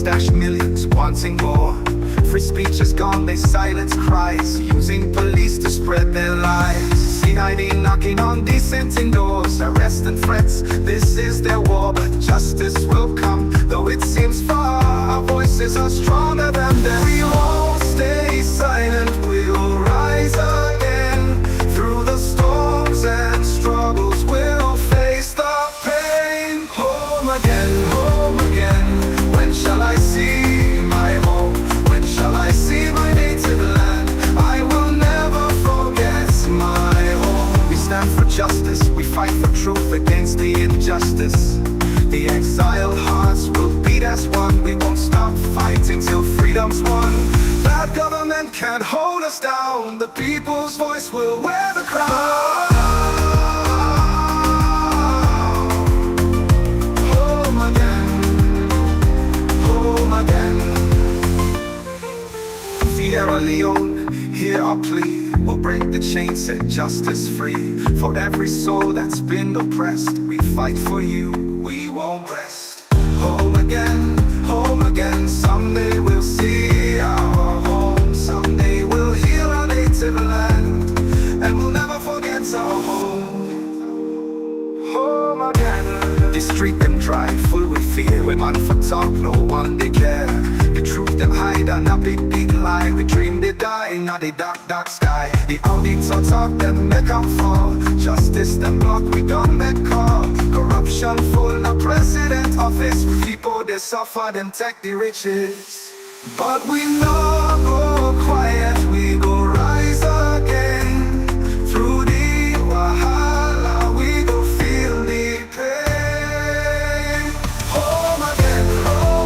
stash millions, wanting more. Free speech is gone, they silence cries, using police to spread their lies. CID knocking on dissenting doors, arrest and threats, this is their war. But justice will come, though it seems far. Our voices are stronger than them. We won't stay silent, we'll rise again. Through the storms and struggles, we'll face the pain. Home again, when shall I see my home? When shall I see my native land? I will never forget my home. We stand for justice, we fight for truth against the injustice. The exiled hearts will beat as one. We won't stop fighting till freedom's won. Bad government can't hold us down. The people's voice will wear the crown. Sierra Leone, hear our plea. We'll break the chains, set justice free. For every soul that's been oppressed, we fight for you, we won't rest. Home again, someday we'll see our home. Someday we'll heal our native land, and we'll never forget our home. Home again. The street them dry, full with fear. When man for talk, no one they care. The truth them hide and a big lie. We dream they die in the dark sky. The audits talk them make them fall. Justice them block, we don't make call. Corruption full the president office. People they suffer, them take the riches. But we no go quiet, we go rise again. Through the wahala, we go feel the pain. Home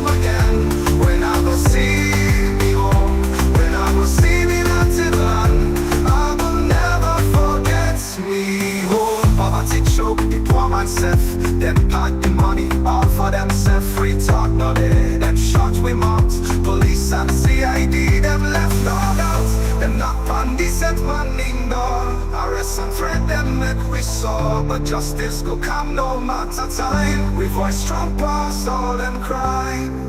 again, when I go see me home. When I go see me native land, I will never forget me home. Poverty choke the poor man self. Them pack the money all for themself. Free talk no day, them shot we mount. Police and CID, them left no doubt. Them knock on decent man in door. Arrest and threat them make we saw. But justice go come no matter time. We voice strong past all them crime.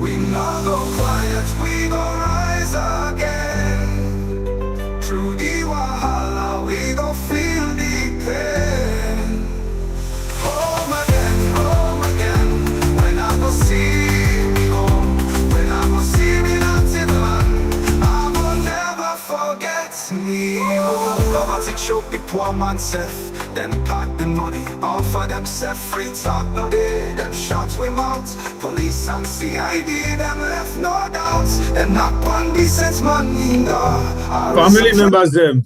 We not go quiet, we go rise again. Through the wahala, we go feel the pain. Home again, when I go see me home. When I go see me native land, I will never forget me home. Poverty choke the poor man self. Them pack the money, all for themself. Free talk no day, them shots we mount. Police and CID, them left no doubts. Them knock on decent money, no. Family members, them.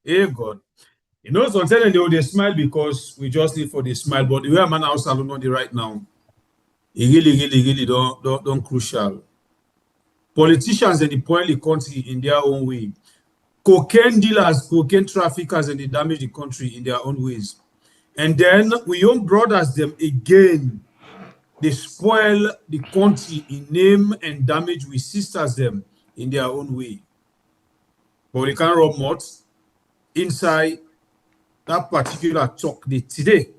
Hey God. You know, sometimes they smile because we just live for the smile. But the way I'm house alone on the right now, it really don't crucial. Politicians and the point the country in their own way. Cocaine dealers, cocaine traffickers, and they damage the country in their own ways. And then we young brothers them again. They spoil the country in name and damage we sisters them in their own way. But they can't rub much inside that particular talk today.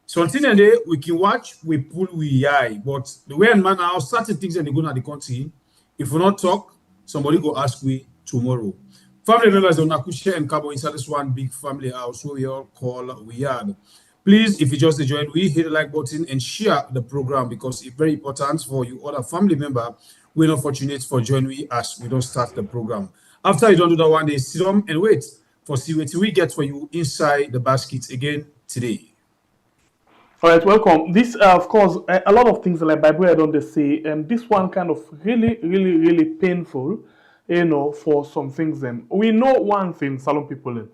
Something and day we can watch, we pull, we eye. But the way and manner how certain things and they go to the country, if we not talk, somebody go ask we tomorrow. Family members of Nakushe and Cabo inside this one big family house where we all call Weird. Please, if you just joined, we hit the like button and share the program because it's very important for you other family member. We're not fortunate for joining we as we don't start the program. After you don't do that one day, sit down and wait for see what we get for you inside the basket again today. All right, welcome. This, of course, a lot of things like Bible I don't say, this one kind of really painful, you know, for some things. We know one thing, Salon people.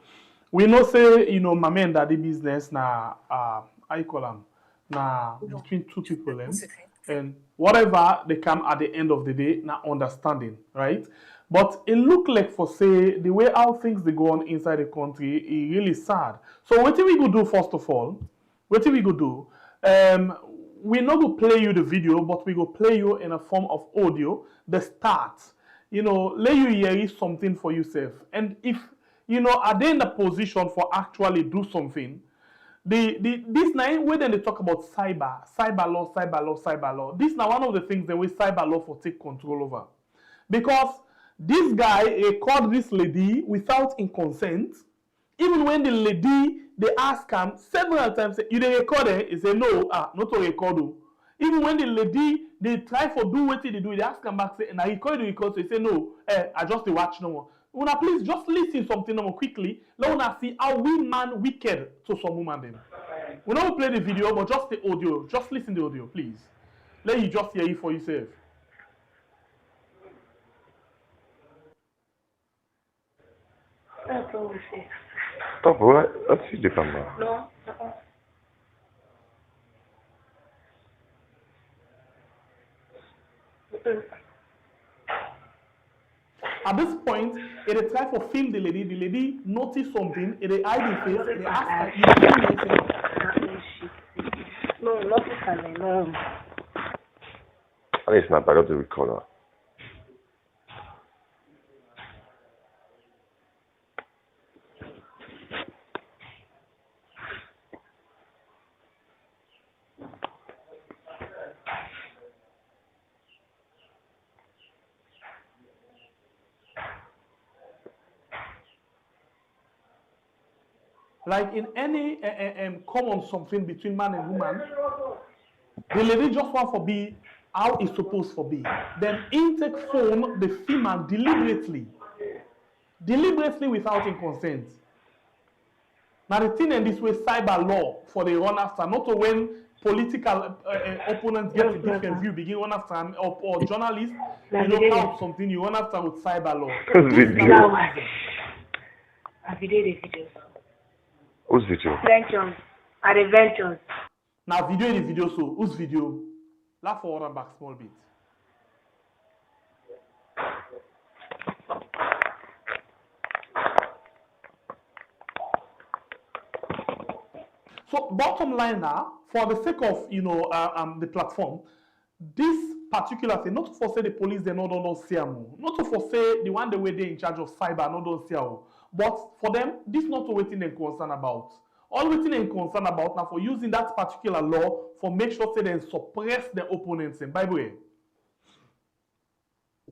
We know say, you know, mama and daddy business na I call them na between two people, and whatever they come at the end of the day, na understanding, right? But it look like for say the way how things they go on inside the country is really sad. So what do we go do first of all? What do we go do? We not go play you the video, but we go play you in a form of audio. The start, you know, let you hear something for yourself. And if you know, are they in a position for actually do something? This now where then they talk about cyber law. This now one of the things that we cyber law for take control over, because this guy called this lady without in consent. Even when the lady they ask him several times, you dey record it? He say no, not to record. Even when the lady they try for do what they do, they ask him back say, "Na record you record." So he say no, I just dey watch no more. Una please just listen something no more quickly. Let una see how we man wicked to some woman them. We don't play the video, but just the audio. Just listen to the audio, please. Let you just hear it for yourself. Stop, what? Let's see the camera. No. At this point, it try to film the lady. The lady notice something. It hide the face. It ask her, "You see anything?" No, nothing can no. And it's not bad of the recorder. Like in any common something between man and woman, the lady just want to be how it's supposed to be. Then intake phone the female deliberately without in consent. Now the thing in this way cyber law for the run after, not to when political opponents get a different view, begin run after or journalists, you know how something you run after with cyber law. I video the videos. Whose video? Ventures. At the ventures. Now video in the video, so whose video? Laugh forward and back small bit. So bottom line now, for the sake of the platform, this particular thing, not to say the police they not don't see them, not to say the one the way they in charge of cyber not don't see them, but for them this not to waiting and concern about. All waiting and concern about now for using that particular law for make sure say they suppress the opponents in by the way.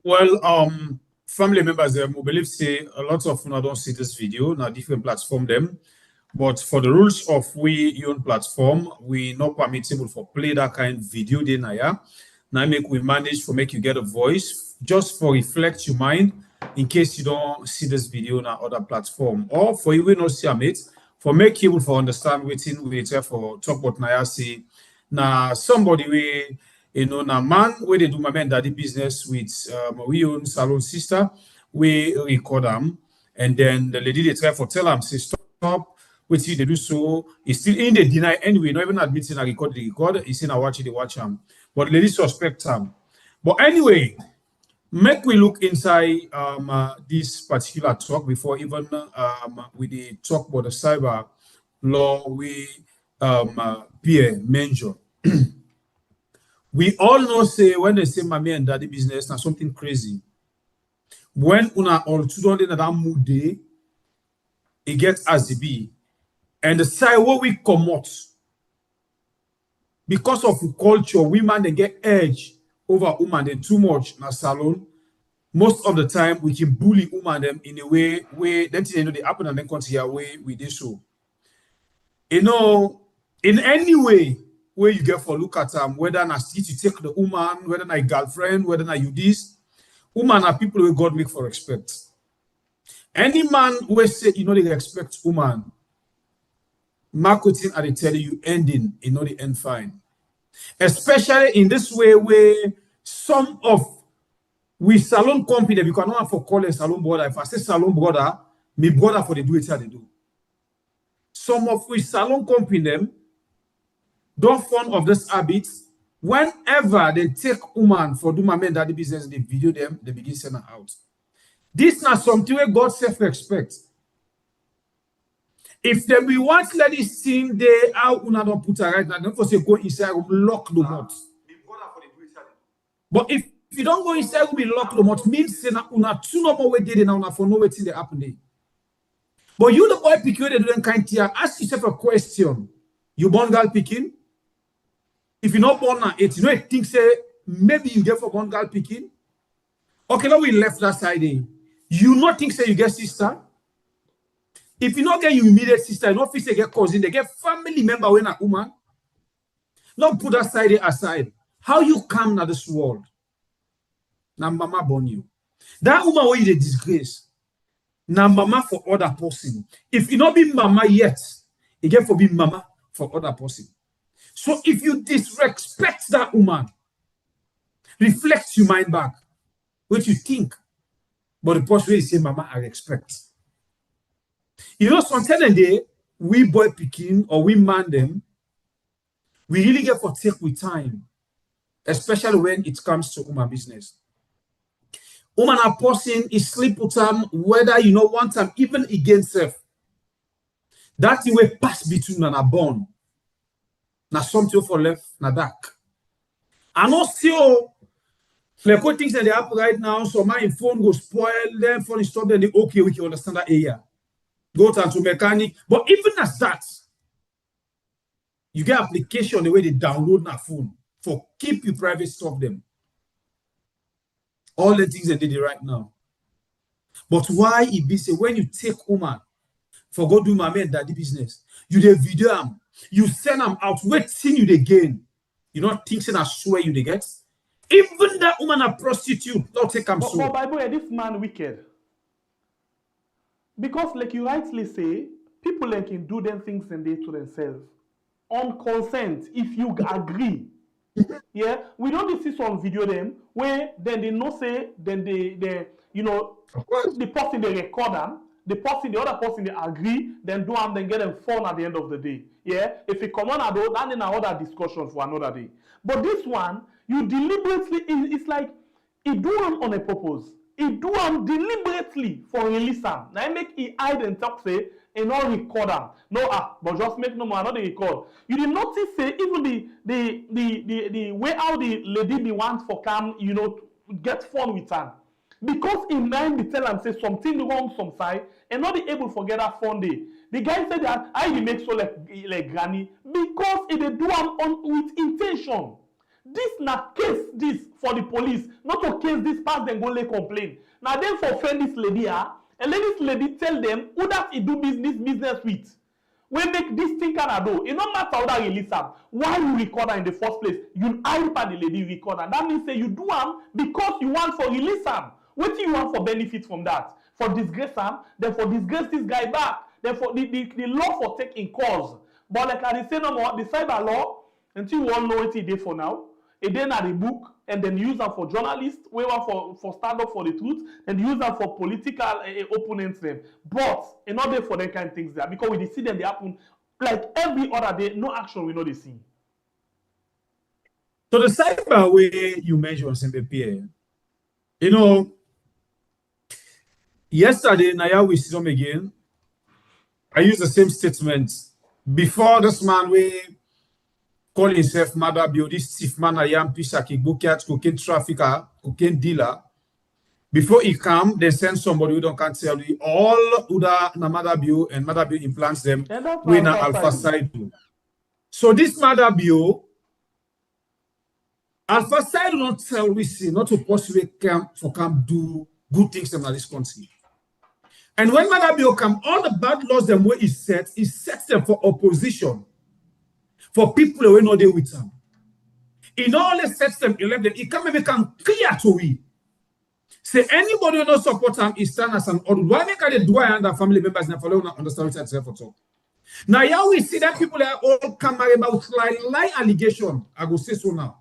Well, family members we believe say a lot of you don't see this video now different platform them. But for the rules of we own platform, we not permissible for play that kind of video then now make we manage for make you get a voice just for reflect your mind in case you don't see this video on other platform or for you will not see it for make people for understand waiting we try for talk about Naya say now somebody we now man where they do my man daddy business with we own salon sister we record them and then the lady they try for tell them say stop. Which they do so, he's still in the deny anyway, not even admitting I record the record, he's in a watch him. But ladies suspect him. But anyway, make we look inside this particular talk before even with the talk about the cyber law we Pierre mentioned. We all know say when they say mommy and daddy business now something crazy. When una all two in that mood day, it gets as it be. And the side where we come out because of culture, women they get edge over women they too much in a salon. Most of the time we can bully women them in a way then they happen and then continue way we do so. In any way where you get for look at them, whether na see to take the woman, whether na girlfriend, whether na you this, women are people where God make for respect. Any man who say they respect woman. Marketing, I tell you, ending, the end fine. Especially in this way where some of we salon company, because no one for call a salon brother. If I say salon brother, me brother for the do it how they do. Some of we salon company them don't fond of this habit. Whenever they take woman for do my men daddy business, they video them, they begin sending out. This not something where God self-respect. If they be want ladies seeing they how una don't put her right now, don't for say go inside lock the mouth. But if you don't go inside will be lock the mouth means say na una two no more way dey now una for no waiting they happen there. But you the boy pick you they do them kind of ask yourself a question. You born girl picking. If you not born now, it you know it think say maybe you get for born girl picking. Okay, now we left that side. You not think say you get sister. If you not get your immediate sister, you not feel say get cousin, they get family member when a woman. Not put that side aside. How you come to this world? Now mama born you. That woman where you the disgrace. Now mama for other person. If you not be mama yet, you get for be mama for other person. So if you disrespect that woman, reflect your mind back. What you think. But the person will say, mama, I respect. You know, sometimes day, we boy picking or we man them, we really get for take with time. Especially when it comes to woman business. Woman a person is sleep with them, whether you know one time, even against self. That the way pass between and a born. Now something for left, na dark. And also, like what things that they happen right now, so my phone go spoil, then phone is stop, then they okay, we can understand that area. Go to mechanic. But even as that, you get application the way they download na phone for keep your private stuff them. All the things they did right now. But why it be say when you take woman for go do my man daddy business, you the video them, you send them out, wait seeing you they gain. You not think I swear you they get. Even that woman a prostitute, don't take them so. But Bible, this man wicked. Because like you rightly say, people like can do them things and they to themselves. On consent, if you agree. Yeah, we don't see some video them where then they no say, then they you know, the person they record them, the other person they agree, then do them, then get them phone at the end of the day. Yeah, if it come on at all, then another discussion for another day. But this one, you deliberately, it's like it do them on a purpose. It do them deliberately for release them. Now I make it hide and talk say and not record them. No but just make no more, not the record. You did notice say even the way how the lady be want for come, you know, get fun with her. Because in mind be tell and say something wrong some side and not be able to forget that fun day. The guy said that I will make so like granny because it they do them on with intention. This na case this for the police, not to case this pass then go lay complain. Now then for friend this lady and let this lady tell them who that he do business with. We make this thing can do. It no matter how that release them. Why you record her in the first place? You hire the lady record her. That means say you do them because you want for release them. What do you want for benefit from that? For disgrace them, then for disgrace this guy back. Then for the law for taking cause. But like I say no more, the cyber law, until you all know what it is for now. And then at the book, and then use them for journalists, we want for stand up for the truth, and use them for political opponents them. But in order for them kind of things there, because we see them they happen like every other day, no action we know they see. So the cyber way you mentioned, SMPP, you know, yesterday, Naya we see them again. I used the same statement before this man we call himself Mother Bio, this thief man, a young pisha, kickbucket, cocaine trafficker, cocaine dealer. Before he come, they send somebody who don't can't tell you all Uda na Mother Bio and Mother Bio implants them when alpha side do. So this Mother Bio, alpha side don't tell we see not to possibly come do good things in this country. And when Mother Bio come, all the bad laws them where he sets them for opposition. For people who are not there with them. He not only sets them 11, he can become clear to we. Say anybody who not support him is stand as an order. Why make they do and the family members never follow not understand what I for talk? Now here we see that people are all come about lie allegation. I go say so now.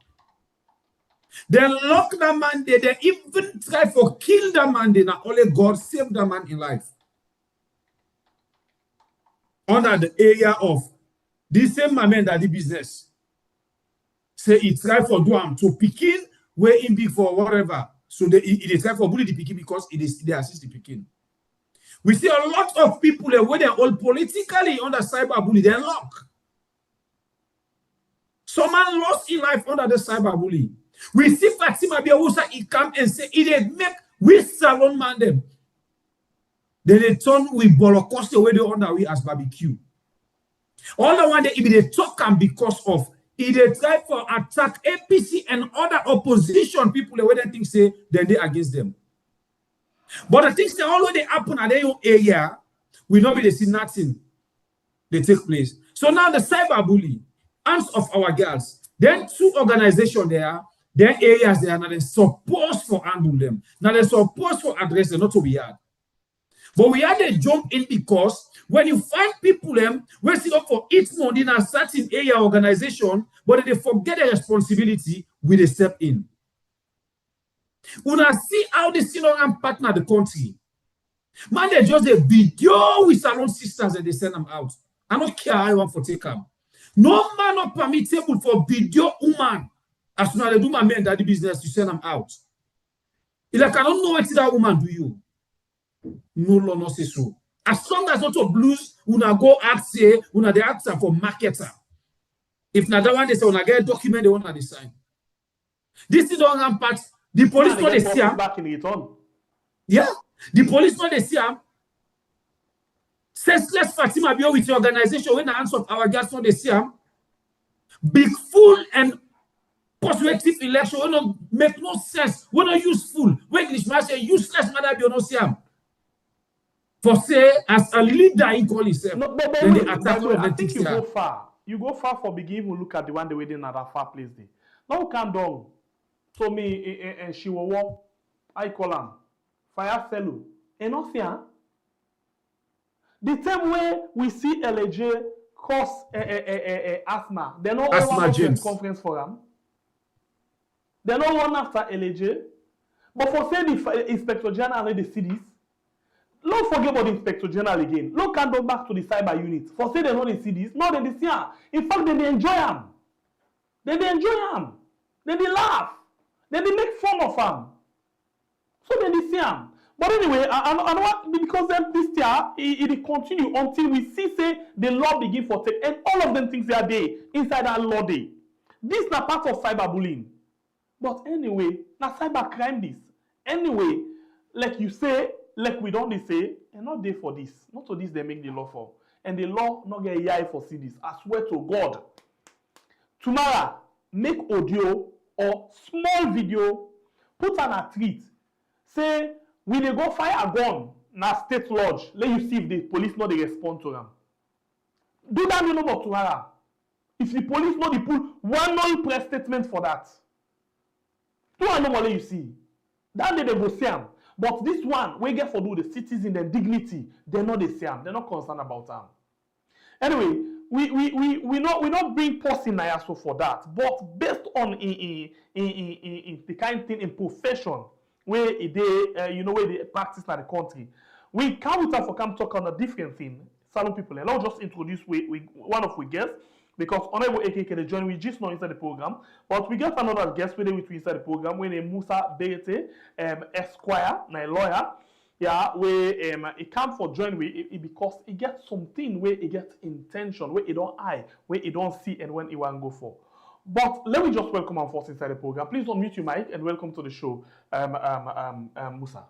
They lock that man there, they even try for kill that man there. Now only God save that man in life. Under the area of this same man that the business say he try for do am to pikin where in big for whatever. So they try for bully the pikin because they assist the pikin. We see a lot of people where they're all politically under cyber bully, they lock. Some man lost in life under the cyber bully. We see Fatima Biawusa he come and say he did make we salon man them. Then they turn with Bolocoste where they under we as barbecue. All the one they be talk am because of it they try for attack APC and other opposition people the way they think say then they against them. But the things that already happen at their own area will not be the see nothing they take place. So now the cyberbullying, hands of our girls, then 2 organizations there, then areas there, now they're supposed for handle them. Now they're supposed for address them, not to be hard. But we had to jump in because when you find people them, we sit up for each money in a certain area organization, but they forget their responsibility, we they step in. Una see how the senior partner the country. Man, they just a video with salon sisters and they send them out. I don't care how I want for take them. No man not permittable for video woman. As soon as they do my men daddy business, you send them out. It's like I don't know what that woman do you. No law no say so. As long as not to blues, una go act say, una the actor for marketer. If not that one they say una get a document, they want to sign. This is the one part. The police know they see back in return. Yeah. The police know they see senseless Fatima be with your organization when the hands of our girls know they see big fool and prospective election will not make no sense. Will not useful. When English man say useless matter be no see for say as a leader in call himself. No, but then wait, they attack all of I the think things you here. go far. You go far for begin to look at the one the way they at that far place there. Now can down. So me and she will walk. I call him fire fellow. And not see the same way we see LJ cause asthma. They no one press conference for him. They no one after LJ. But for say the Inspector General and the cities, don't forget about the Inspector General again. Look and go back to the cyber unit. For say they know the cities, no they see him. In fact, they enjoy him. They enjoy him. They laugh. They make fun of him. So they see him. But anyway, I know because this year it continue until we see say the law begin for take, and all of them things they are there inside that law day. This is not part of cyberbullying. But anyway, now cyber crime this. Anyway, like you say, like we don't say, and not there for this. Not to this they make the law for. And the law not get AI for see this. I swear to God. Tomorrow, make audio or small video, put on a tweet, say, we dey go fire a gun na state lodge. Let you see if the police not they respond to them. Do that you know about tomorrow. If the police not they pull one no press statement for that. Do I know what you see? That day they go see them. But this one, we get for do the citizen and dignity, they're not the same. They're not concerned about them. Anyway, we not bring person so for that. But based on in the kind of thing in profession where they where they practice in the country, we come with for come talk on a different thing. Salon people, and I'll just introduce one of we guests because Honorable AKK they join we just now inside the program. But we get another guest with we inside the program when Musa Bete, Esquire, a lawyer. Yeah, where he come for join we because he gets something where he gets intention, where he don't eye, where he don't see, and when he want go for. But let me just welcome our first inside the program. Please unmute your mic and welcome to the show, Musa.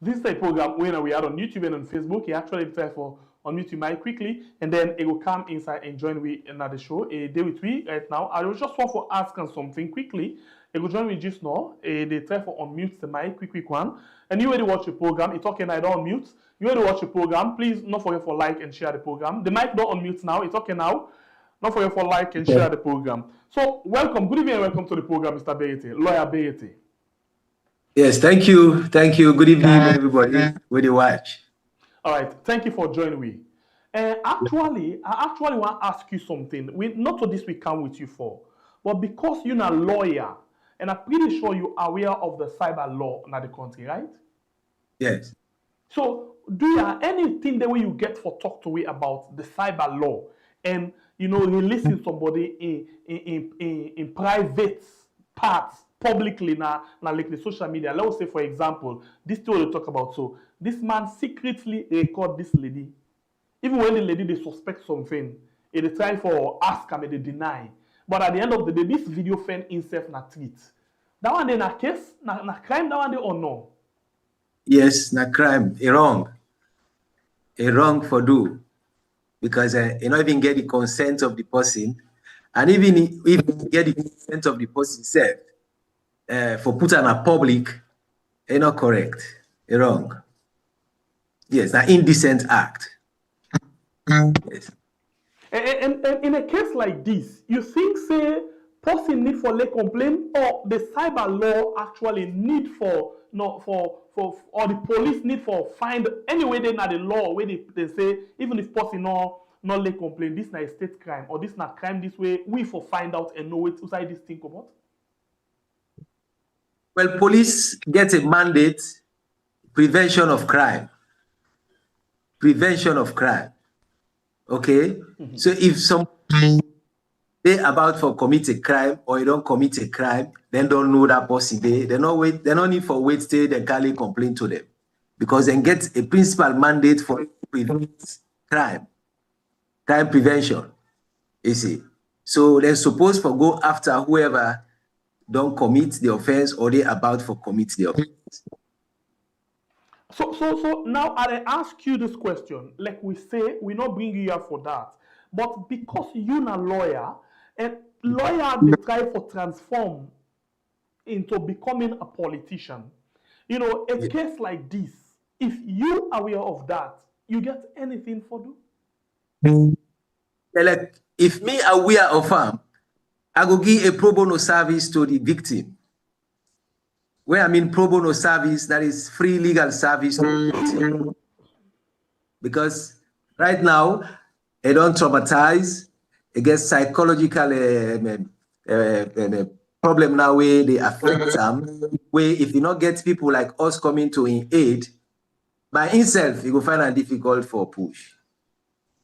This is a program when we are on YouTube and on Facebook. He actually try for unmute your mic quickly, and then it will come inside and join me in the show. Day with me right now. I just want to ask him something quickly. It will join me just now. They try for unmute the mic, quick one. And you already watch the program. It's okay, I don't unmute. You already watch the program. Please don't forget for like and share the program. The mic don't unmute now. It's okay now. Don't forget for like and share the program. So welcome, good evening, and welcome to the program, Mr. Beatty, Lawyer Beatty. Yes, thank you. Thank you. Good evening, everybody. With the watch. All right. Thank you for joining me. Actually, I actually want to ask you something. Not for this we come with you for, but because you're a lawyer, and I'm pretty sure you're aware of the cyber law in the country, right? Yes. So, do you have anything that way you get for talk to me about the cyber law and releasing somebody in private parts? Publicly now like the social media. Let's say for example, this story we talk about. So this man secretly record this lady. Even when the lady they suspect something, they try for ask him and they deny. But at the end of the day, this video found himself in a tweet. That one in a case, na crime, that one they or no? Yes, na crime, a wrong for do, because you not even get the consent of the person, and even if you get the consent of the person itself, for put on a public, not correct, a wrong. Yes, an indecent act. Yes. And in a case like this, you think say person need for lay complaint, or the cyber law actually need for no for or the police need for find anyway they na the law where they say even if person no lay complaint, this na a state crime or this na crime this way we for find out and know it outside this thing about. Well, police get a mandate, prevention of crime. Prevention of crime. Okay? So if some they about for commit a crime or you don't commit a crime, then don't know that person. They don't need for wait till they can complain to them. Because then get a principal mandate for prevent crime prevention. You see. So they're supposed to go after whoever don't commit the offense or they about for commit the offense. So now I ask you this question. Like we say, we not bring you here for that. But because you're a lawyer, and lawyer they try for transform into becoming a politician. You know, a case like this, if you are aware of that, you get anything for do? Like if me aware of I go give a pro bono service to the victim. Where I mean pro bono service, that is free legal service to the victim. Because right now, they don't traumatize, it gets psychological problem now where they affect them, where if you not get people like us coming to in aid, by itself, you will find it difficult for push.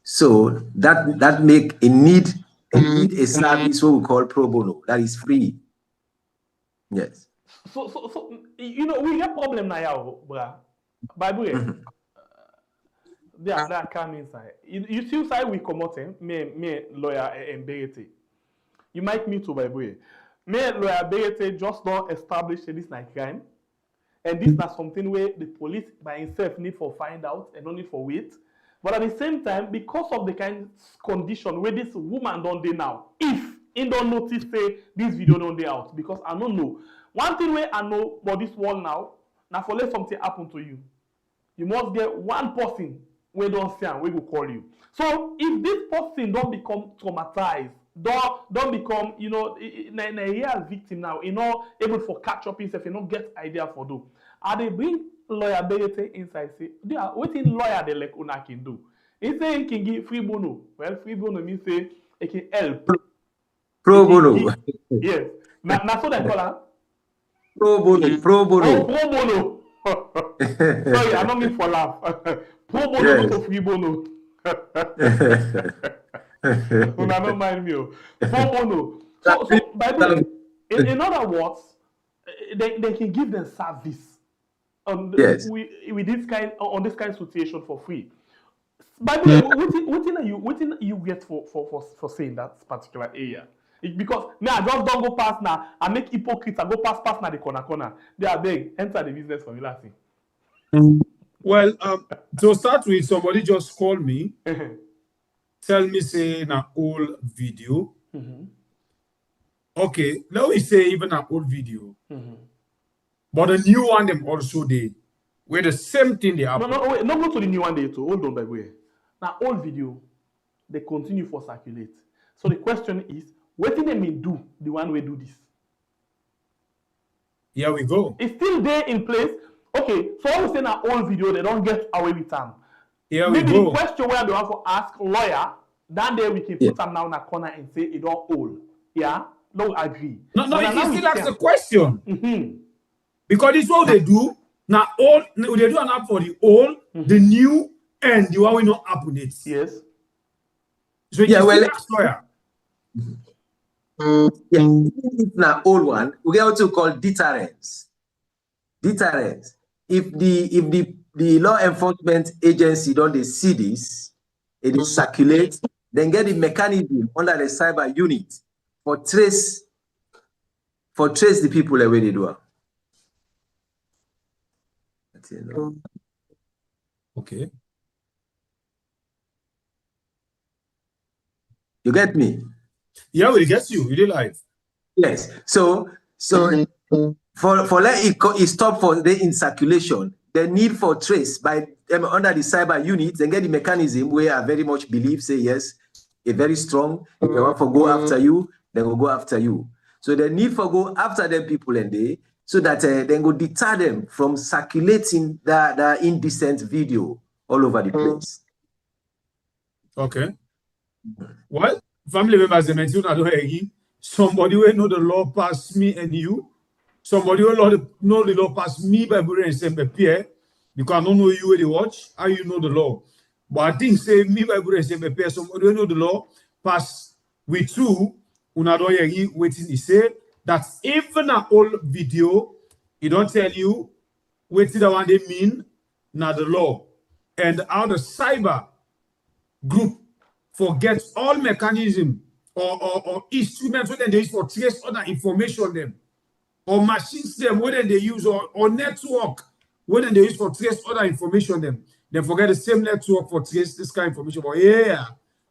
So that make a need a service what we call pro bono, that is free. Yes. So you know, we have problem now, bruh. By the way, they are come inside. You see side we come out, me lawyer and Berete. You might meet to by the way. Me lawyer Berete just don't establish this like crime. And this is something where the police by itself need for find out and not need for wait. But at the same time, because of the kind of condition where this woman don't dey now, if he don't notice say this video don't dey out, because I don't know. One thing where I know about this world now for let something happen to you, you must get one person where don't see and we will call you. So if this person don't become traumatized, don't become, you know, a real victim now, you know, able for catch up himself, you know, get idea for do. And they bring lawyerability inside, say, they are waiting lawyer they like una can do. He say he can give free bono. Well, free bono means say it can help. Pro bono. Yes. Now so they call her. Pro bono. Pro bono. Oh, pro bono. Sorry, I don't mean for laugh. Pro bono, yes. Not free bono. Una don't mind me. Pro bono. So by the way, in other words, they can give them service. Yes. With this kind on this kind of situation for free. By the way, what you get for saying that particular area? Because me, I just don't go past now. I make hypocrites. I go past now the corner. They are big. Enter the business for me, last thing. Well, to start with, somebody just called me, tell me say an old video. Okay, let me say even an old video. But a new one them also they where the same thing they happen. No, wait, not go to the new one day too. Hold on, by the way. Now old video, they continue for circulate. So the question is, what did they mean do the one way do this? Here we go. It's still there in place. Okay, so I was saying that old video, they don't get away with them. Here Maybe we go. the question where they want to ask lawyer, then there we can put them now in a corner and say it don't old. Yeah? Don't agree. No, But you now still ask can. the question. Because it's what they do. Now old, they do an app for the old, the new, and the one we not happen it. Yes. So yeah, well, lawyer. Yeah, now old one, we get what to call deterrence. Deterrence. If the law enforcement agency don't they see this, it is circulate, then get the mechanism under the cyber unit for trace for trace the people the way they do. Okay. You get me? Yeah, we get you. You did live. Yes. So for let it stop for the in circulation, the need for trace by under the cyber unit, and get the mechanism where I very much believe, say yes, a very strong, if they want to go after you, they will go after you. So the need for go after them people and they, so that then go deter them from circulating the indecent video all over the place. Okay. Well, family members, they mention somebody will know the law past me and you. Somebody will know the law past me by and say, Pierre, because I don't know you really watch, how you know the law. But I think say me by and say, Pierre, somebody will know the law past with you, waiting to say that even an old video, it don't tell you what the one they mean, not the law. And how the cyber group forget all mechanism or instruments whether they use for trace other information them or machines them whether they use or network whether they use for trace other information them. They forget the same network for trace this kind of information. But yeah,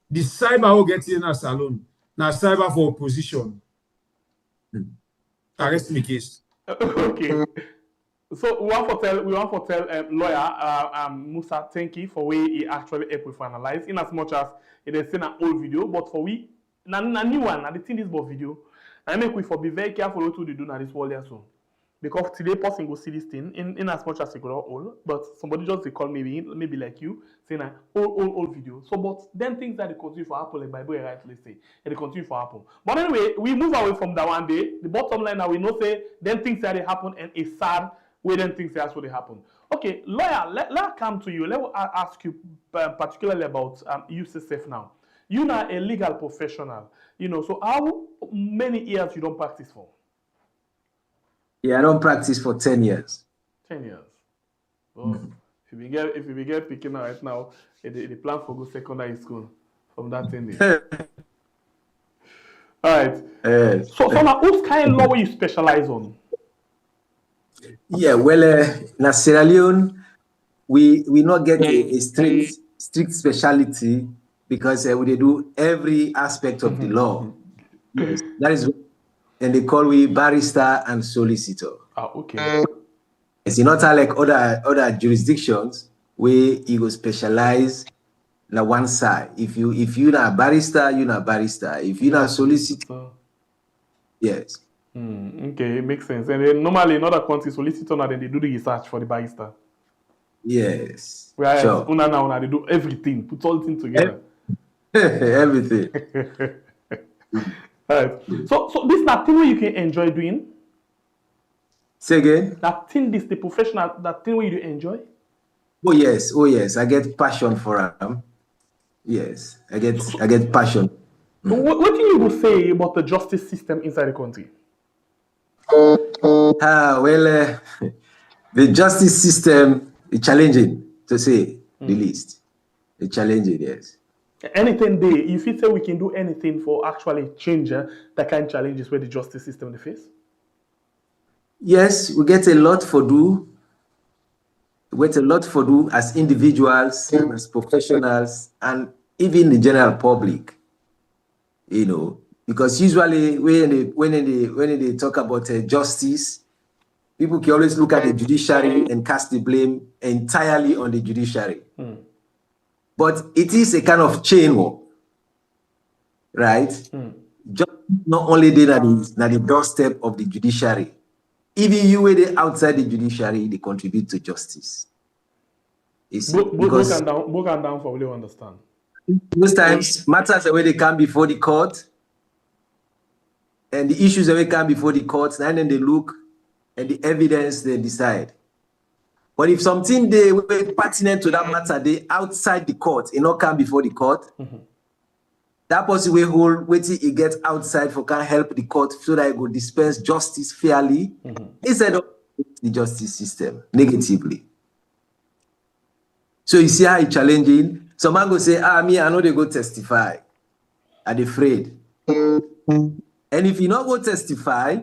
the cyber will get in a salon. Now cyber for opposition. Arrest me case. Okay. So we want to tell lawyer Musa thank you for way he actually helped with analyze in as much as it is seen an old video, but for we na new one, and the thing is about video. I make we for be very careful what we do now this world so. Because today person go see this thing in as much as it got old, but somebody just they call maybe like you saying an old video. So but then things that they continue for Apple, like Bible rightly say, and they continue for Apple. But anyway, we move away from that one day. The bottom line now we know say then things that they happen and it's sad where then things that's what they happen. Okay, lawyer, let come to you. Let me ask you particularly about UCSF now. You're not a legal professional, you know. So how many years you don't practice for? Yeah, I don't practice for 10 years. 10 years. Oh, if you get picking right now, the plan for go secondary school from that 10 days. All right. So now, whose kind of law will you specialize on? Yeah, well, in Sierra Leone, we not get a strict speciality because we do every aspect of the law. Yes, that is, and they call we barrister and solicitor. Ah, okay. It's not like other jurisdictions where you go specialize on one side. If you not a barrister, you're not a barrister. If you're not a solicitor, yes. Okay, it makes sense. And then normally in other countries, solicitor now then they do the research for the barrister. Yes. Whereas sure. Una they do everything, put all things together. Everything. Right. So this is that thing where you can enjoy doing. Say again. That thing, this the professional, that thing where you enjoy. Oh yes. I get passion for them. Yes, I get passion. So what do you would say about the justice system inside the country? Well, the justice system is challenging, to say the least. It's challenging, yes. Anything there, if you say we can do anything for actually change that kind of challenges where the justice system face? Yes, we get a lot for do. We get a lot for do as individuals, as professionals, and even the general public. You know, because usually when they talk about justice, people can always look at the judiciary and cast the blame entirely on the judiciary. But it is a kind of chain war, right? Just not only there at the doorstep of the judiciary. Even you were there outside the judiciary, they contribute to justice. Book and down for really understand. Most times, matters the way they come before the court, and the issues the way come before the courts, and then they look and the evidence they decide. But if something they were pertinent to that matter, they outside the court, it not come before the court. That person will hold waiting it gets outside for can help the court so that it will dispense justice fairly instead of the justice system negatively. So you see how it's challenging. Some man go say, me, I know they go testify. I'm afraid. And if you not go testify,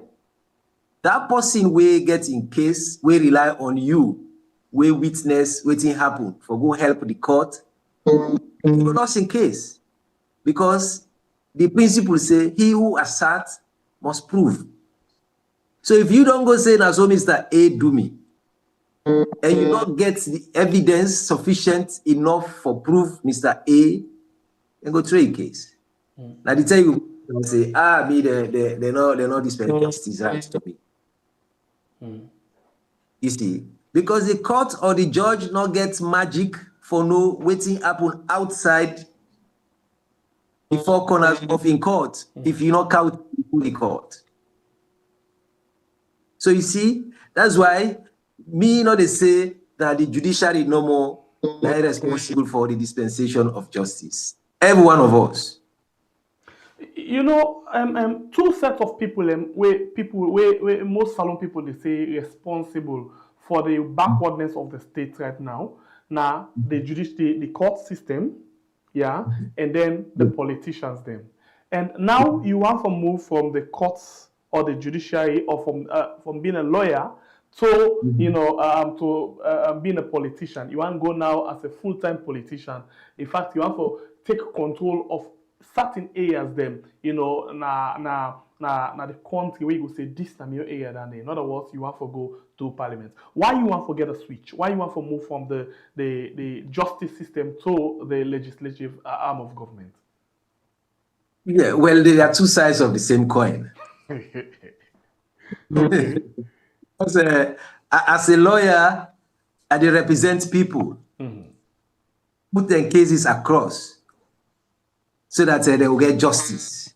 that person will get in case, we rely on you, we witness waiting happen for go help the court. You lost in case. Because the principle say he who asserts must prove. So if you don't go say now so Mr. A do me, and you don't get the evidence sufficient enough for proof Mr. A, then go trade case. Now they tell you say, me they're not dispensing justice right to me. You see, because the court or the judge not get magic for no waiting happen outside the four corners of in court if you not count the court. So you see, that's why me not they say that the judiciary no more responsible for the dispensation of justice. Every one of us. You know, two sets of people, where most salon people they say responsible for the backwardness of the state right now. Now the judiciary, the court system, yeah, and then the politicians them. And now you want to move from the courts or the judiciary or from being a lawyer to being a politician. You want to go now as a full-time politician. In fact, you want to take control of certain areas them, na the country where you go say this na your area than in other words, you want to go to parliament. Why you want to get a switch? Why you want to move from the justice system to the legislative arm of government? Yeah, well, they are two sides of the same coin. Okay. As a lawyer, I represent people, put their cases across so that they will get justice.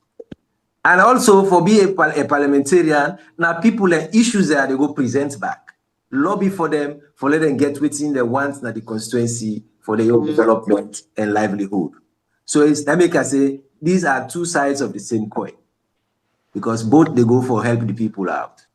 And also for being a parliamentarian, now people and issues there they go present back. Lobby for them, for let them get within the wants na the constituency for their own development and livelihood. So it's that make us say these are two sides of the same coin. Because both they go for help the people out.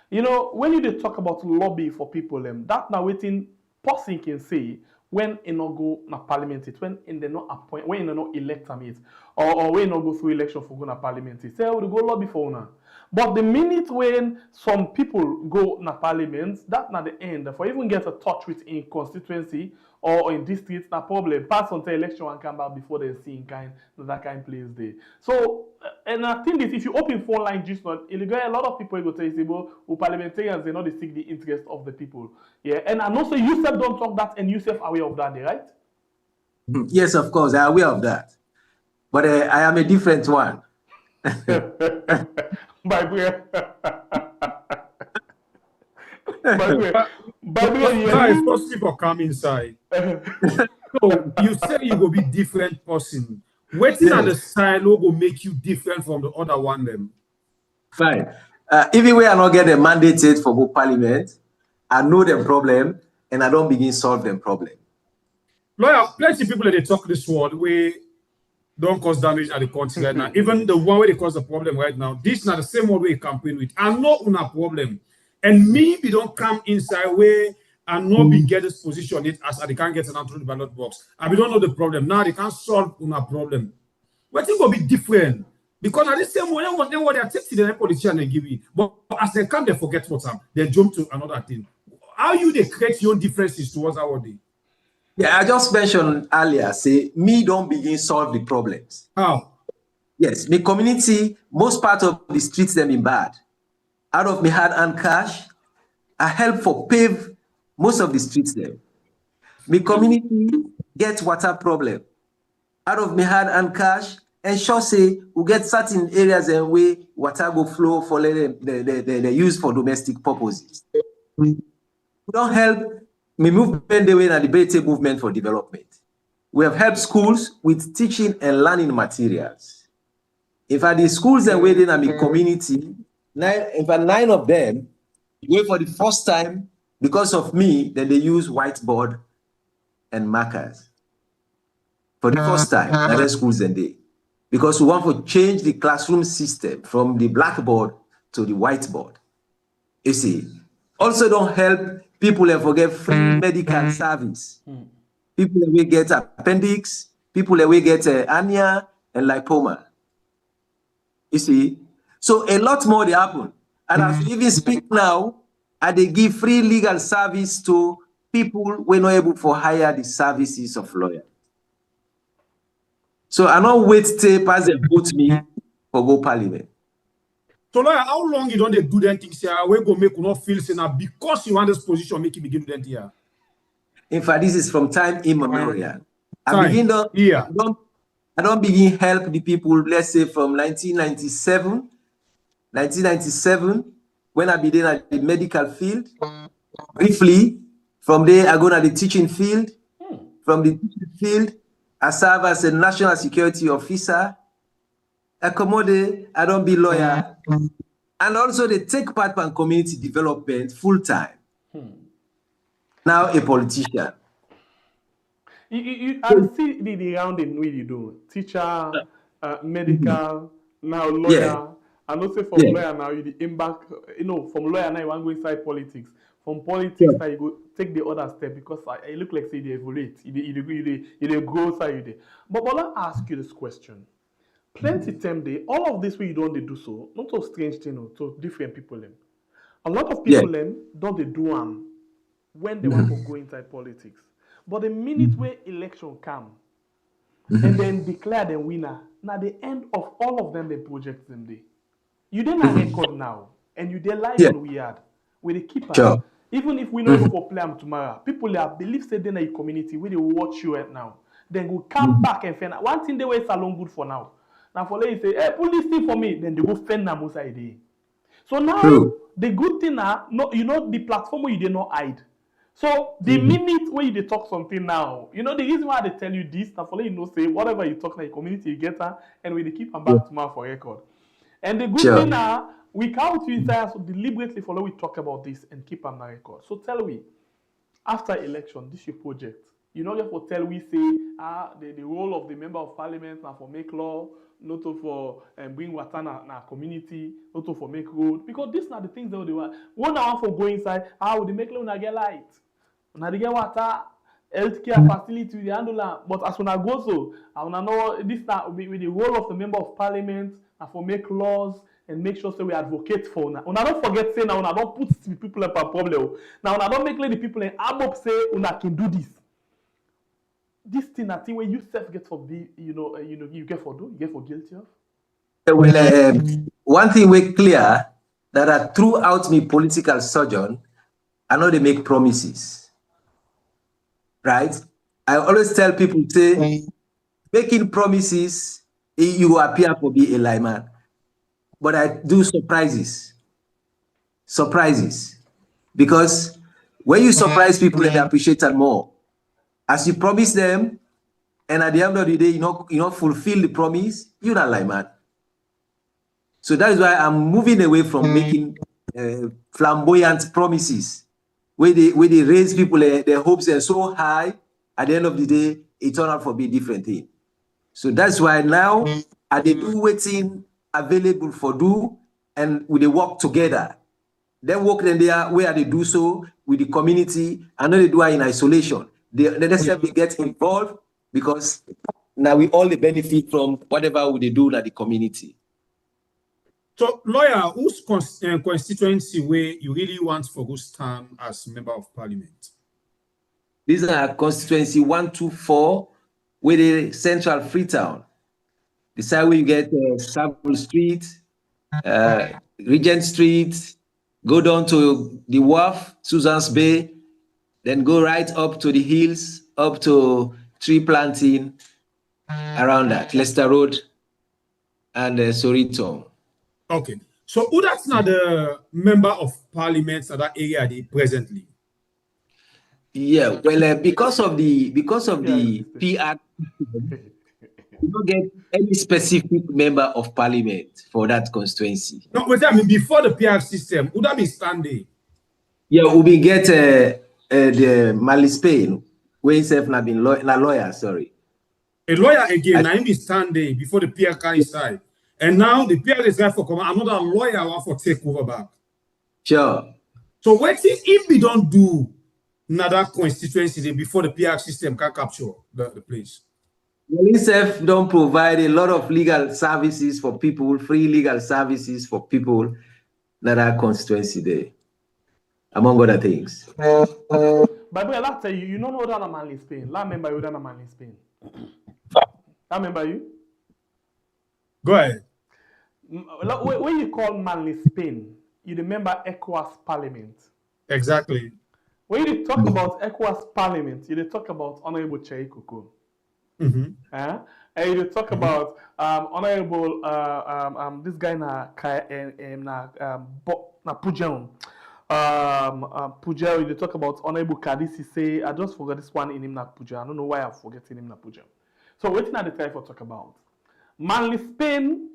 You know, when you talk about lobby for people, that now waiting person can say when they not go na parliament, when they not appoint, when they not elect them it, or when they not go through election for go na parliament, say we go lobby for una. But the minute when some people go na parliament, that not the end. For even get a touch with in constituency or in districts, na problem. Pass on the election and come back before they see that kind place there. So, and I think that if you open phone line just not, a lot of people go tell you, say, well, parliamentarians they not they seek the interest of the people. Yeah, and I know so you self don't talk that, and you self aware of that, right? Yes, of course, I'm aware of that. But I am a different one. By the way, Guys, first people come inside. So you say you will be different person. Waiting at the side will make you different from the other one them. Fine. Even when I not get a mandate for go parliament, I know the problem and I don't begin solve the problem. Lawyer, plenty of people that they talk this word we don't cause damage at the country right now. Even the one way they cause the problem right now, this is not the same one we campaign with. I know una problem. And me, we don't come inside where and not be get this position it as they can't get an through the ballot box. And we don't know the problem. Now they can't solve una problem. But I think will be different. Because at the same way, what they are taking the politician they give you. But as they come, they forget what's up. They jump to another thing. How you they create your differences towards our day? Yeah, I just mentioned earlier, say, me don't begin solve the problems. How? Yes, my community, most part of the streets them in bad. Out of me hard and cash, I help for pave most of the streets there. My community get water problem. Out of me hard and cash, and sure say we get certain areas and where water go flow for they use for domestic purposes. We don't help me movement the way in a debated movement for development. We have helped schools with teaching and learning materials. In fact, the schools that were in my community, nine of them, wait for the first time because of me, then they use whiteboard and markers. For the first time, other schools than they. Because we want to change the classroom system from the blackboard to the whiteboard. You see, also don't help people that forget free medical service. People that will get appendix, people that will get hernia and lipoma. You see, so a lot more they happen. And as we even speak now, they give free legal service to people who are not able to hire the services of lawyers. So I don't wait till pass and vote me for go parliament. So lawyer, how long you don't do them things here? We go make you not feel say now because you want this position, make you begin to do them here. In fact, this is from time immemorial. I don't begin help the people, let's say from 1997, when I began at the medical field. Briefly, from there I go to the teaching field. From the teaching field, I serve as a national security officer. I don't be lawyer. And also they take part in community development full-time. Now a politician. I see the rounding way you do. Teacher, medical, now lawyer. And also from lawyer now you embark, from lawyer now you want to go inside politics. From politics now you go take the other step because I look like say they evolve. You grow side you. But I'll ask you this question. Plenty time day, all of this way you don't do so, not so strange thing to different people. A lot of people don't they do when they want to go inside politics. But the minute where election come and then declare them winner, now the end of all of them they project them day. You then a record now and you live on weird with the keeper. Even if we know go for play tomorrow, people believe say then a community where they watch you right now. Then go come back and find one thing they were salon good for now. Now for you say, hey, put this thing for me, then they go fend them outside there. So now the good thing now, the platform where you did not hide. So the minute where you talk something now, the reason why they tell you this, now for you say whatever you talk like community you get her, and we keep them back tomorrow for record. And the good thing now, we can't use that so deliberately follow we talk about this and keep them on record. So tell me, after election, this your project. You know just for tell we say the role of the member of parliament now for make law, not for bring water na community, not for make road. Because these are the things that they want. One hour for go inside, how they make law na get light. Now they get water, healthcare facility, they handle that. But as when I go so, I wanna know this now with the role of the member of parliament and for make laws and make sure so we advocate for now. Una don't forget say now una don't put the people up a problem. Now una don't make the people in above say una can do this. This thing, I think, when you self get for be, you get for guilty of. Well, one thing we clear that throughout me political sojourn, I know they make promises, right? I always tell people say making promises you appear to be a layman, but I do surprises, because when you surprise people, they appreciate it more. As you promise them, and at the end of the day, you not fulfill the promise, you're not like man. So that is why I'm moving away from making flamboyant promises, where they raise people their hopes are so high. At the end of the day, it turns out to be a different thing. So that's why now they do waiting available for do, and we they work together. Then work in there where they do so with the community, and not they do it in isolation. They get involved because now we all benefit from whatever they do in the community. So, lawyer, whose constituency where you really want for go stand as member of parliament? These are constituency 124, where the Central Freetown. The side where you get Savile Street, Regent Street, go down to the Wharf, Susan's Bay, then go right up to the hills, up to tree planting, around that, Leicester Road and Sorito. Okay. So who that's not the member of parliament at that area presently? Yeah, well, because of the PR, you don't get any specific member of parliament for that constituency. No, but I mean before the PR system, would that be standing? Yeah, we get the Mali Spain, where himself not been lawyer, sorry. A lawyer again, now be standing before the PR can decide. And now the PR is there for command, another lawyer want for take over back. Sure. So what if we don't do another constituency before the PR system can capture the place? UNICEF don't provide a lot of legal services for people, free legal services for people. another constituency there, among other things. By the way, I'll tell you, you don't know that I'm in Spain. I remember you that I'm in Spain. I remember you. Go ahead. When you call Manly Spain, you remember ECOWAS Parliament. Exactly. When you talk about ECOWAS Parliament, you talk about Honorable Chei Koko. And you talk about Honorable this guy na Pujel. Pujel, you talk about Honorable Kadisi say, I just forgot this one in him na Pujel. I don't know why I'm forgetting him na Pujel. So what are the try for talk about? Manly Spain,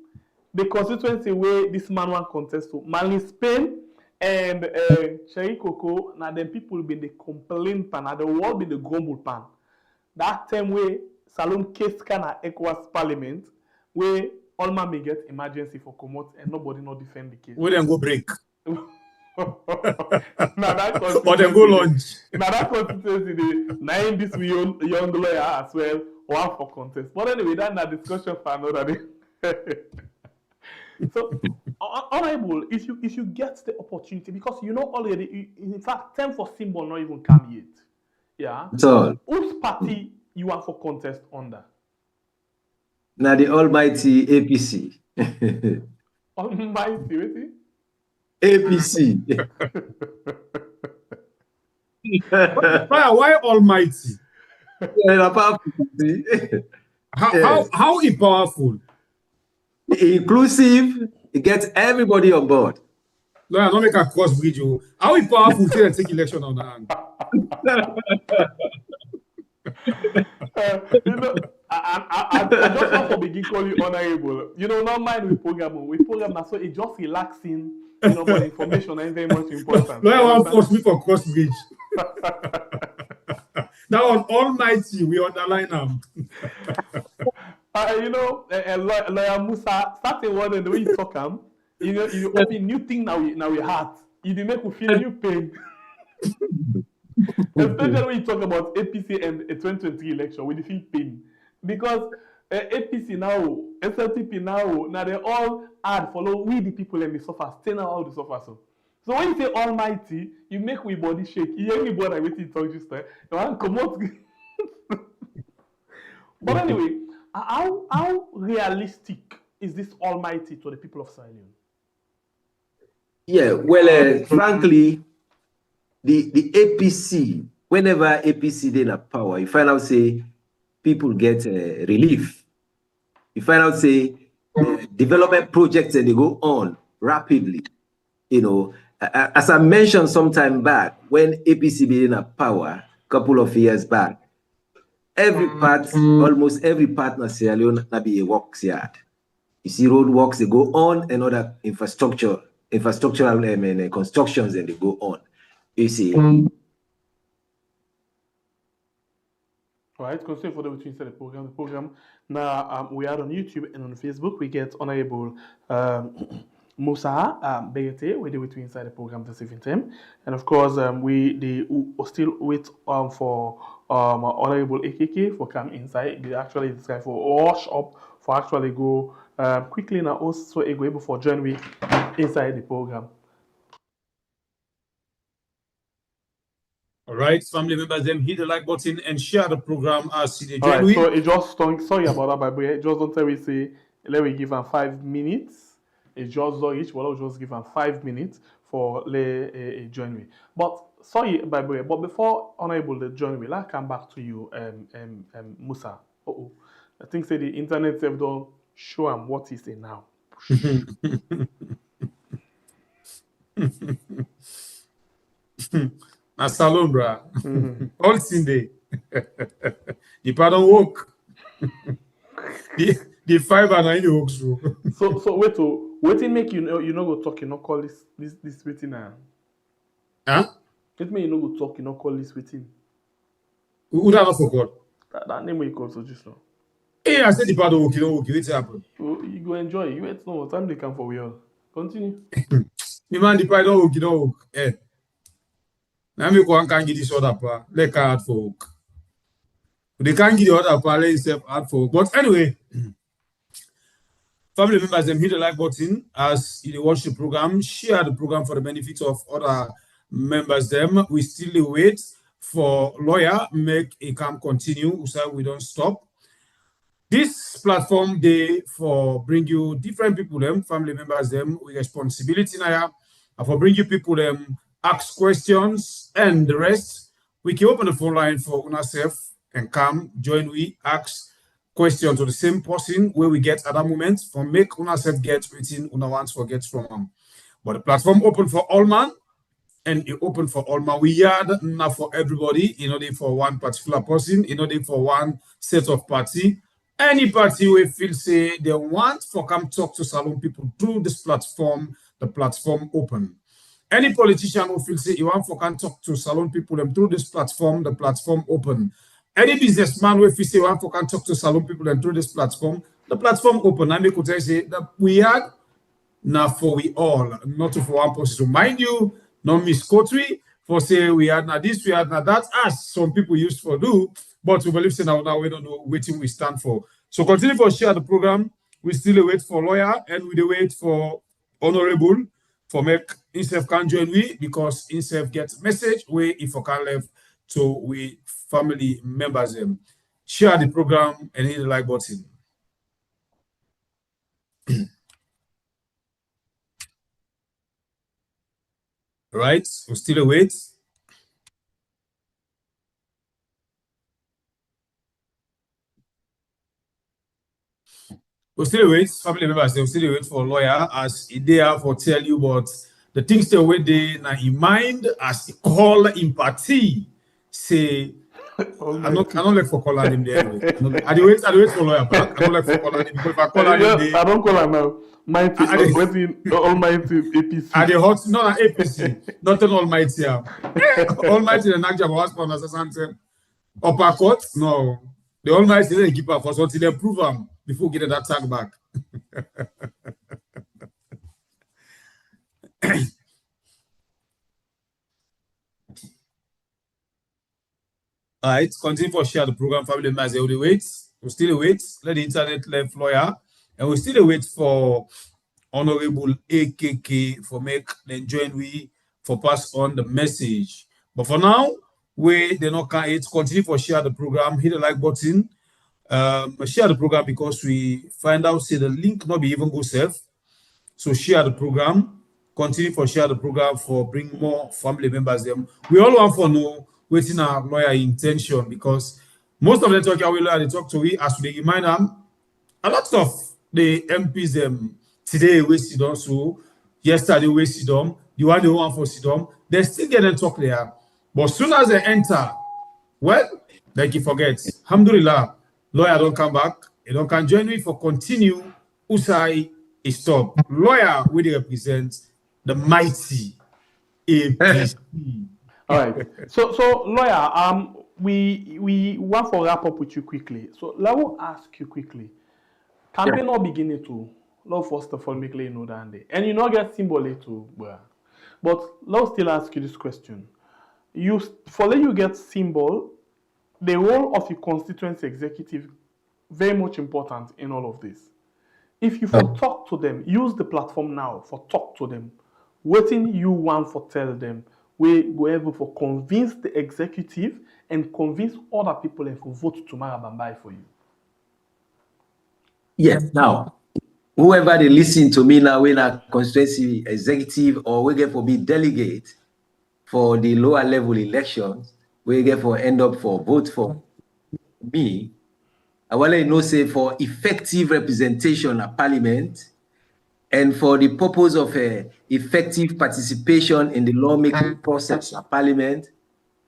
the constituency where this man want contest to Manly Spain and Chei Koko, now them people been the complaint pan, now the world been the grumble pan. That time where Salon case can at ECOWAS Parliament, where all man may get emergency for commot and nobody not defend the case. We then go break. Now that Or then go lunch. Now that constituency, the nine this young lawyer as well, one for contest. But anyway, that's a discussion for another day. So, honorable, if you get the opportunity, because you know already, in fact, time for symbol not even come yet. Yeah. So, whose party you are for contest under? Now the almighty APC. Almighty, wait. APC. Why almighty? How powerful? Inclusive, it gets everybody on board. No, I don't make a cross bridge. How powerful till take election on the hand? You know, I just want to begin call you honorable. You know, not mind we program now, so it just relaxing, you know, but information ain't very much important. No, I want to force me for cross bridge. Now on almighty, we underline them. You know, lawyer Musa, starting one and the way you talk you know, you open new thing now your heart. You make you feel new pain. Especially when you talk about APC and a 2023 election, we feel pain. Because APC now, SLTP now they all add, follow we the people and the suffer, stay now all the suffer. So when you say almighty, you make we body shake. You hear me body waiting to talk just time. You want to come out. But anyway, how realistic is this almighty to the people of Sierra Leone? Yeah, well, frankly, the APC, whenever APC they in power, you find out say people get relief. You find out say development projects and they go on rapidly. You know, as I mentioned some time back, when APC be in power, a couple of years back, almost every part in Sierra Leone na be a works yard. You see road works, they go on, and other infrastructural constructions, and they go on. You see. All right, continue for the between the program. The program now we are on YouTube and on Facebook. We get honorable Musa Begete with the between inside the program this evening, and of course we still wait for honorable AKK for come inside. They actually this guy for wash up for actually go quickly now also able for join me inside the program. All right, family members, then hit the like button and share the program as they All join right, we. so it just sorry about that, but it just don't tell we say let me give them 5 minutes. It just each we'll just give them 5 minutes for join me. But sorry, by the way, but before honorable the join me, I'll come back to you, Musa. I think say the internet self don't show him what he say now. Na salon, bra. All Sunday. The pardon work. the fiber na in the works room. So wait make you know go talk, you know call this waiting now. Huh? Let me you know go talk, you know call this waiting. Who that not forgot? That name we call so just now. Hey, I said the pardon work, you don't work, what's happen? You go enjoy. You wait no time they come for we all. Continue. The man the pardon work, you don't work. Eh. Now me go and can get this other part. Let her hard for work. They can't get the other part, let himself hard for work. But anyway, family members them hit the like button as you watch the program, share the program for the benefit of other members them. We still wait for lawyer make a camp continue, so we don't stop. This platform they for bring you different people them, family members them with responsibility now, and for bring you people them ask questions and the rest. We can open the phone line for unsafe and come join we ask questions to the same person where we get at that moment for make unsafe get within una wants for get from them. But the platform open for all man and it open for all man. We are not for everybody, you know, they for one particular person, you know, they for one set of party. Any party we feel say they want for come talk to Salone people through this platform, the platform open. Any politician who feel say you want for come talk to Salone people them through this platform, the platform open. Any businessman who feel say you want for come talk to Salone people them through this platform, the platform open. I make say that we are now for we all, not for one person. So mind you, no misquote for say we are now this, we are now that, as some people used for do, but we believe say now we don't know waiting we stand for. So continue for share the program. We still wait for lawyer and we wait for honorable for make INSEF can join we because INSEF gets message where if I can left to we family members them. Share the program and hit the like button. Right, we still wait. We still wait, family members, they will still wait for a lawyer as they have for tell you about the things they wait they now in mind as call in party. Say I don't like for calling him there anyway. I wait for lawyer back. I don't like for calling him because if I call him there, I don't call him now. Mighty, almighty APC. Are the hot no APC, not an almighty. Almighty the Nagja was for us upper court. No, the almighty they keep up for until they prove them before getting that tag back. All right, continue for share the program, family members. They will wait. We still wait. Let the internet left lawyer, and we still wait for Honorable AKK for make then join we for pass on the message. But for now, we they not can continue for share the program. Hit the like button. Share the program because we find out say the link not be even go safe. So share the program. Continue for share the program for bring more family members them. We all want for know waiting our lawyer intention because most of the talk I will they talk to we as we remind them a lot of the MPs them today we sit down so yesterday we sit down the one they want for sit down they still get them talk there but soon as they enter well like you forget alhamdulillah lawyer don't come back they don't can join me for continue Usai is stop lawyer we represent the mighty APC. All right. So lawyer, we want to wrap up with you quickly. So let me ask you quickly. Campaign not beginning to love first of all make you know that day. And you not get symbol to but let's still ask you this question. For let you get symbol, the role of the constituency executive very much important in all of this. If you for talk to them, use the platform now for talk to them. Waiting you want for tell them. We go able for convince the executive and convince other people and for vote tomorrow Bambai for you. Yes, now, whoever they listen to me now, when a constituency executive or we get for be delegate for the lower level elections, we get for end up for vote for me. I want to know say for effective representation at Parliament and for the purpose of effective participation in the lawmaking process at Parliament,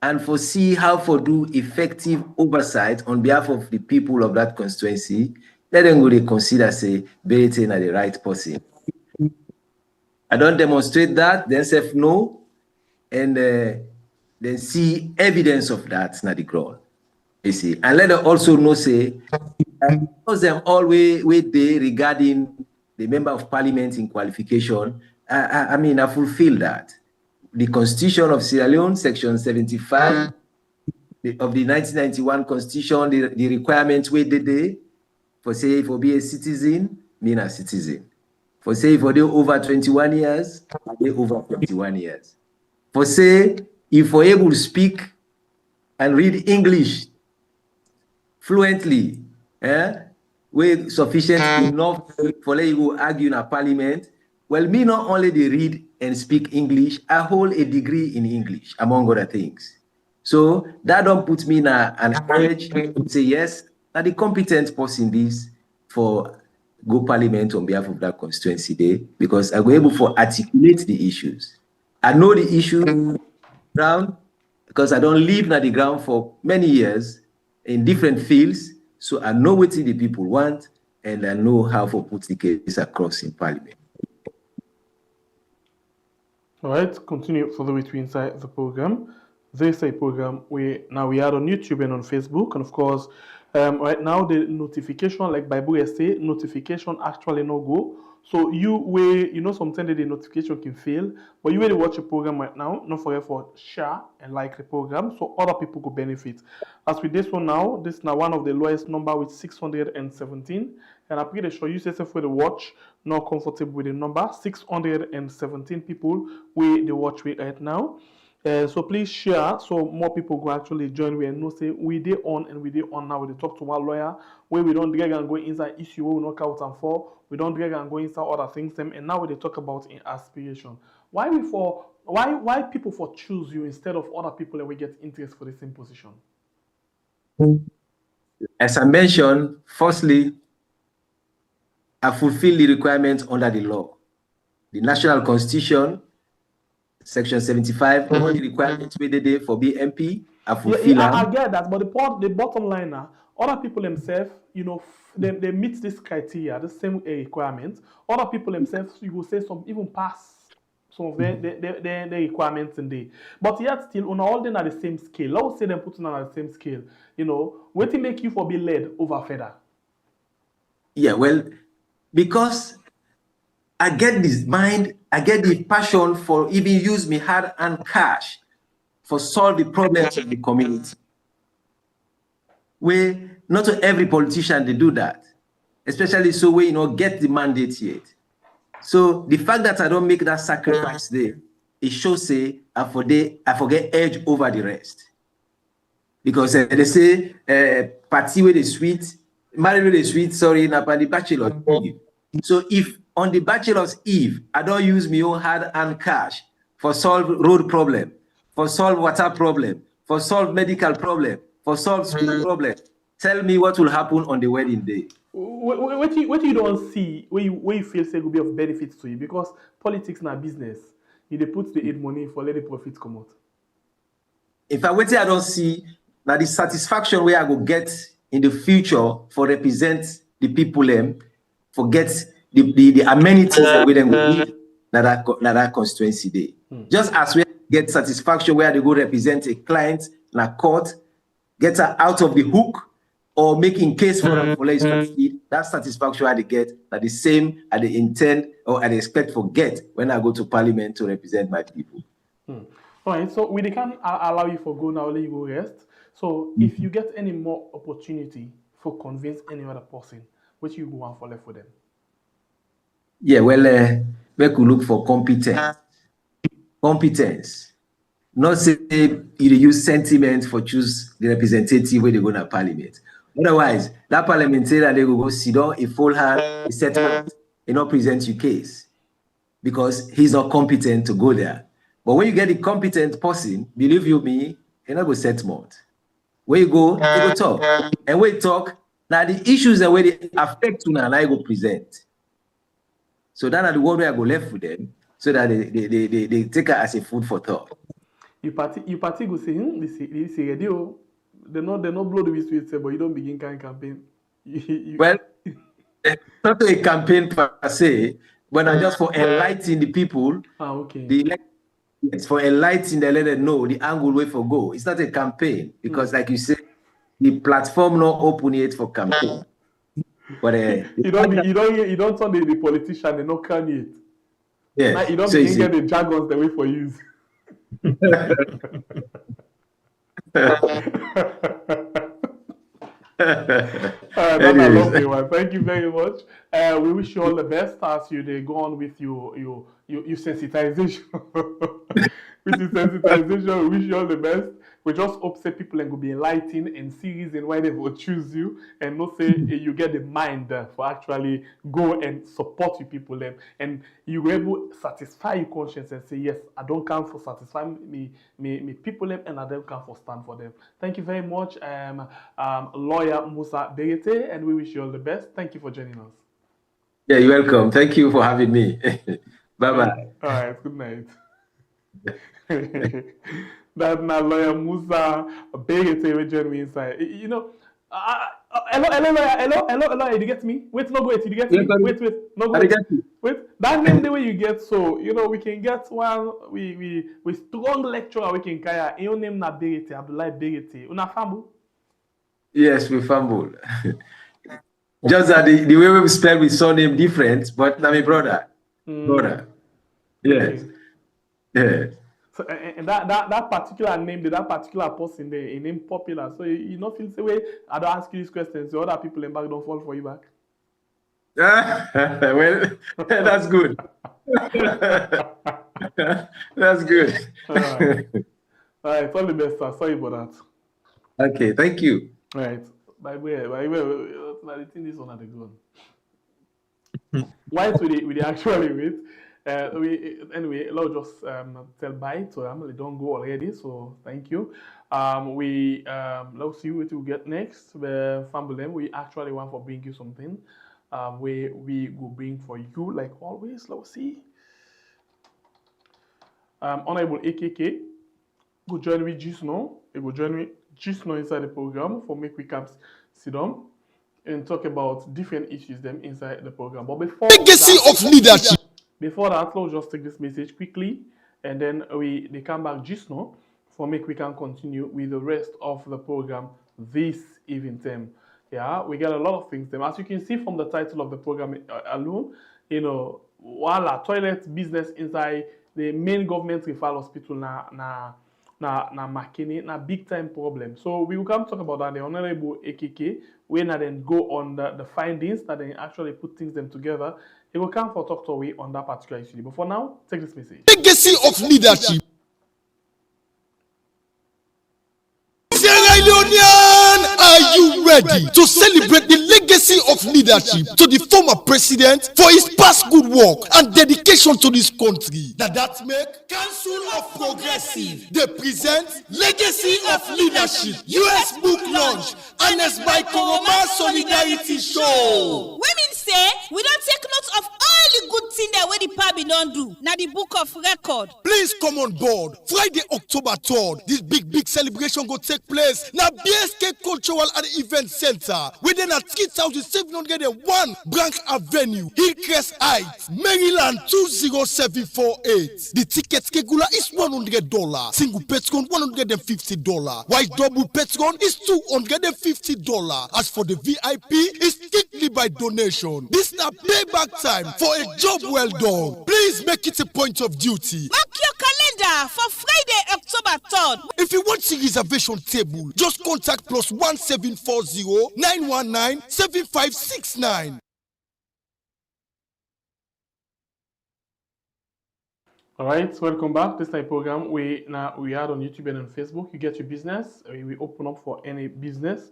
and for see how for do effective oversight on behalf of the people of that constituency, let them go to consider say Berete na the right person. I don't demonstrate that, then self know, and then see evidence of that na the ground. You see, and let them also know say because them always wait there regarding the member of parliament in qualification. I mean, I fulfill that. The Constitution of Sierra Leone, Section 75 of the 1991 Constitution, the requirements where they for say for be a citizen being a citizen. For say, for they over 21 years, they over 21 years. For say, if we're able to speak and read English fluently, with sufficient enough for let you go argue in a parliament, well, me not only they read and speak English, I hold a degree in English, among other things. So that don't put me in an courage to say, yes, that the competent person this for go parliament on behalf of that constituency day, because I go able to articulate the issues. I know the issue ground because I don't live on the ground for many years in different fields. So I know what the people want and I know how to put the case across in parliament. All right, continue further with you inside the program. This is a program we are on YouTube and on Facebook, and of course, right now the notification, like Bible say, notification actually no go. So sometimes the notification can fail, but you really watch a program right now, don't forget for share and like the program so other people could benefit. As with this one now, this is now one of the lowest number with 617, and I'm pretty sure you say for the watch not comfortable with the number 617 people we the watch with right now. So please share so more people go actually join. We and know say we did on and we did on now. We talk to one lawyer where we don't drag and go inside issue where we knock out and for. We don't drag and go inside other things. And now we talk about in aspiration. Why people for choose you instead of other people that we get interest for the same position? As I mentioned, firstly, I fulfill the requirements under the law. The National Constitution, Section 75, all the requirements we did for BMP, I fulfill I get that, but the bottom line now, other people themselves, they meet this criteria, the same requirements. Other people themselves, you will say some even pass some of their requirements in there. But yet still, on all them at the same scale. Let's say them putting on at the same scale. What to make you for be led over further? Yeah, well, because I get this mind, I get the passion for even use me hard and cash for solve the problems of the community. Where not every politician they do that, especially so we get the mandate yet. So the fact that I don't make that sacrifice there, it shows say I forget edge over the rest. Because they say party with the sweet, married with the sweet, sorry, not the bachelor. So if on the bachelor's eve, I don't use my own hard and cash for solve road problem, for solve water problem, for solve medical problem, for solve school problem, tell me what will happen on the wedding day. What you don't see, where you feel say will be of benefit to you, because politics na business. You they put the aid money for let the profits come out. If I wait, I don't see now the satisfaction where I go get in the future for represent the people forget the amenities that we then go need that constituency day. Just as we get satisfaction where they go represent a client in a court, get her out of the hook, or making case for them for that satisfaction I get that the same I the intend or I expect for get when I go to parliament to represent my people. All right, so we can't allow you for go now, let you go rest. So if you get any more opportunity for convince any other person, what you go on for left for them? Yeah, well, we could look for competence. Competence. Not say you use sentiment for choose the representative where they go to parliament. Otherwise, that parliamentarian they go sit down, a full hand, a settlement, and not present your case because he's not competent to go there. But when you get a competent person, believe you me, he not go settlement. Where you go, he go talk, and when you talk, now the issues that where they affect you now, I go present. So that's the word where I go left with them, so that they take it as a food for thought. You party go say, this radio. They not blow the whistle, but you don't begin kind of campaign. Well, it's not a campaign per se, but just for enlightening the people. Okay. It's for enlightening they let them know the angle way for go. It's not a campaign because, like you said, the platform not open yet for campaign. But you don't turn the politician, they not can it. Yeah. Like, you don't begin get the jargons the way for use. That's a lovely one. Thank you very much. We wish you all the best as you they go on with your sensitization. With your sensitization, we wish you all the best. We just hope say people will be enlightened and see reason why they will choose you and not say you get the mind for actually go and support your people them and you will able to satisfy your conscience and say yes, I don't come for satisfy me people them and I don't come for stand for them. Thank you very much, lawyer Musa Berete, and we wish you all the best. Thank you for joining us. Yeah, you're welcome. Thank you for having me. Bye-bye. All right, good night. That's my lawyer Musa Berete will join me inside. You know, hello, lawyer, you get me? Wait, no, wait, you get me? Wait, no, wait. Wait, that name the way you get, so you know we can get one we strong lecturer we can kaya. Your name na Berete, Abdullah Berete. Una fumble? Yes, we fumble. Just that the way we spell with surname different, but now my brother. Brother. Yes. Okay. Yes. So, and that particular name, that particular person there, a name popular. So you not feel the way I don't ask you these questions, so other people in back don't fall for you back. Well, that's good. That's good. All right, all the best, sir. Sorry about that. Okay, thank you. All right. By the way, I think this one at the gun. Why we they actually wait? Anyway, let's just tell bye to them. They don't go already, so thank you. Let's see what we get next. Family, we actually want to bring you something. We will bring for you like always. Let's see. Honorable AKK, go join me just now. He will join me just now inside the program for make we can sit down and talk about different issues them inside the program. But before legacy of leadership. Before that, let's just take this message quickly, and then they come back just now for make we can continue with the rest of the program this evening. Yeah, we got a lot of things. As you can see from the title of the program alone, you know, voila, toilet business inside the main government referral hospital na Makeni, na big time problem. So we will come talk about that. The Honorable AKK, when I then go on the findings that they actually put things them together. He will come for talk to we on that particular issue. But for now, take this message. Legacy of leadership. Sierra Leonean, are you ready to celebrate the legacy of leadership to the former president for his past good work and dedication to this country? That make Council of Progressive. They present Legacy of Leadership US book launch and as by Koroma Solidarity Show. Women say we don't take note of all the good things that we the Pabi don't do. Now the book of record. Please come on board. Friday, October 3rd. This big celebration will take place now BSK Cultural and Event Center within a 3,701 Branch Avenue, Hillcrest Heights, Maryland 20748. The ticket schedule is $100. Single patron $150. While double patron is $250. As for the VIP, it's strictly by donation. This is a payback time for a job well done. Please make it a point of duty. Mark your calendar for Friday, October 3rd. If you want a reservation table, just contact +1740 919 7569. All right, welcome back. This type program we are on YouTube and on Facebook. You get your business. We open up for any business.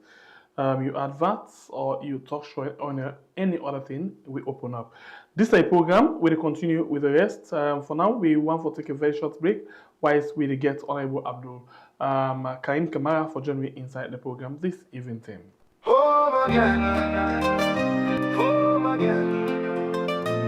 You adverts or you talk show on any other thing. We open up. This type program we'll continue with the rest. For now, we want to take a very short break. Whilst we get Honorable Abdul Karim Kamara for joining me inside the program this evening. Home again, home again.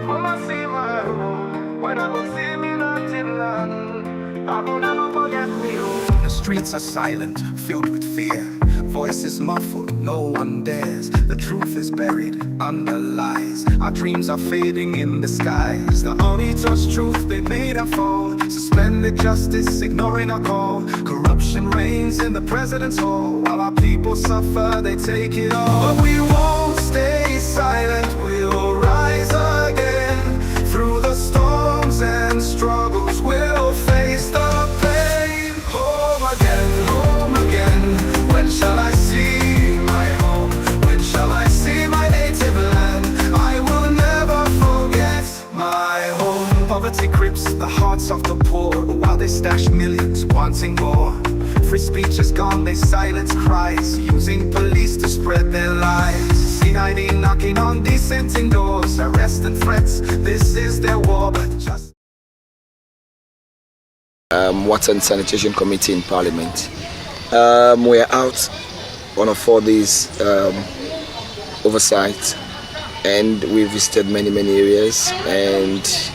Home I see my home. When I will see me not in long, I will never forget me home. The streets are silent, filled with fear. Voices muffled, no one dares. The truth is buried under lies. Our dreams are fading in the skies. The only just truth they made unfold. Suspended justice, ignoring our call. Corruption reigns in the president's hall. While our people suffer, they take it all. But we won't stay silent, we'll rise again. Through the storms and struggles, we'll face the pain. Home again, home again. When shall I see my home? stash millions, wanting more. Free speech is gone, they silence cries, using police to spread their lies. C90 knocking on dissenting doors, arrest and threats, this is their war, but just Water and Sanitation Committee in Parliament. We are out on a 4 days oversight, and we've visited many areas, and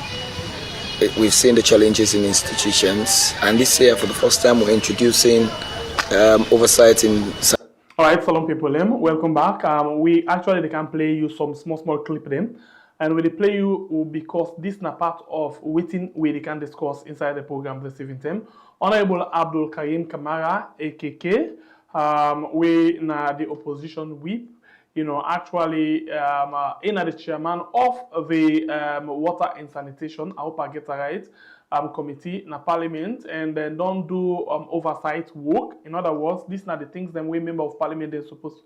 we've seen the challenges in institutions. And this year, for the first time, we're introducing oversight in. All right, Salon people, welcome back. We actually can play you some small clip them, and we play you because this is part of waiting we can discuss inside the program this evening. Honorable Abdul Karim Kamara, AKK, we na the opposition whip, actually in the chairman of the water and sanitation, I hope I get it right, committee na parliament, and then don't do oversight work. In other words, these are the things that we member of parliament is supposed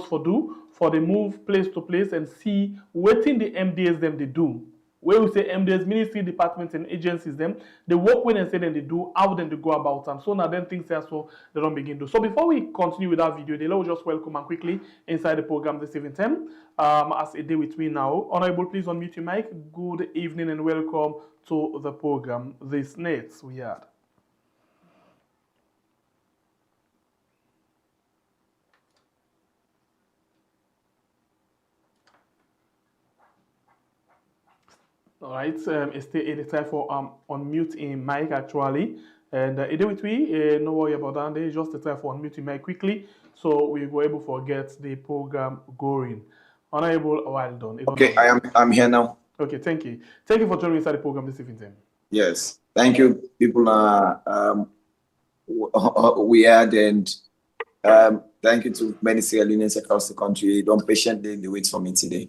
to do for the move place to place and see what in the MDS them they do. Where we say MDS, ministry, departments, and agencies, them, they work with and say then they do, how then they go about them. So now then things there, so they don't begin to. So before we continue with that video, they will just welcome and quickly inside the program this evening. As a day with me now. Honorable, please unmute your mic. Good evening and welcome to the program this night we had. All right, it's the time for unmute in mic actually, and it with me. No worry about that. It's just the time for unmute in mic quickly, so we were able to get the program going. Honorable, well done. Okay, I'm here now. Okay, thank you for joining inside the program this evening. Yes, thank you. People we had, and thank you to many Sierra Leoneans across the country. Don't patiently wait for me today.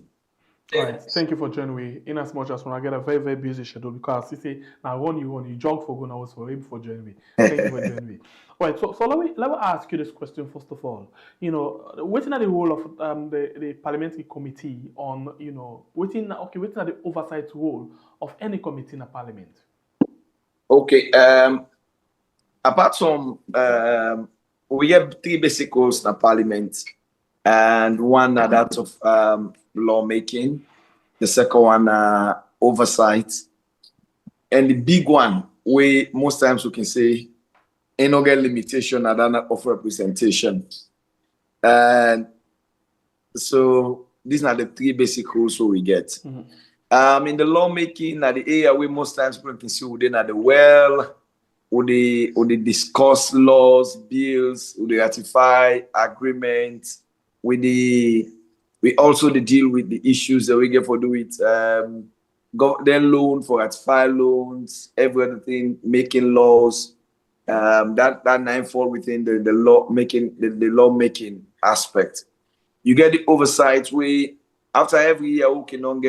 All right, thank you for joining me. In as much as when I get a very busy schedule, because you say now you jog for going hours for him for joining me. Thank you for joining me. All right, so let me ask you this question first of all. What's the role of the parliamentary committee on what's the oversight role of any committee in a parliament? Okay, apart from we have 3 basic roles in a parliament, and one that of lawmaking, the second one oversight, and the big one where most times we can say no limitation of representation. And so these are the 3 basic rules we get. Mm-hmm. In the lawmaking, at the area where most times people can see within at the well, would they discuss laws, bills, would they ratify agreements, we also deal with the issues that we get for do with then loan for ratify loans, every other thing, making laws. That nine fall within the law making the lawmaking aspect. You get the oversight where after every year we cannot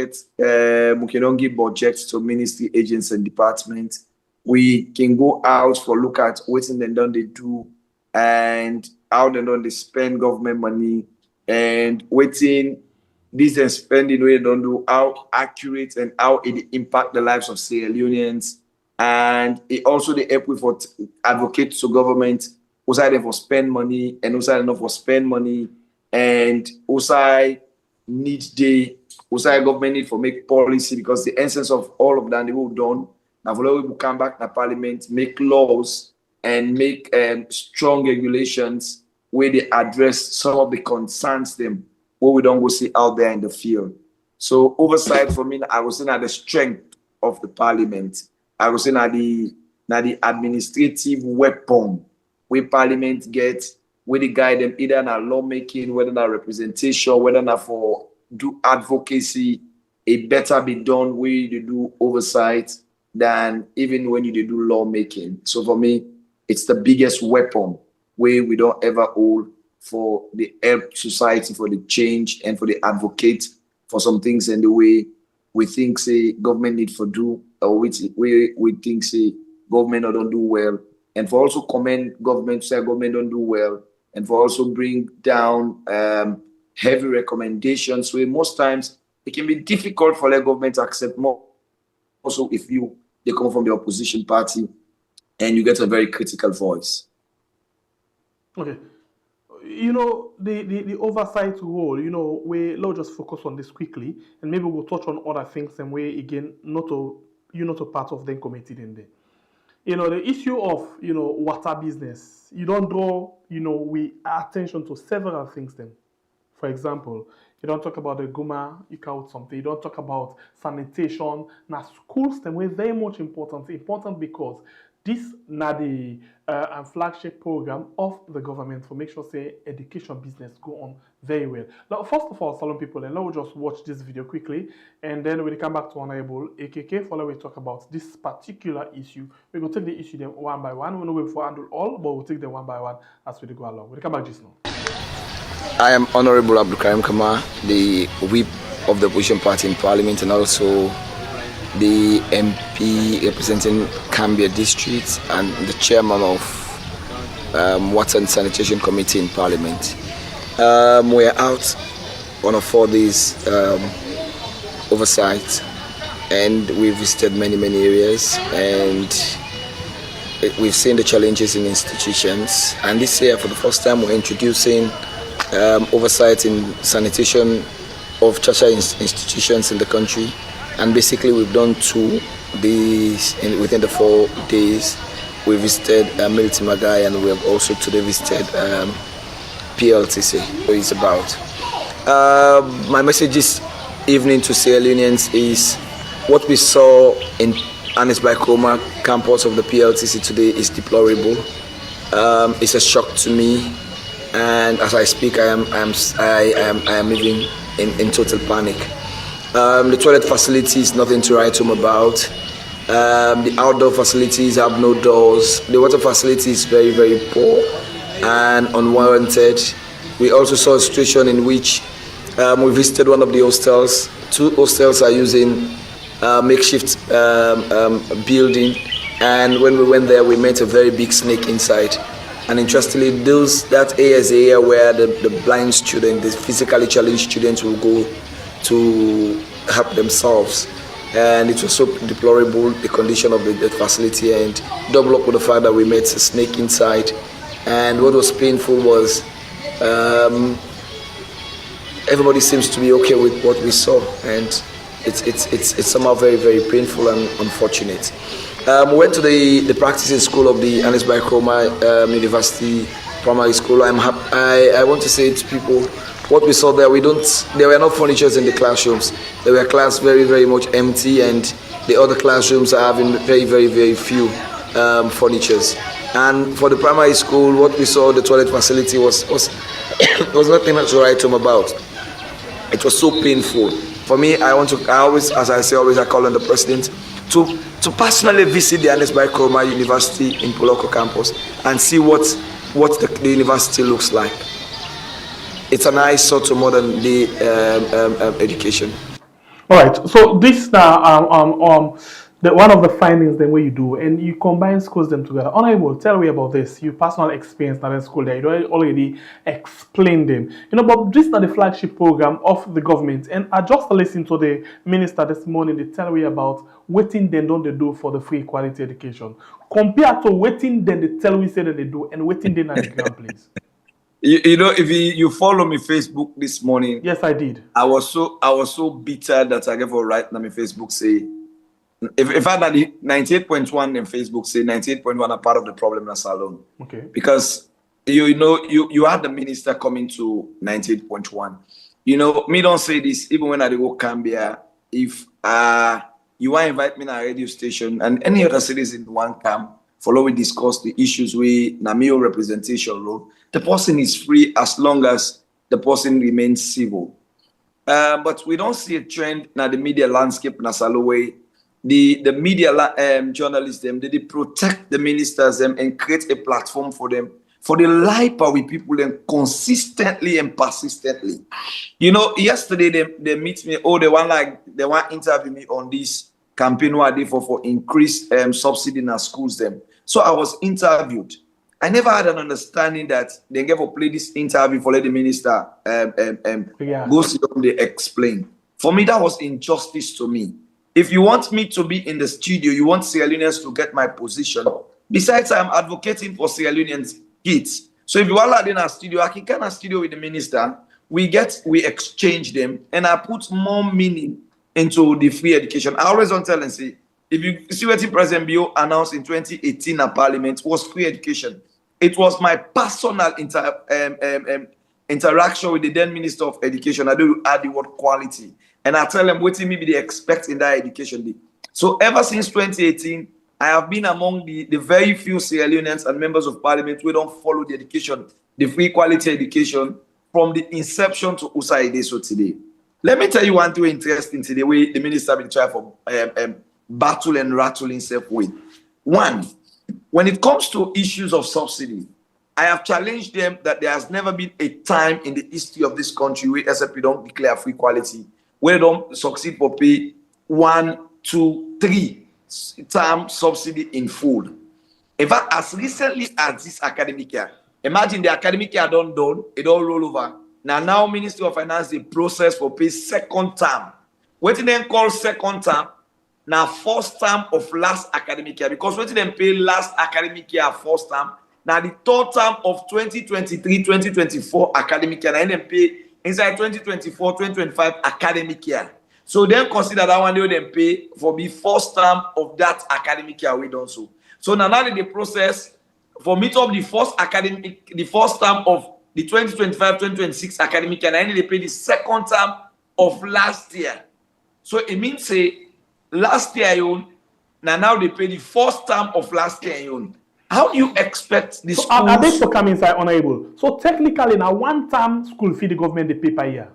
give budgets to ministry, agents, and departments. We can go out for look at what they do and how they spend government money, and waiting this and spending way don't do, how accurate and how it impact the lives of Sierra Leoneans. And it also the help with for advocate to government also they for spend money and also enough for spend money, and also government need for make policy, because the essence of all of that they will done now we will come back to parliament, make laws and make strong regulations where they address some of the concerns them where we don't go see out there in the field. So oversight for me, I was saying at the strength of the parliament. I was saying at the administrative weapon where parliament gets, where they guide them either in lawmaking, whether in representation, whether in for do advocacy. It better be done where you do oversight than even when you do lawmaking. So for me, it's the biggest weapon where we don't ever hold for the help society, for the change, and for the advocate for some things in the way we think say government need for do, or we think say government don't do well, and for also commend government say government don't do well, and for also bring down heavy recommendations where most times it can be difficult for the government to accept more also if they come from the opposition party and you get a very critical voice. Okay. You know, the oversight role, you know, let's just focus on this quickly, and maybe we'll touch on other things and we again not a part of the committee in there. You know, the issue of, you know, water business, you don't draw, you know, attention to several things then. For example, you don't talk about the Guma, you count something, you don't talk about sanitation. Now schools them were very much important because this now the flagship program of the government for make sure say education business go on very well. Now, first of all, Salon people, and let's just watch this video quickly, and then when we come back to Honorable AKK, follow we talk about this particular issue. We go take the issue them one by one. We know we for handle all, but we'll take them one by one as we go along. We come back just now. I am Honorable Abdulkarim Kamar, the whip of the opposition party in Parliament, and also the MP representing Cambia District and the chairman of Water and Sanitation Committee in Parliament. We are out on a 4 days oversight, and we've visited many areas, and we've seen the challenges in institutions. And this year, for the first time, we're introducing oversight in sanitation of tertiary institutions in the country. And basically, we've done 2 days within the 4 days. We visited Milton Magai, and we have also today visited PLTC. What it's about. My message this evening to Sierra Leoneans is what we saw in Anis Baikoma campus of the PLTC today is deplorable. It's a shock to me, and as I speak, I am living in total panic. The toilet facility is nothing to write home about. The outdoor facilities have no doors. The water facility is very poor and unwarranted. We also saw a situation in which we visited one of the hostels. 2 hostels are using makeshift building, and when we went there, we met a very big snake inside. And interestingly, that area is the area where the blind students, the physically challenged students will go to help themselves. And it was so deplorable, the condition of the facility, and double up with the fact that we met a snake inside. And what was painful was everybody seems to be okay with what we saw, and it's somehow very painful and unfortunate. We went to the practicing school of the Anis Baikoma University Primary School. I want to say to people, what we saw there, there were no furnitures in the classrooms. There were class very much empty, and the other classrooms are having very few furnitures. And for the primary school, what we saw, the toilet facility was nothing much to write home about. It was so painful. For me, I always, as I say, I call on the president to personally visit the Anis Baikoma University in Poloko campus and see what the university looks like. It's an eyesore to modern day education. All right. So this one of the findings then where you do, and you combine schools them together. Honorable, tell me about this. You personal experience in school there. You already explained them. You know, but this is not the flagship program of the government. And I just listened to the minister this morning. They tell me about waiting then don't they do for the free quality education compared to waiting then they tell me say that they do and waiting then at the ground, please. You know, if you follow me Facebook this morning, yes, I did. I was so bitter that I gave a right on my Facebook say, if I had 98.1 in Facebook say 98.1 are part of the problem in Salon. Okay. Because you had the minister coming to 98.1. You know, me don't say this even when I go Cambia. If you want to invite me to a radio station and any other cities in one camp, follow we discuss the issues we Namio representation role. The person is free as long as the person remains civil. But we don't see a trend in the media landscape in Saloway. The media journalists them they protect the ministers them and create a platform for them for the life of people them consistently and persistently. You know, yesterday they meet me. They want interview me on this campaign where they for increased subsidy in our schools them. So I was interviewed. I never had an understanding that they gave a play this interview for let the minister go sit down, they explain. For me, that was injustice to me. if you want me to be in the studio, you want Sierra Leoneans to get my position. Besides, I'm advocating for Sierra Leoneans kids. So if you are in a studio, I can a studio with the minister. We exchange them, and I put more meaning into the free education. I always don't tell and say, if you see what the President Bio announced in 2018 at Parliament was free education. It was my personal interaction with the then Minister of Education. I do add the word quality, and I tell them what maybe they expect in that education. So ever since 2018, I have been among the very few Sierra Leoneans and members of Parliament who don't follow the education, the free quality education from the inception to Oversight so today. Let me tell you one thing interesting today, way the minister will try for battle and rattle himself with. One, when it comes to issues of subsidy, I have challenged them that there has never been a time in the history of this country where SFP don't declare free quality, where they don't succeed for pay 1, 2, 3 term subsidy in full. In fact, as recently as this academic year, imagine the academic year done, it all roll over. Now Ministry of Finance the process for pay second term. What they call second term? Now first term of last academic year, because what they pay last academic year first term. Now the third term of 2023-2024 academic year, and then pay inside 2024-2025 academic year. So then consider that one they then pay for the first term of that academic year we done so. So now the process for meet up the first term of the 2025-2026 academic year, and then they pay the second term of last year. So it means say last year you now they pay the first term of last year you. How do you expect this? So I beg to come inside, Honorable. So technically now one term school fee the government they pay per year.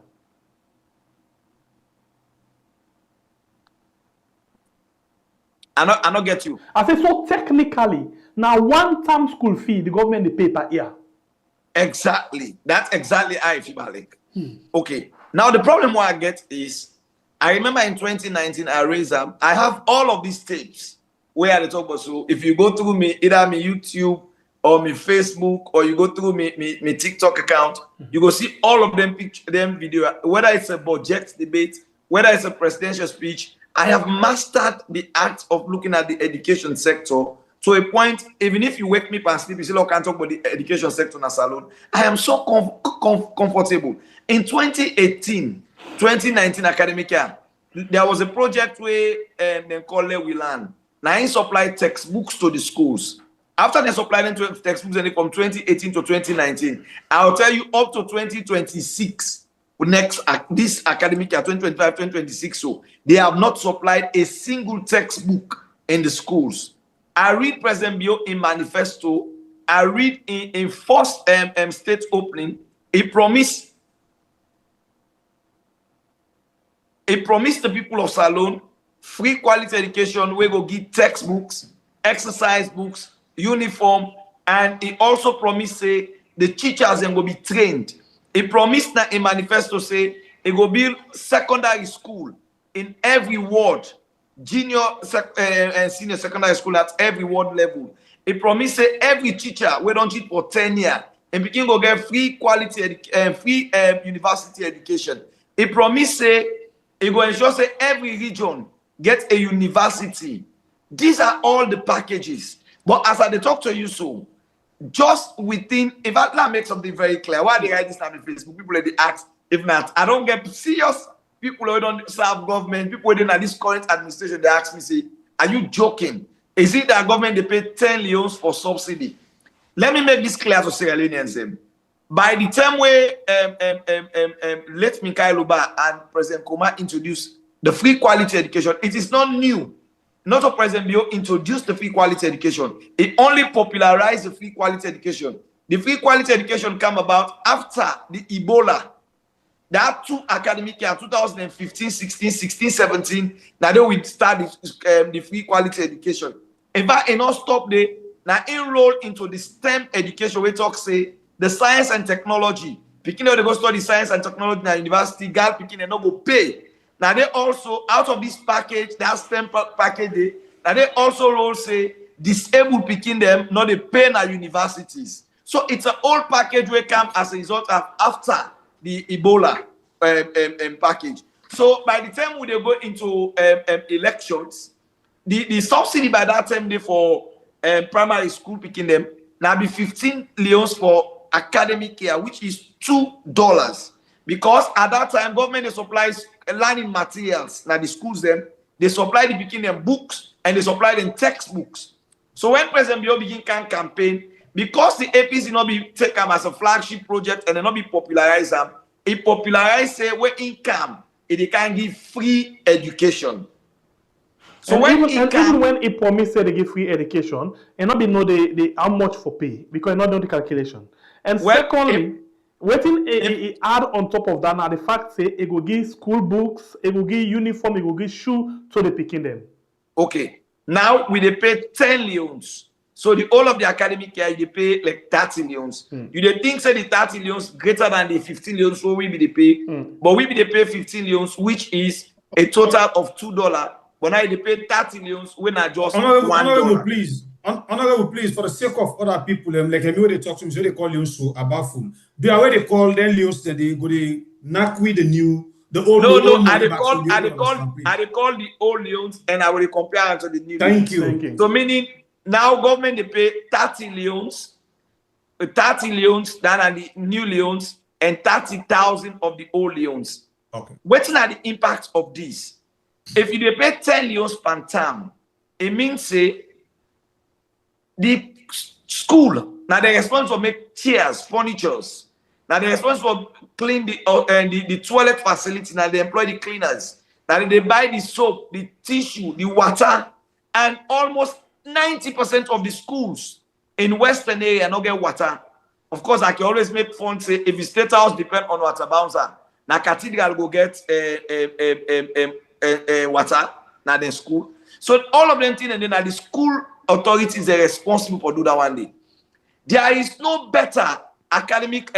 I not get you. I say so technically now one term school fee the government they pay per year. Exactly. That's exactly how I feel about it. Okay. Now the problem what I get is I remember in 2019 I raised them. I have all of these tapes where I talk about. So if you go through me either my YouTube or my Facebook or you go through me TikTok account, you go see all of them video. Whether it's a budget debate, whether it's a presidential speech, I have mastered the art of looking at the education sector to a point. Even if you wake me up and sleep, you say, "Look, I can't talk about the education sector in a salon." I am so comfortable. In 2018-2019 academic year, there was a project where they call We Learn. Now, he supplied textbooks to the schools. After they supplied them to textbooks from 2018 to 2019, I'll tell you up to 2026, this academic year, 2025-2026, so they have not supplied a single textbook in the schools. I read President Bio in manifesto. I read in first state opening. He promised the people of Salone free quality education. We go give textbooks, exercise books, uniform, and he also promised say the teachers will be trained. He promised that in manifesto say he go build secondary school in every ward, junior and senior secondary school at every ward level. He promised say every teacher we don't teach for 10 years and begin go get free quality free university education. He promised say he go ensure say every region get a university. These are all the packages. But as I talk to you so, just within, if I make something very clear, why they write this on Facebook? People they ask, if not, I don't get serious people who don't serve government, people who in this current administration, they ask me, say, are you joking? Is it that government they pay 10 leons for subsidy? Let me make this clear to Sierra Leoneans. By the time where let Mikhail Luba and President Koma introduce the free quality education, it is not new. Not a President Bio introduced the free quality education. It only popularized the free quality education. The free quality education came about after the Ebola. There are two academic years, 2015, 16, 16, 17. Now they will start the free quality education. In fact, it not stop there. Now enroll into the STEM education. We talk say the science and technology. Picking they go study science and technology in university. Girl picking and not go pay. Now they also, out of this package, that STEM package, now they also roll say disabled picking them, not they pay at universities. So it's an old package where come as a result of after the Ebola package. So by the time we they go into elections, the subsidy by that time they for primary school picking them now be 15 leons for academic year, which is $2. Because at that time, government they supplies learning materials. Now the schools them, they supply the picking them books and they supply them textbooks. So when President Bio begin campaign, because the APC not be taken as a flagship project and they not be popularized them, it popularize say where income they can give free education. So and even when it promised they give free education, and not be know they how much for pay because not know the calculation. And secondly, waiting it add on top of that now the fact say it will give school books, it will give uniform, it will give shoe to the picking them. Okay, now we they pay 10 leons. So the whole of the academic year they pay like 30 leons. You they think say the 30 leons greater than the 15 leons, so we be they pay, but we be they pay 15 leons, which is a total of $2. But now they pay 30 leons when I just Honorable, please. Honorable, please, for the sake of other people, like I know they talk to me, so they call leons so above them. They are where they call them leons that they go they knock with the old. I they call the old leons and I will compare them to the new. Thank you. So meaning now government they pay 30 leons, than the new leons, and 30,000 of the old leons. Okay. What are the impacts of this? If you pay 10 leons per term, it means say the school now they're responsible for make chairs, furnitures. Now they're responsible for clean the toilet facility. Now they employ the cleaners. Now they buy the soap, the tissue, the water, and almost 90% of the schools in Western area not get water. Of course, I can always make fun say if the state house depend on water bouncer, now cathedral go get water now the school. So all of them things and then the school authorities are responsible for do that one day. There is no better academic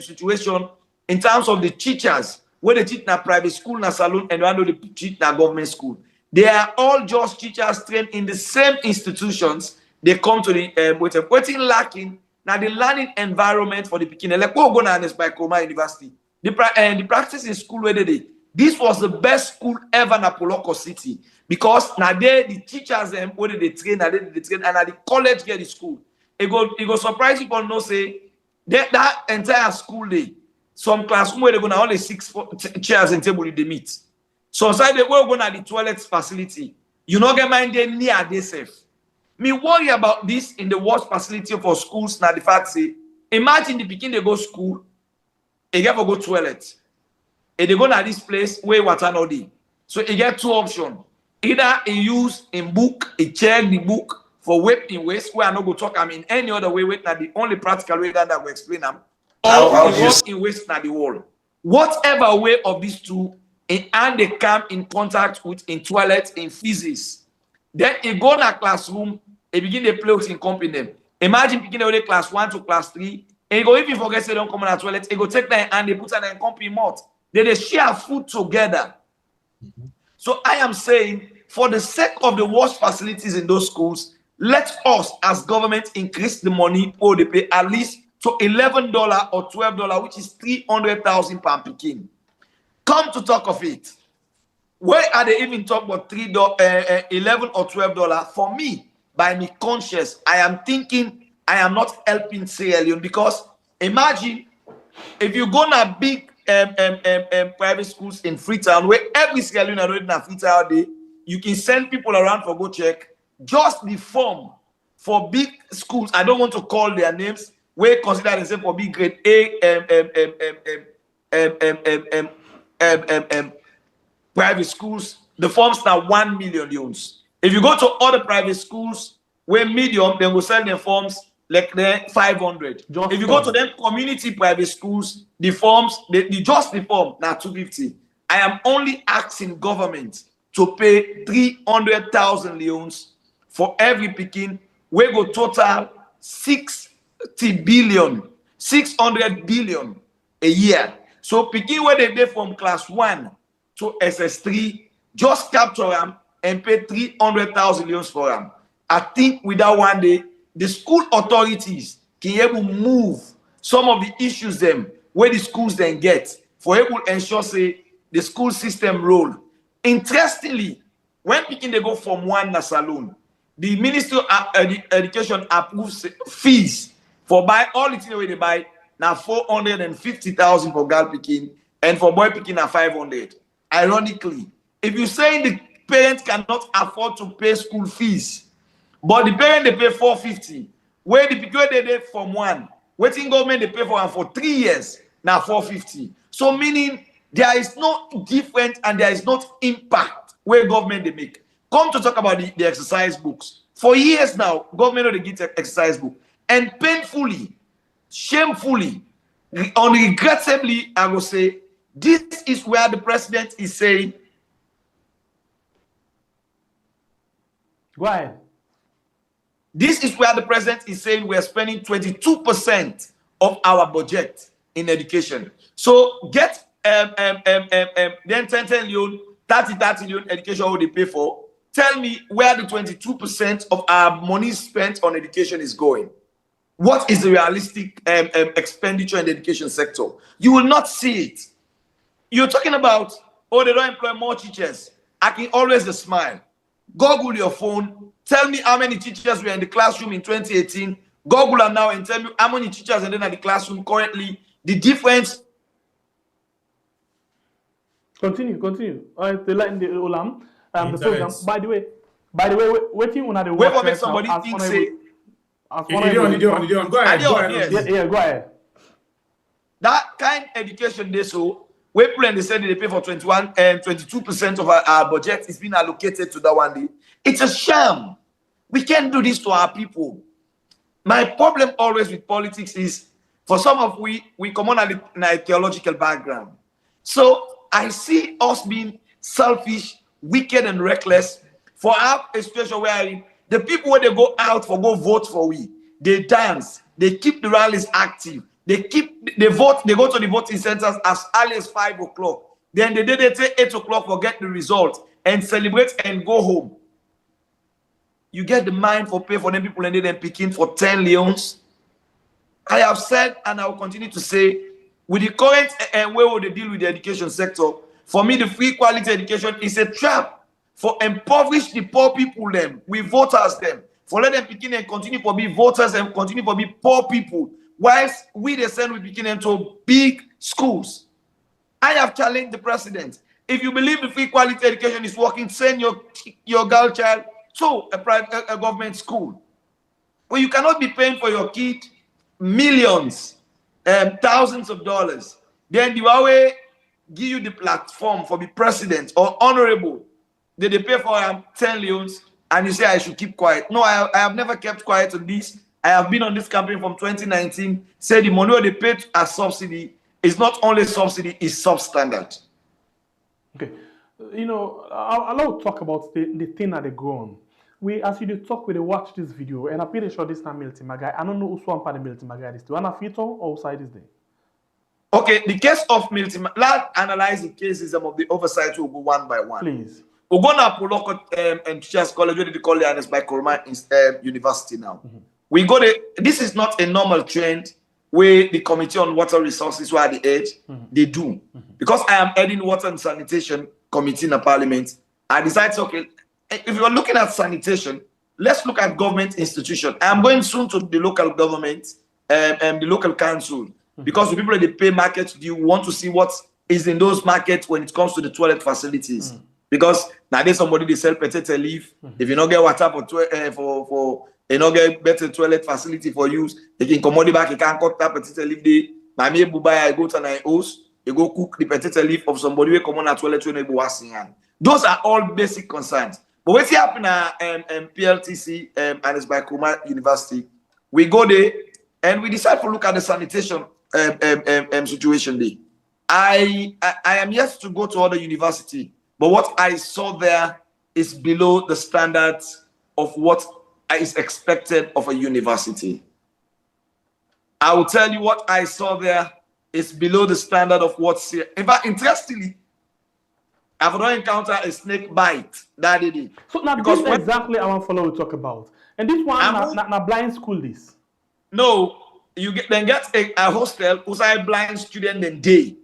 situation in terms of the teachers where they teach in a private school, in a saloon, and when they teach in a government school. They are all just teachers trained in the same institutions. They come to the waiting lacking now the learning environment for the beginning. Like we're going to by Coma University. The practice in school where they did. This was the best school ever in Apolloco City because now the teachers where they train, and the college get the school. It go surprise people no say that entire school day. Some classroom where they're gonna only 6 chairs and table they meet. So inside they will go to the toilet facility. You not get mind there near they safe. Me worry about this in the worst facility for schools. Now the fact say, imagine the beginning they go school, they get to go toilet. And they go to this place where water no dey. So you get two options. Either he use in book, he check the book for weight in waste, where I no go talk in any other way, wait, now the only practical way that I will explain them. Or he work in waste na the wall. Whatever way of these two, and they come in contact with in toilet, in physics. Then he go to classroom, he begin to play with in company them. Imagine beginning with class 1 to class 3, and he go if you forget say don't come in the toilet, he go take them and they put them in company mouth. Then they share food together. So I am saying, for the sake of the worst facilities in those schools, let us as government increase the money or they pay at least to $11 or $12, which is 300,000 per Peking. Come to talk of it. Where are they even talk about $11 or $12? For me, by me conscious, I am thinking I am not helping Sierra Leone because imagine if you go to big private schools in Freetown where every Sierra Leone already in Freetown day, you can send people around for go check. Just the form for big schools, I don't want to call their names, where consider themselves for big grade A private schools, the forms now 1 million euros. If you go to other private schools where medium, they will sell their forms like 500. If you go to them community private schools, the forms, just the form now 250. I am only asking government to pay 300,000 leons for every picking. We go total 600 billion a year. So picking where they did from class 1 to SS3, just capture them and pay 300,000 leons for them. I think without one day, the school authorities can able move some of the issues them where the schools then get for able ensure say the school system role. Interestingly, when picking they go from one na saloon, the Ministry of Education approves fees for buy all the things they buy now 450,000 for girl picking and for boy picking at 500. Ironically, if you say the parents cannot afford to pay school fees, but the parent they pay 450, where the people they did from one, waiting government they pay for one for 3 years, now 450. So meaning there is no difference and there is not impact where government they make. Come to talk about the exercise books. For years now, government they get exercise book. And painfully, shamefully, unregrettably, I will say, this is where the president is saying. Go ahead. This is where the president is saying we're spending 22% of our budget in education. So get then 10 million, 30 million education what they pay for. Tell me where the 22% of our money spent on education is going. What is the realistic expenditure in the education sector? You will not see it. You're talking about, oh, they don't employ more teachers. I can always smile. Google your phone. Tell me how many teachers were in the classroom in 2018. Google them now and tell me how many teachers are in the classroom currently. The difference. Continue. All right, the line the Olam. The program. By the way, waiting on the wait for make somebody think say. Go ahead. Yeah, go ahead. That kind of education they so. We plan they said they pay for 21 and 22% of our budget is being allocated to that one day. It's a sham. We can't do this to our people. My problem always with politics is, for some of we come on a theological background. So I see us being selfish, wicked, and reckless for our situation where the people when they go out for go vote for they dance, they keep the rallies active. They vote, they go to the voting centers as early as 5 o'clock. Then they say 8 o'clock for get the result and celebrate and go home. You get the mind for pay for them people and they then picking for 10 leons. I have said and I will continue to say, with the current way they deal with the education sector, for me the free quality education is a trap for impoverish the poor people them, we voters them, for let them begin and continue to be voters and continue to be poor people. Whilst we the send we begin them to big schools. I have challenged the president. If you believe the free quality education is working, send your girl child to a government school. But you cannot be paying for your kid millions, thousands of dollars. Then the Huawei give you the platform for the president or honorable. They pay for 10 leons and you say I should keep quiet. No, I have never kept quiet on this. I have been on this campaign from 2019. Say the money they pay as subsidy is not only subsidy, it's substandard. Okay. You know, I'll talk about the thing that they go on. As you talk, we watch this video, and I'm pretty sure this is not Milty Magai. I don't know who's one part of Milty Magai. Is the one of Fito or outside is there? Okay, the case of Milty Magai, let's analyze the cases of the oversight. We'll go one by one. Please. We're going to pull up and Teachers College, where they call it by Koroma University now. Mm-hmm. We go to, this is not a normal trend where the Committee on Water Resources, where at the edge, they do. Mm-hmm. Because I am heading Water and Sanitation Committee in the Parliament, I decided, okay, if you're looking at sanitation, let's look at government institution. I'm going soon to the local government and the local council, because the people that they pay market due want to see what is in those markets when it comes to the toilet facilities. Because nowadays somebody they sell potato leaf. If you don't get water for you not get better toilet facility for use, they can commodity back, you can't cut that potato leaf day. My me buy I go to my house, you go cook the potato leaf of somebody who come on a toilet when they go washing hand. Those are all basic concerns. But what's happening at PLTC and it's by Kuma University, we go there and we decide to look at the sanitation situation there. I am yet to go to other university, but what I saw there is below the standards of what is expected of a university. I will tell you what I saw there is below the standard of what's here. In fact, interestingly, I've not encountered a snake bite that day. So now this is exactly I want to follow we talk about. And this one na blind school this. No, you get a hostel who's a blind student then day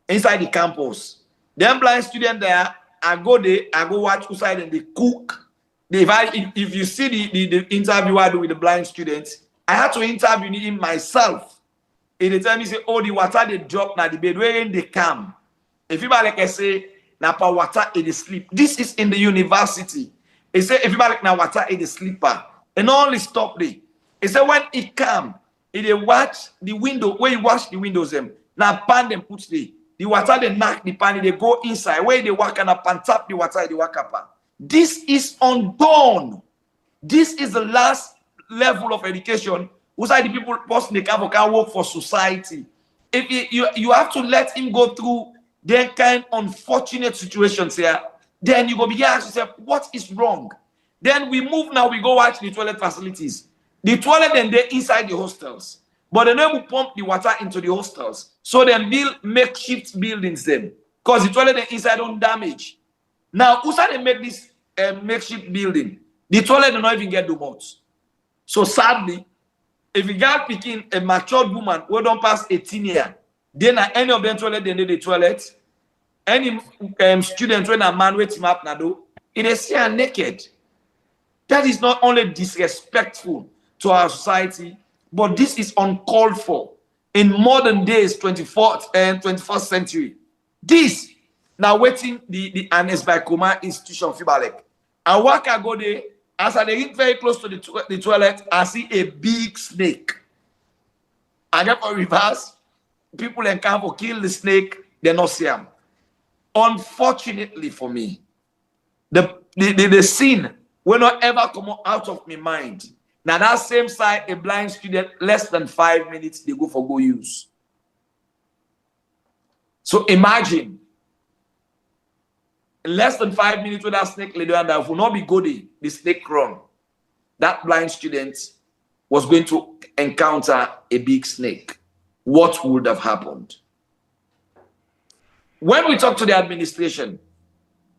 inside the campus. Them blind student there, I go watch outside and they cook. If you see the interview I do with the blind students, I had to interview him myself. In the time he say, oh, the water they drop now the bed wherein they come. If you like I say, now pa water in the sleep. This is in the university. He say if you like now water in the sleeper. And only stop there. He say when it come, they watch the window, where you wash the windows them. Now pan them put the water they knock the pan, they go inside. Where they walk and pan tap the water, they walk up. This is undone. This is the last level of education. Who's the people post they can work for society. If you have to let him go through their kind of unfortunate situations here, then you go begin to ask yourself, what is wrong? Then we move now, we go watch the toilet facilities. The toilet then they're inside the hostels. But then we pump the water into the hostels. So then build makeshift buildings them. Because the toilet then inside don't damage. Now, who said they make this makeshift building? The toilet do not even get the moats. So sadly, if you got picking a matured woman who don't pass 18 years, then at any of them toilet, they need the toilet. Any student when a man waits him up now do, it is here naked. That is not only disrespectful to our society, but this is uncalled for in modern days, 24th and 21st century. This now waiting the Anes by Kuma institution Fibalek. And walk I go there, as I get very close to the toilet, I see a big snake. I get for reverse, people in camp will kill the snake, they not see him. Unfortunately for me, the scene will not ever come out of my mind. Now that same side, a blind student, less than 5 minutes, they go for go use. So imagine, less than 5 minutes with that snake lady and that will not be good, the snake run. That blind student was going to encounter a big snake. What would have happened? When we talk to the administration,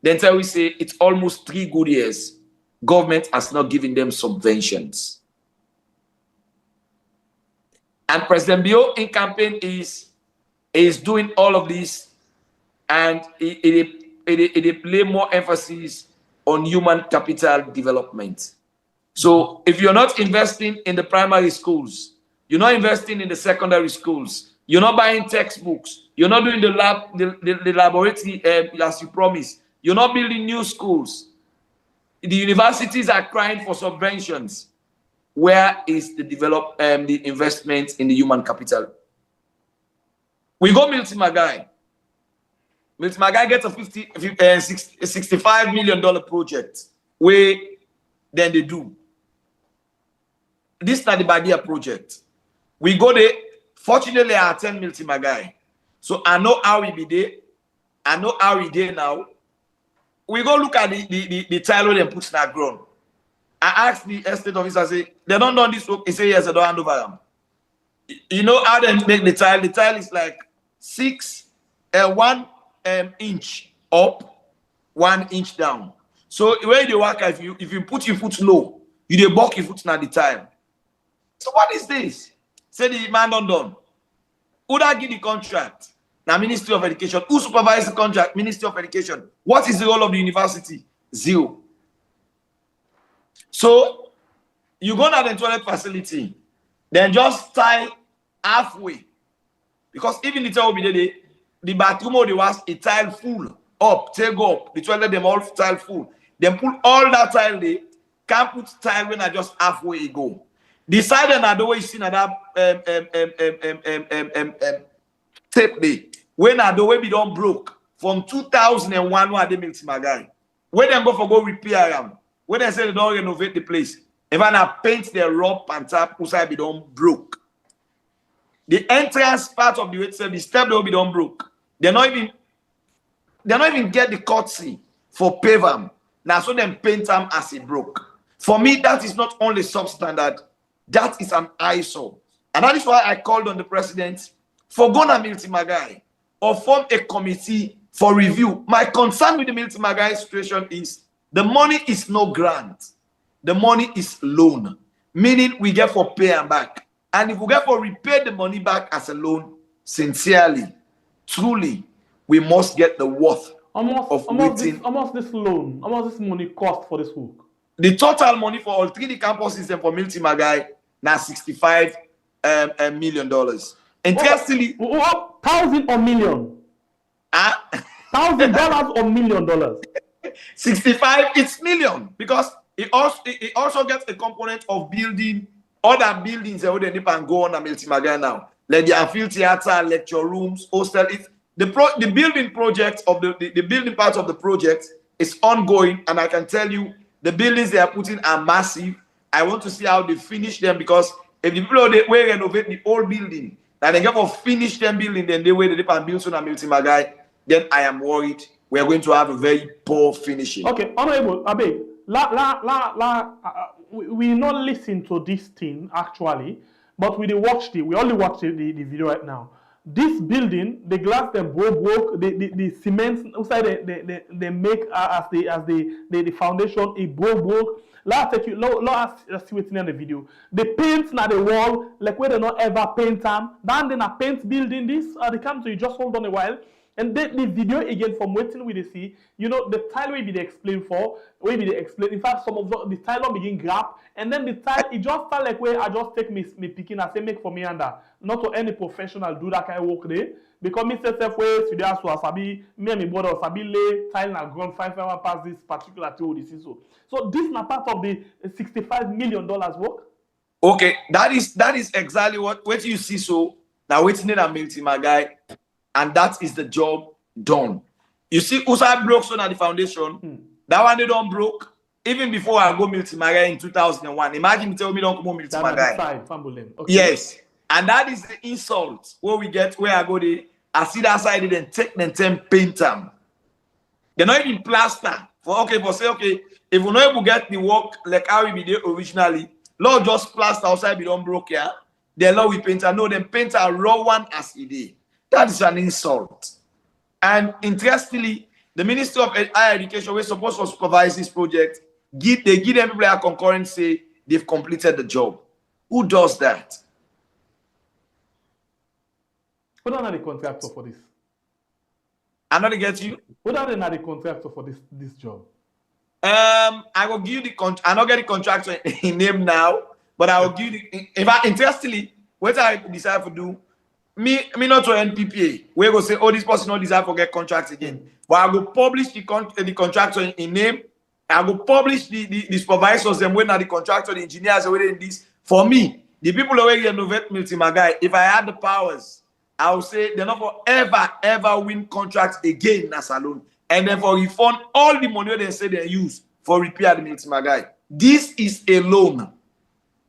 then we say it's almost 3 good years. Government has not given them subventions. And President Bio in campaign is doing all of this, and it play more emphasis on human capital development. So if you're not investing in the primary schools, you're not investing in the secondary schools, you're not buying textbooks, you're not doing the laboratory as you promised, you're not building new schools, the universities are crying for subventions. Where is the investment in the human capital? We go Milton Magai. Milton Magai gets a $65 million project. Where then they do. This is not the Badia project. We go there. Fortunately, I attend Milton Magai. So I know how we be there. I know how we there now. We go look at the tile they put in our ground. I asked the estate officer, I say, they don't know this work. He said, yes, I don't hand over them. You know how they make the tile? The tile is like 1 inch up, 1 inch down. So when you work, if you put your foot low, you buck your foot na the tile. So what is this? Say the man done. Who that give the contract? Now Ministry of Education. Who supervises the contract? Ministry of Education. What is the role of the university? Zero. So you go to the toilet facility, then just tile halfway. Because even the tile will be there, the bathroom or the wash, a tile full up, take up, the toilet them all tile full. Then put all that tile there, can't put tile when I just halfway it go. The side and the way you see that tape there, when the way be done broke from 2001 when they make my guy. When they go repair them. When they say they don't renovate the place, if I paint the rub and tap, outside be done broke. The entrance part of the way the step will be done broke. They not even get the courtesy for pave them. Now so them paint them as it broke. For me, that is not only substandard, that is an eyesore. And that is why I called on the president for Gona Milton Magai or form a committee for review. My concern with the Milton Magai situation is the money is no grant. The money is loan. Meaning we get for pay and back. And if we get for repay the money back as a loan, sincerely, truly, we must get the worth almost this loan, almost this money cost for this work. The total money for all 3D campuses and for Milty Magai now $65 million. Interestingly, $1,000 or million? $1,000 or $1 million? 65, it's million, because it also gets a component of building other buildings that would go on a Milty Magai now. Like the amphitheater, lecture rooms, hostel. The building project of the building part of the project is ongoing, and I can tell you the buildings they are putting are massive. I want to see how they finish them, because if the people they will renovate the old building and they get to finish them building, then they will build on a Milty Magai, then I am worried we are going to have a very poor finishing. Okay, Honorable Abe, we not listen to this thing actually, but we only watch the video right now. This building, the glass them broke, the cement outside they make as the foundation it broke. Let's see what's in the video. The paint na the wall, like where they not ever paint them. Then they not paint building this. They come to you, just hold on a while. And then the video again from waiting we see, you know, the tile will be the explain for, will be the explain. In fact, some of the tile don't begin grab, and then the tile it just start like where I just take me picking and say make for me and that. Not to any professional do that kind of work there. Because me self way today as well sabi me and my brother sabi lay tile na ground 5 hours past this particular theory so. So this is not part of the $65 million work. Okay, that is exactly what you see. So now waiting in a Milty Magai. And that is the job done. You see, Oversight broke so at the foundation. That one they don't broke. Even before I go Milty Magai in 2001. Imagine you tell me don't come Milty Magai. Okay. Yes. And that is the insult where we get where I go there. I see that side then take them paint them. They're not even plaster. For say okay, if we're not able to get the work like how we did originally, Lord just plaster outside we don't broke here. The law we paint no, them paint a raw one as it is. That is an insult. And interestingly, the Ministry of Higher Education, we're supposed to supervise this project, they give everybody a concurrent say they've completed the job. Who does that? Who don't have the contractor for this? I'm not get you. Who don't have the contractor for this job? I will give you the I'm not getting the contractor in name now, but I will give you the. In fact, interestingly, what I decide to do. Me not to NPPA. We go say, oh, this person not deserve to get contracts again. But I will publish the contractor in name. I will publish the supervisors and when are the contractor, the engineers already in this. For me, the people already innovate Milty Magai. If I had the powers, I would say they're not for ever win contracts again in a salon. And then for refund all the money they say they use for repair the Milty Magai. This is a loan.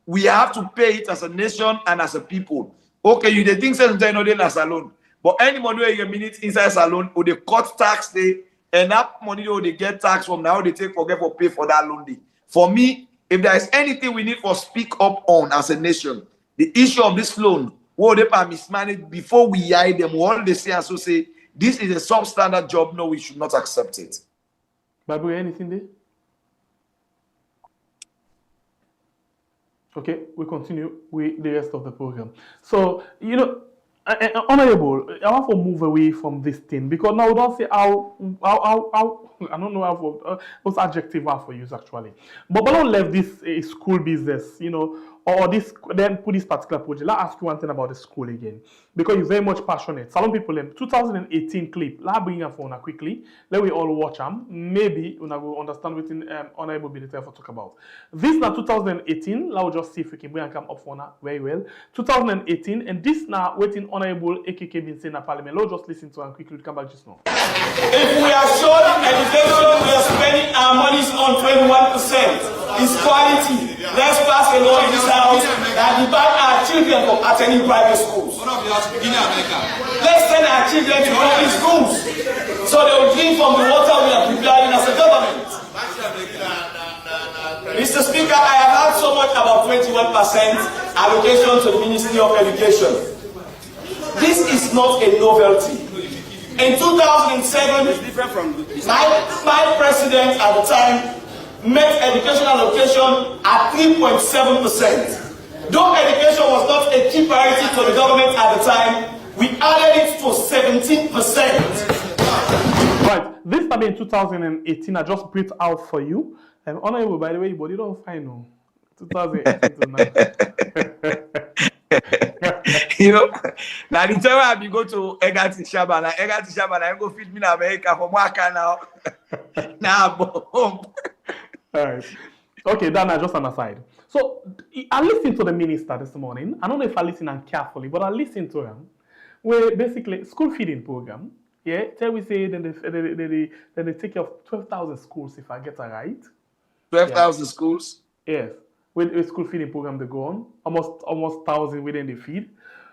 We have to pay it as a nation and as a people. Okay, you the things that you know in a salon, but any money where you minute inside salon, or they cut tax day, and that money they get tax from now they take for pay for that loan day. For me, if there is anything we need for speak up on as a nation, the issue of this loan, what they are mismanaged before we hire them, all they say and so say this is a substandard job. No, we should not accept it. Babu, anything there? Okay, we continue with the rest of the program. So, you know, Honorable, I want to move away from this thing because now we don't say how I don't know how what's adjective are for use actually. But don't left this school business, you know, or this then put this particular project. Let's ask you one thing about the school again because you're very much passionate. Salon people, 2018 clip. Let's bring your phone quickly. Let we all watch them. Maybe we will understand what Honorable be the for talk about. This now 2018. Let's just see if we can bring and come up for now very well. 2018, and this now waiting Honorable AKK been saying in Parliament. Let's just listen to and quickly come back just now. If we are showing education, we are spending our money on 21%. It's quality. Let's pass a law in this house that debate our children from attending private schools. Let's send our children to public schools so they will drink from the water we are preparing as a government. Mr. Speaker, I have heard so much about 21% allocation to the Ministry of Education. This is not a novelty. In 2007, my president at the time met education allocation at 3.7%. Though education was not a key priority to the government at the time, we added it to 17%. Right, this time in 2018, I just print out for you. Honorable, by the way, but you don't find no 2018 to now. You know, now the time I be go to Egati Shabana, I go feed me in America for Mwaka now. Now, boom. All right. Okay, Dana, just an aside. So I listened to the minister this morning. I don't know if I listened carefully, but I listened to him. Where basically school feeding program. Yeah, tell we say then they take care of 12,000 schools if I get it right. 12,000 schools. Yes, with school feeding program they go on almost 1,000 within the feed.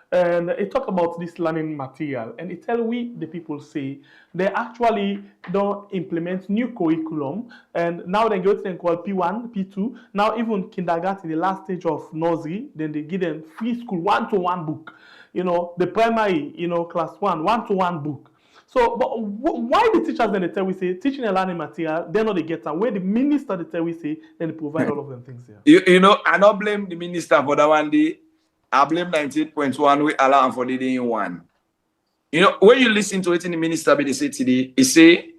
And it talk about this learning material, and it tell we the people say they actually don't implement new curriculum, and now they go to them called P1, P2. Now even kindergarten, the last stage of nursery, then they give them free school one-to-one book. You know, the primary, class one-to-one book. So, but why the teachers then they tell we say teaching and learning material, they're not they get them. Where the minister they tell we say then they provide all of them things here. You know, I don't blame the minister for that one day. I blame 98.1 we allow for the day one. You know, when you listen to it in the minister they say today, he say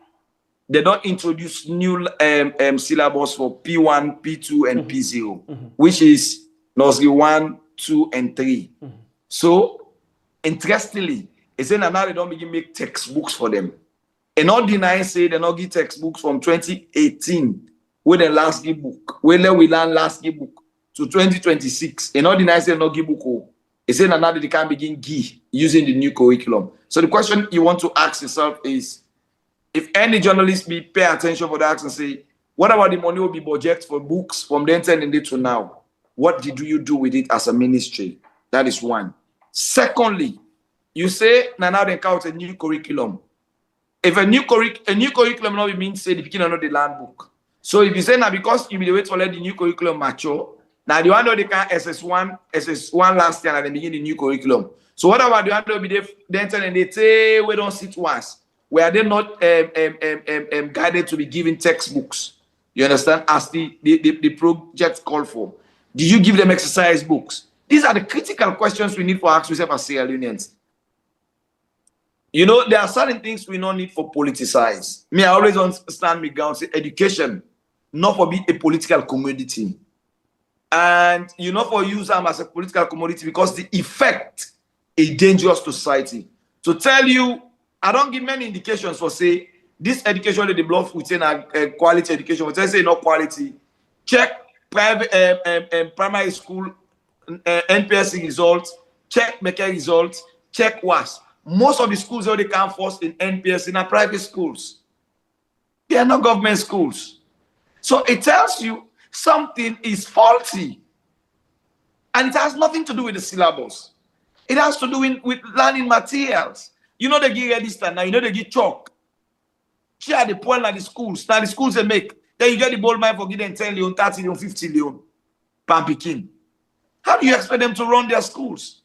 they don't introduce new syllabus for P1, P2, and P0, which is nursery 1, 2, and 3. So, interestingly, he said now they don't begin make textbooks for them. And not deny say they not give textbooks from 2018, where the last give book, where we learn last give book. To 2026, and all the nice no give book. He said now they can begin give using the new curriculum. So the question you want to ask yourself is, if any journalist be pay attention for that and say, what about the money will be budget for books from then to now? What did you do with it as a ministry? That is one. Secondly, you say now they count a new curriculum. If a new curriculum now means say the beginning of the land book. So if you say now because you be the wait to let the new curriculum mature. Now, the one that they can SS1 last year and they begin the new curriculum. So, what about the one that be then and they say we don't sit once? Were they not guided to be given textbooks? You understand? As the project called for. Did you give them exercise books? These are the critical questions we need for ask ourselves as CL unions. You know, there are certain things we don't need for politicize. Me, I always understand me ground say education, not for be a political commodity. And you know, for use them as a political commodity because the effect is dangerous to society. To tell you, I don't give many indications for say this education that they block within a quality education. But I say not quality. Check private primary school NPSC results. Check Makeni results. Check WAS. Most of the schools that they can force in NPSC are private schools. They are not government schools. So it tells you something is faulty, and it has nothing to do with the syllabus. It has to do with learning materials. You know they give register now. You know they give chalk. Share the point at the schools. Now the schools they make. Then you get the bold mind for giving 10 million, 30 million, 50 million per picking. How do you expect them to run their schools?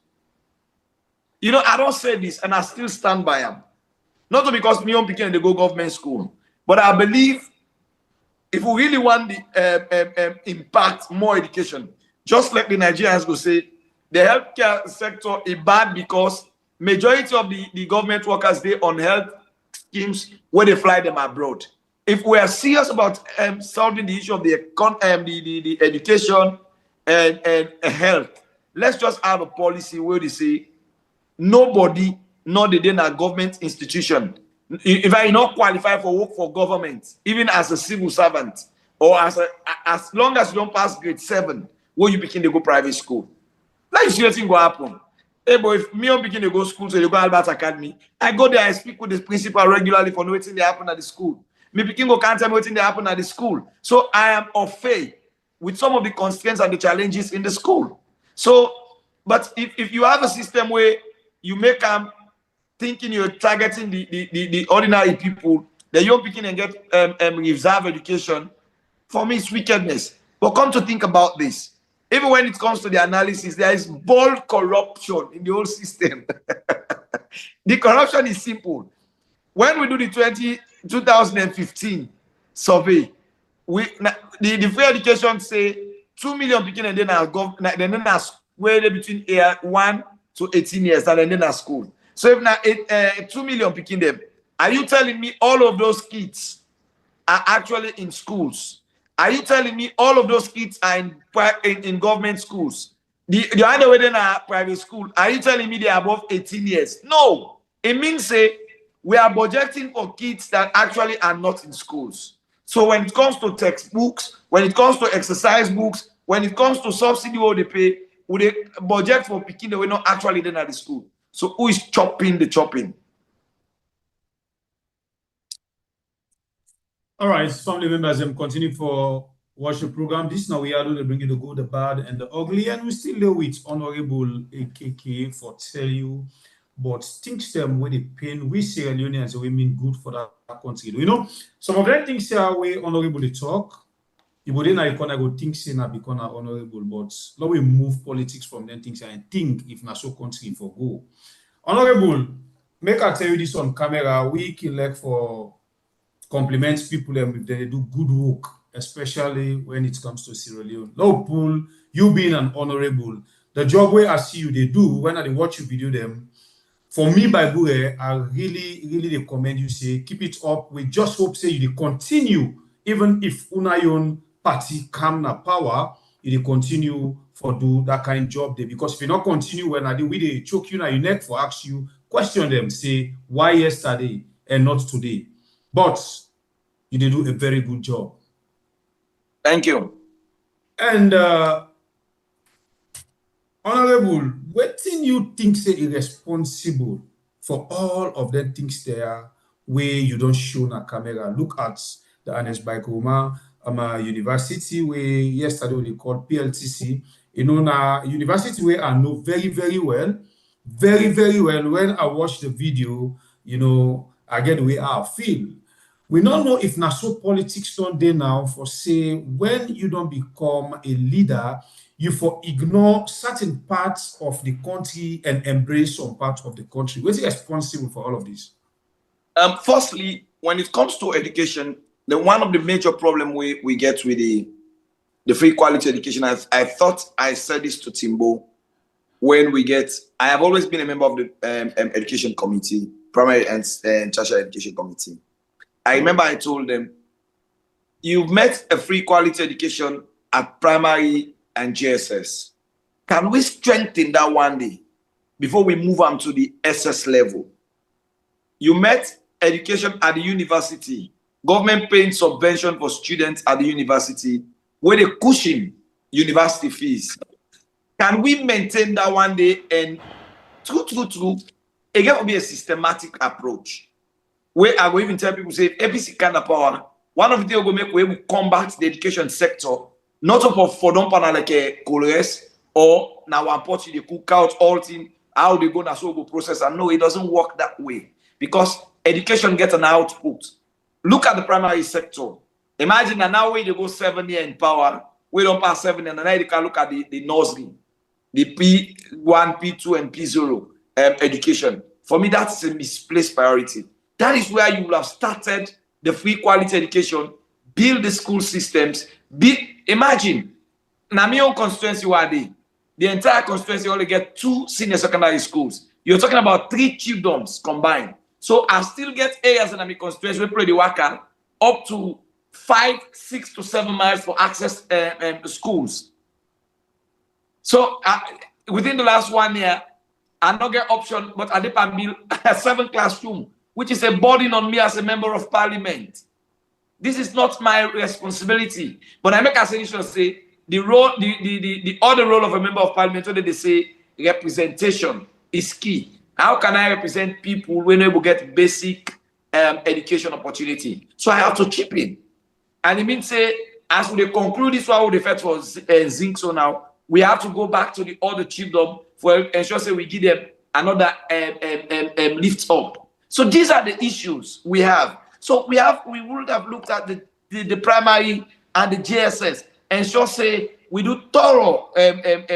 You know, I don't say this, and I still stand by them. Not because me on picking they go government school, but I believe. If we really want the impact more education, just like the Nigerians go say, the healthcare sector is bad because majority of the government workers they on health schemes where they fly them abroad. If we are serious about solving the issue of the education and health, let's just have a policy where they say nobody, not the in a government institution. If I not qualify for work for government, even as a civil servant, or as long as you don't pass grade 7, where you begin to go private school, like you see nothing go happen. Hey boy, if me begin to go school, so you go Albert Academy, I go there, I speak with the principal regularly for knowing what happen at the school. Me begin go can't tell me what happen at the school. So I am of faith with some of the constraints and the challenges in the school. So, but if you have a system where you make thinking you're targeting the ordinary people, the young people and get reserve education, for me it's wickedness. But come to think about this, even when it comes to the analysis, there is bold corruption in the whole system. The corruption is simple. When we do the 2015 survey, the free education say 2 million people and then are where they between 1 to 18 years and then are school. So if now 2 million picking them, Are you telling me all of those kids are actually in schools? Are you telling me all of those kids are in government schools? The other way than a private school, are you telling me they are above 18 years? No. It means we are budgeting for kids that actually are not in schools. So when it comes to textbooks, when it comes to exercise books, when it comes to subsidy what they pay, would they budget for picking the way not actually then at the school? So who is chopping the chopping? All right, family members, continue for worship program. This now we are going to bring you the good, the bad, and the ugly, and we still there with Honorable AKK for tell you, but things them where they pain we Sierra Leoneans we mean good for that country. You know, some of them things here we honorable they talk. You would then I go think say na become honorable, but now we move politics from them things and think if na so country for go. Honorable, make I tell you this on camera. We can like for compliment people if they do good work, especially when it comes to Sierra Leone. Liverpool, you being an honorable, the job where I see you they do when I watch you video them. For me, by Bure, I really recommend you say keep it up. We just hope say you continue, even if Unayon party come na power, you continue for do that kind of job there. Because if you not continue when I do, we they choke you na your neck for ask you, question them, say why yesterday and not today. But you did do a very good job. Thank you. And Honorable, what thing you think say irresponsible for all of them things there where you don't show na camera? Look at the Ernest Baikoma university where yesterday they called PLTC. You know, na university where I know very well. When I watch the video, you know, I get the way I feel. We don't know if national politics don't dey now for say when you don't become a leader, you for ignore certain parts of the country and embrace some parts of the country. What's responsible for all of this? Firstly, when it comes to education, one of the major problem we get with the free quality education, I thought I said this to Timbo when I have always been a member of the education committee, primary and tertiary education committee. I remember I told them, you've met a free quality education at primary and GSS. Can we strengthen that one day before we move on to the SS level? You met education at the university, government paying subvention for students at the university, where they cushion university fees. Can we maintain that one day? And true, it will be a systematic approach. Where I will even tell people, say, APC kind of power, one of the things we make where we combat the education sector, not up for don't panel like a colors or now unfortunately they cook out all things, how they go na so go process. And no, it doesn't work that way because education gets an output. Look at the primary sector. Imagine that now where they go 7 years in power, we don't pass 7 years, and now you can look at the nursery, the P1, P2, and P0 education. For me, that's a misplaced priority. That is where you will have started the free quality education, build the school systems. Imagine, na my own constituency, the entire constituency only get 2 senior secondary schools. You're talking about 3 chiefdoms combined. So I still get areas in my constituency where play the worker up to 5, 6 to 7 miles for access schools. So within the last 1 year, I not get option, but I did build a 7 classroom, which is a burden on me as a member of parliament. This is not my responsibility. But I make a suggestion say the other role of a member of parliament, where they say representation is key. How can I represent people when they will get basic education opportunity? So I have to chip in. And it means say, as we conclude this one with the fact for zinc, so now we have to go back to the other chiefdom for ensure say we give them another lift up. So these are the issues we have. So we would have looked at the primary and the GSS and sure say we do thorough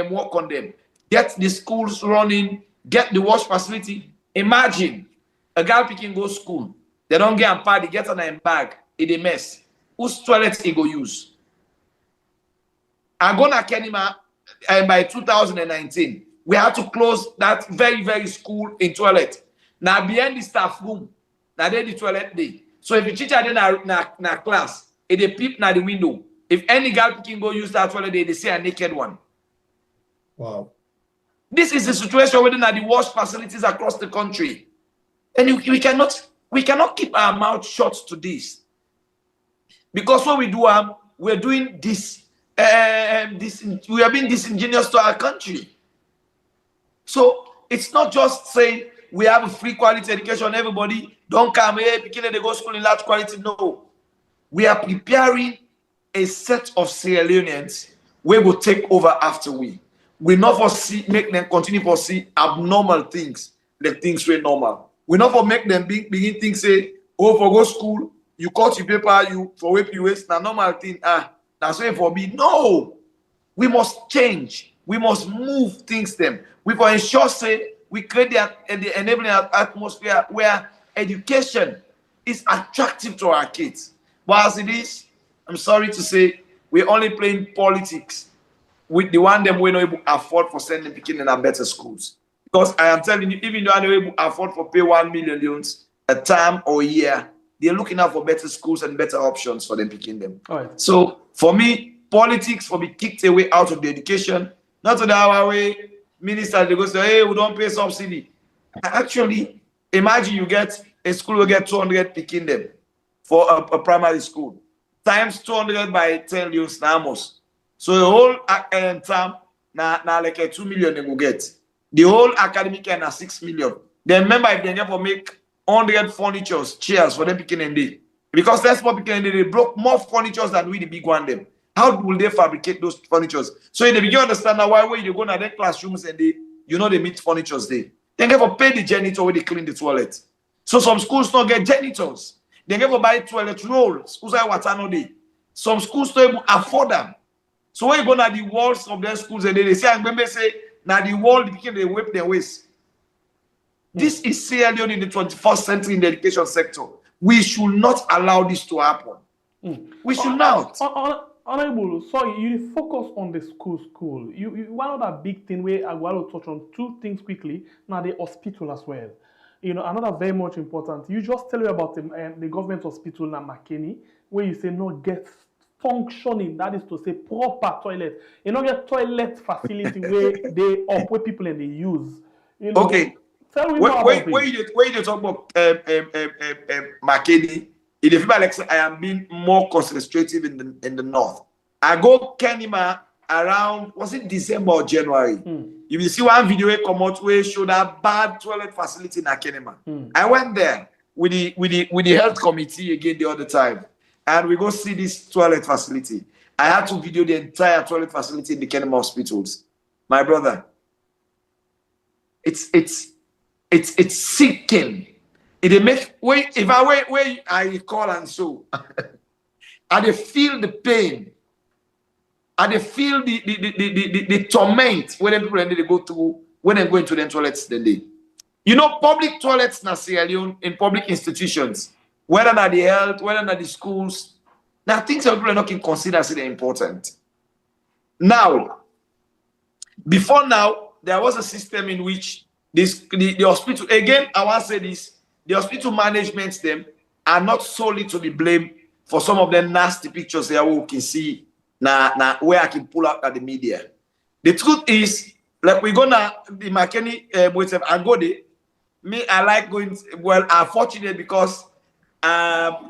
work on them. Get the schools running, get the wash facility. Imagine a girl picking go school, they don't get a pad, they get on a bag, it's a mess. Whose toilet he go use? I'm gonna Makeni by 2019. We had to close that very school in toilet. Now behind the staff room, now they the toilet day. So if the teacher dey na class, if they peep na the window, if any girl can go use that toilet day, they see a naked one. Wow. This is the situation within the wash facilities across the country. And we cannot keep our mouth shut to this. Because what we do, we're doing this, we are being disingenuous to our country. So it's not just saying we have a free quality education, everybody don't come here, beginning they go school in large quality. No. We are preparing a set of Sierra Leoneans we will take over after we. We not foresee make them continue to see abnormal things, the things were normal. We not for make them begin things say, oh, for go school, you cut your paper, you for whip you waste, na normal thing. That's way for me. No, we must change. We must move things them. We for ensure say we create the enabling atmosphere where education is attractive to our kids. But as it is, I'm sorry to say, we're only playing politics with the one them we're not able to afford for sending picking in our better schools. Because I am telling you, even though I'm not able to afford for pay 1 million a term or a year, they're looking out for better schools and better options for them picking them. All right. So for me, politics will be kicked away out of the education. Not to the our way, ministers they go say, hey, we don't pay subsidy. Actually, imagine you get a school will get 200 picking them for a primary school. Times 200 by 10 years namos. So the whole term now like a 2 million they will get. The whole academic year na 6 million. Then remember if they never make 100 furnitures, chairs for them picking in day. Because that's what picking in day, they broke more furnitures than we the big one them. How will they fabricate those furnitures? So they begin to understand now why when you go to their classrooms and they they meet furnitures there. They never pay the janitor when they clean the toilet. So some schools don't get janitors. They never buy toilet rolls. Schools are water no day. Some schools don't even afford them. So when you go to the walls of their schools and they say, I remember say, now the wall because they whip their waist. This is Sierra Leone in the 21st century in the education sector. We should not allow this to happen. We should not. Honorable, sorry, you focus on the school. One other big thing where I want to touch on two things quickly. Now the hospital as well. Another very much important. You just tell me about the government hospital in Makeni, where you say no get functioning. That is to say proper toilet. You know get toilet facility where where people and they use. Okay. Tell me more about where you talk about Makeni, it feel like I am being more concentrative in the north. I go Kenima around, was it December or January? You will see one video come out where showed a bad toilet facility in Kenima. I went there with the health committee again the other time, and we go see this toilet facility. I had to video the entire toilet facility in the Kenima hospitals. My brother, it's sickening. It make if I call and so I dey feel the pain. I dey feel the torment when people they go through when they go into the toilets the day. Public toilets in Sierra Leone in public institutions, whether not the health, whether not the schools, now things that people are not consider as important. Now, before now, there was a system in which the hospital, again, I want to say this, the hospital management them are not solely to be blamed for some of the nasty pictures there we can see now where I can pull out at the media. The truth is, like we go now, the Makeni and go there. Me, I like going, well, I'm fortunate because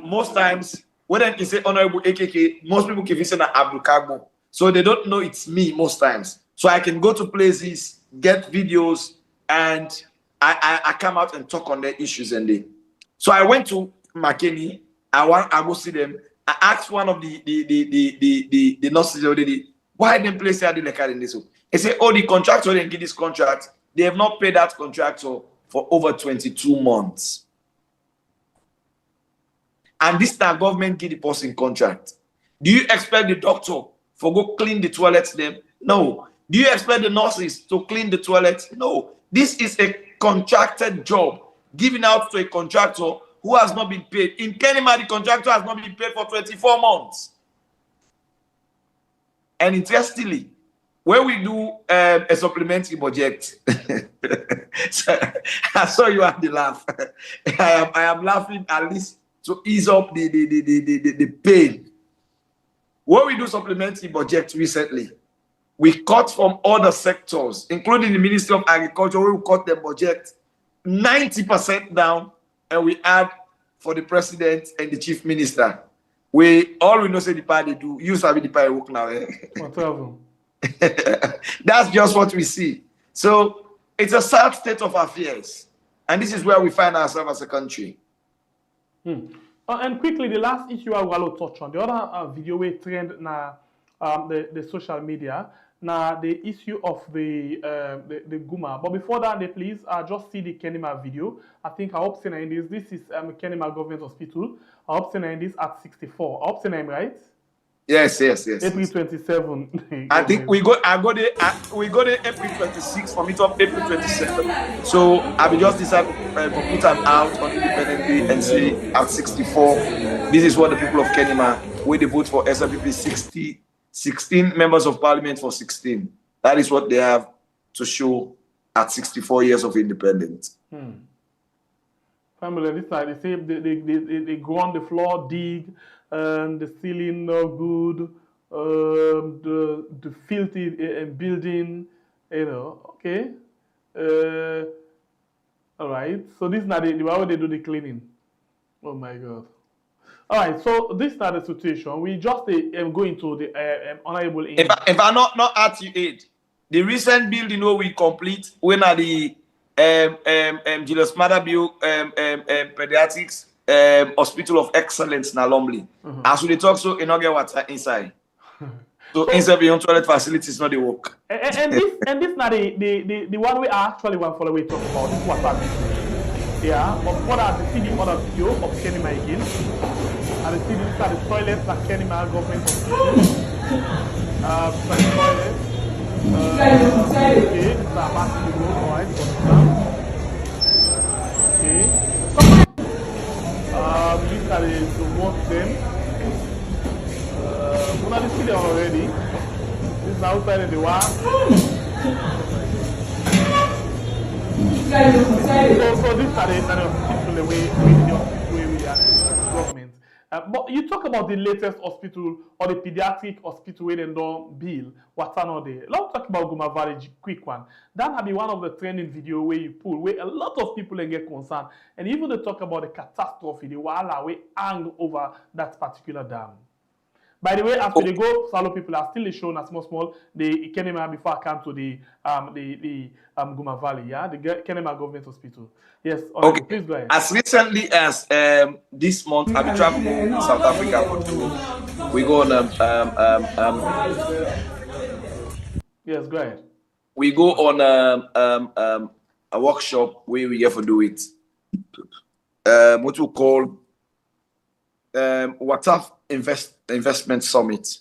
most times, when I say Honorable AKK, most people can say Abdul Kagbo. So they don't know it's me most times. So I can go to places, get videos, and I come out and talk on their issues and they. So I went to Makeni. I go see them. I asked one of the nurses already, why them place here like in this? They say, oh, the contractor didn't give this contract. They have not paid that contractor for over 22 months. And this time government give the person contract. Do you expect the doctor for go clean the toilets them? No. Do you expect the nurses to clean the toilets? No. This is a contracted job given out to a contractor who has not been paid. In Kenima, the contractor has not been paid for 24 months. And interestingly, when we do a supplementary budget, So, I saw you at the laugh. I am laughing at least to ease up the pain. When we do supplementary budget recently, we cut from other sectors, including the Ministry of Agriculture, where we cut the budget 90% down, and we add for the president and the chief minister. We know say the party do. You sabi the party work now. That's just what we see. So it's a sad state of affairs, and this is where we find ourselves as a country. And quickly, the last issue I will touch on, the other video we trend na the social media, now the issue of the Guma. But before that, please just see the Kenema video. I think I hope saying this. This is Kenema Government Hospital. I hope saying this at 64. I hope saying right. Yes. April 27. I think we go there April 26 for meet up April 27. So I will just decide to put them out on independently and see at 64. This is what the people of Kenema, where they vote for SLPP 16 members of parliament for 16. That is what they have to show at 64 years of independence. Family, this side, they say they go on the floor, dig, the ceiling no good, the filthy building, okay. All right, so this is not the way they do the cleaning. Oh my God. All right, so this is not the situation. We just go into the honorable. If I not at you aid, the recent building we complete when are the Julius Matter Bill Pediatrics Hospital of Excellence na Lumley. As we talk, so you not get water inside. So inside the toilet facilities not the work. And this not the one we actually want follow we talk about. This water business. Yeah, but what are the CD other video of Kenema again? And the CD are the toilets that Kenema government hospital. Toilet. Okay, this is a massive road, alright, okay. These are the work them. We have seen them already. This is outside of the wall. So these are the way we are government. But you talk about the latest hospital or the pediatric hospital where they don't build. What's another? Let's talk about Guma Valley, quick one. That will be one of the trending video where you pull, where a lot of people get concerned. And even they talk about the catastrophe, the wala we hang over that particular dam. By the way, after they go, Salo people are still shown as small. The Kenema before I come to the Guma Valley, yeah, the Kenema Government Hospital. Yes, okay. Please go ahead. As recently as this month, I've been traveling to South Africa. We go on yes, go ahead. We go on a workshop where we have to do it. What we call Water Investment Summit,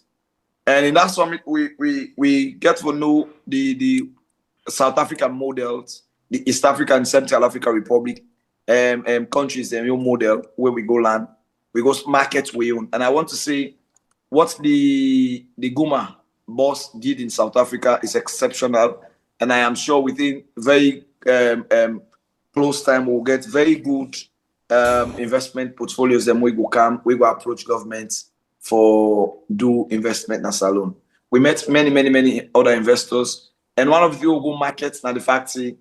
and in that summit we get to know the South African models, the East African and Central African Republic countries, the new model where we go land, we go market we own. And I want to say what the Guma boss did in South Africa is exceptional, and I am sure within very close time we'll get very good investment portfolios. Then we go approach governments for do investment in salon. We met many other investors, and one of the go markets now the factory.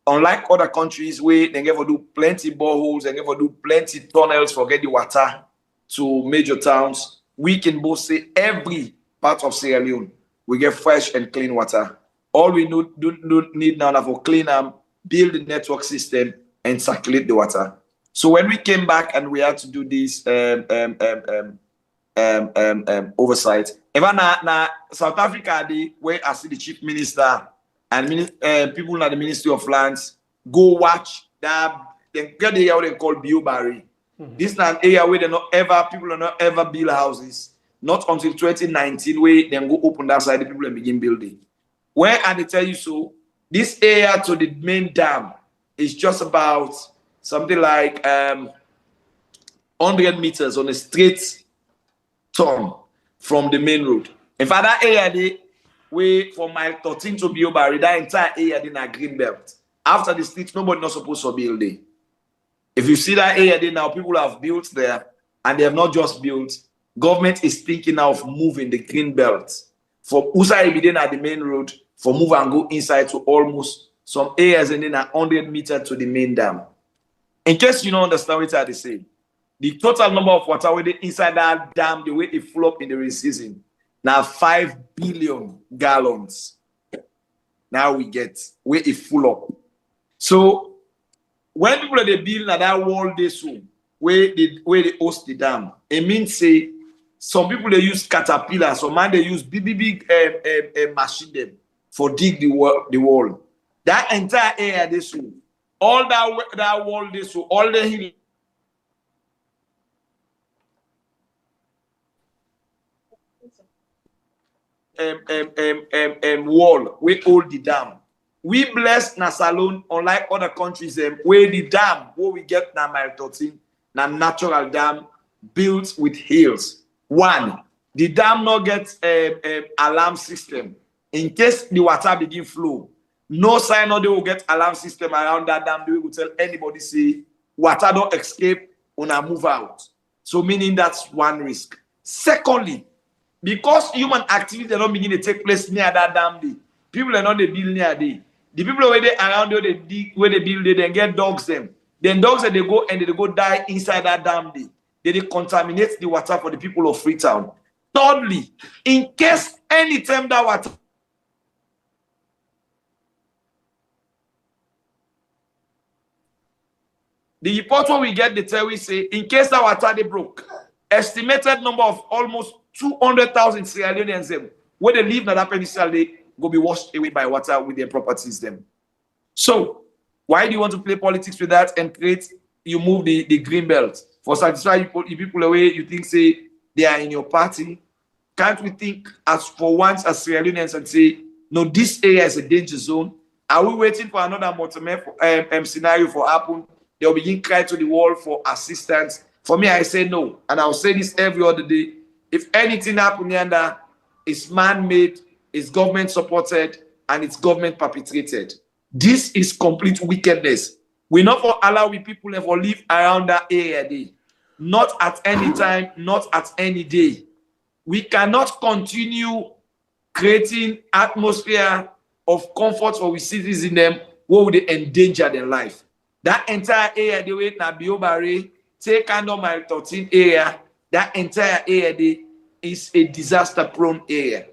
Unlike other countries where they never do plenty boreholes, they never do plenty tunnels for get the water to major towns, we can both say every part of Sierra Leone we get fresh and clean water. All we need now is for clean them, build the network system, and circulate the water. So when we came back and we had to do this oversight, even na South Africa, where I see the chief minister and people in the Ministry of Lands go watch that. They get the area they call Biobari. This is an area where people are not ever build houses. Not until 2019 where they go open that side, the people and begin building. Where and they tell you so, this area to the main dam is just about something like 100 meters on a straight turn from the main road. In fact, that area, from mile 13 to Biobari, that entire area in a green belt. After the streets, nobody not supposed to build it. If you see that area there now, people have built there, and they have not just built. Government is thinking now of moving the green belt from Usai Ibiden at the main road, for move and go inside to almost some areas and then 100 meters to the main dam. In case you don't understand what I say, the total number of water where they inside that dam, the way it flow up in the rain season, now 5 billion gallons. Now we get where it full up. So when people are building that wall they soon, where they host the dam, it means say some people they use caterpillar, some man they use big machine them for dig the wall. That entire area they soon, all that wall they soon, all the hill wall we hold the dam. We bless Nasalon, unlike other countries, where the dam, where we get na mile 13, na natural dam built with hills. One, the dam not get alarm system. In case the water begin flow, no sign no they will get alarm system around that dam. They will tell anybody say water don't escape when I move out. So meaning that's one risk. Secondly, because human activity they don't begin to take place near that dam day, people are not they build near there. The people where they around there, they dig where they build it, then get dogs them. Then dogs that they go and they go die inside that dam day. They contaminate the water for the people of Freetown. Thirdly, in case anytime that water the report when we get the tell we say in case that water they broke, estimated number of almost 200,000 Sierra Leoneans them where they live in that peninsula they go be washed away by water with their properties them. So why do you want to play politics with that and you move the green belt for satisfy people away you think say they are in your party? Can't we think as for once as Sierra Leoneans and say no, this area is a danger zone? Are we waiting for another scenario for happen? They'll begin cry to the wall for assistance. For me, I say no, and I'll say this every other day. If anything happen here, it's man-made, it's government supported, and it's government perpetrated. This is complete wickedness. We not for allow we people ever live around that area day. Not at any time, not at any day. We cannot continue creating atmosphere of comfort for we citizens in them where would they endanger their life. That entire area the way na Biobare, take under mile 13 area, that entire area there is a disaster-prone area.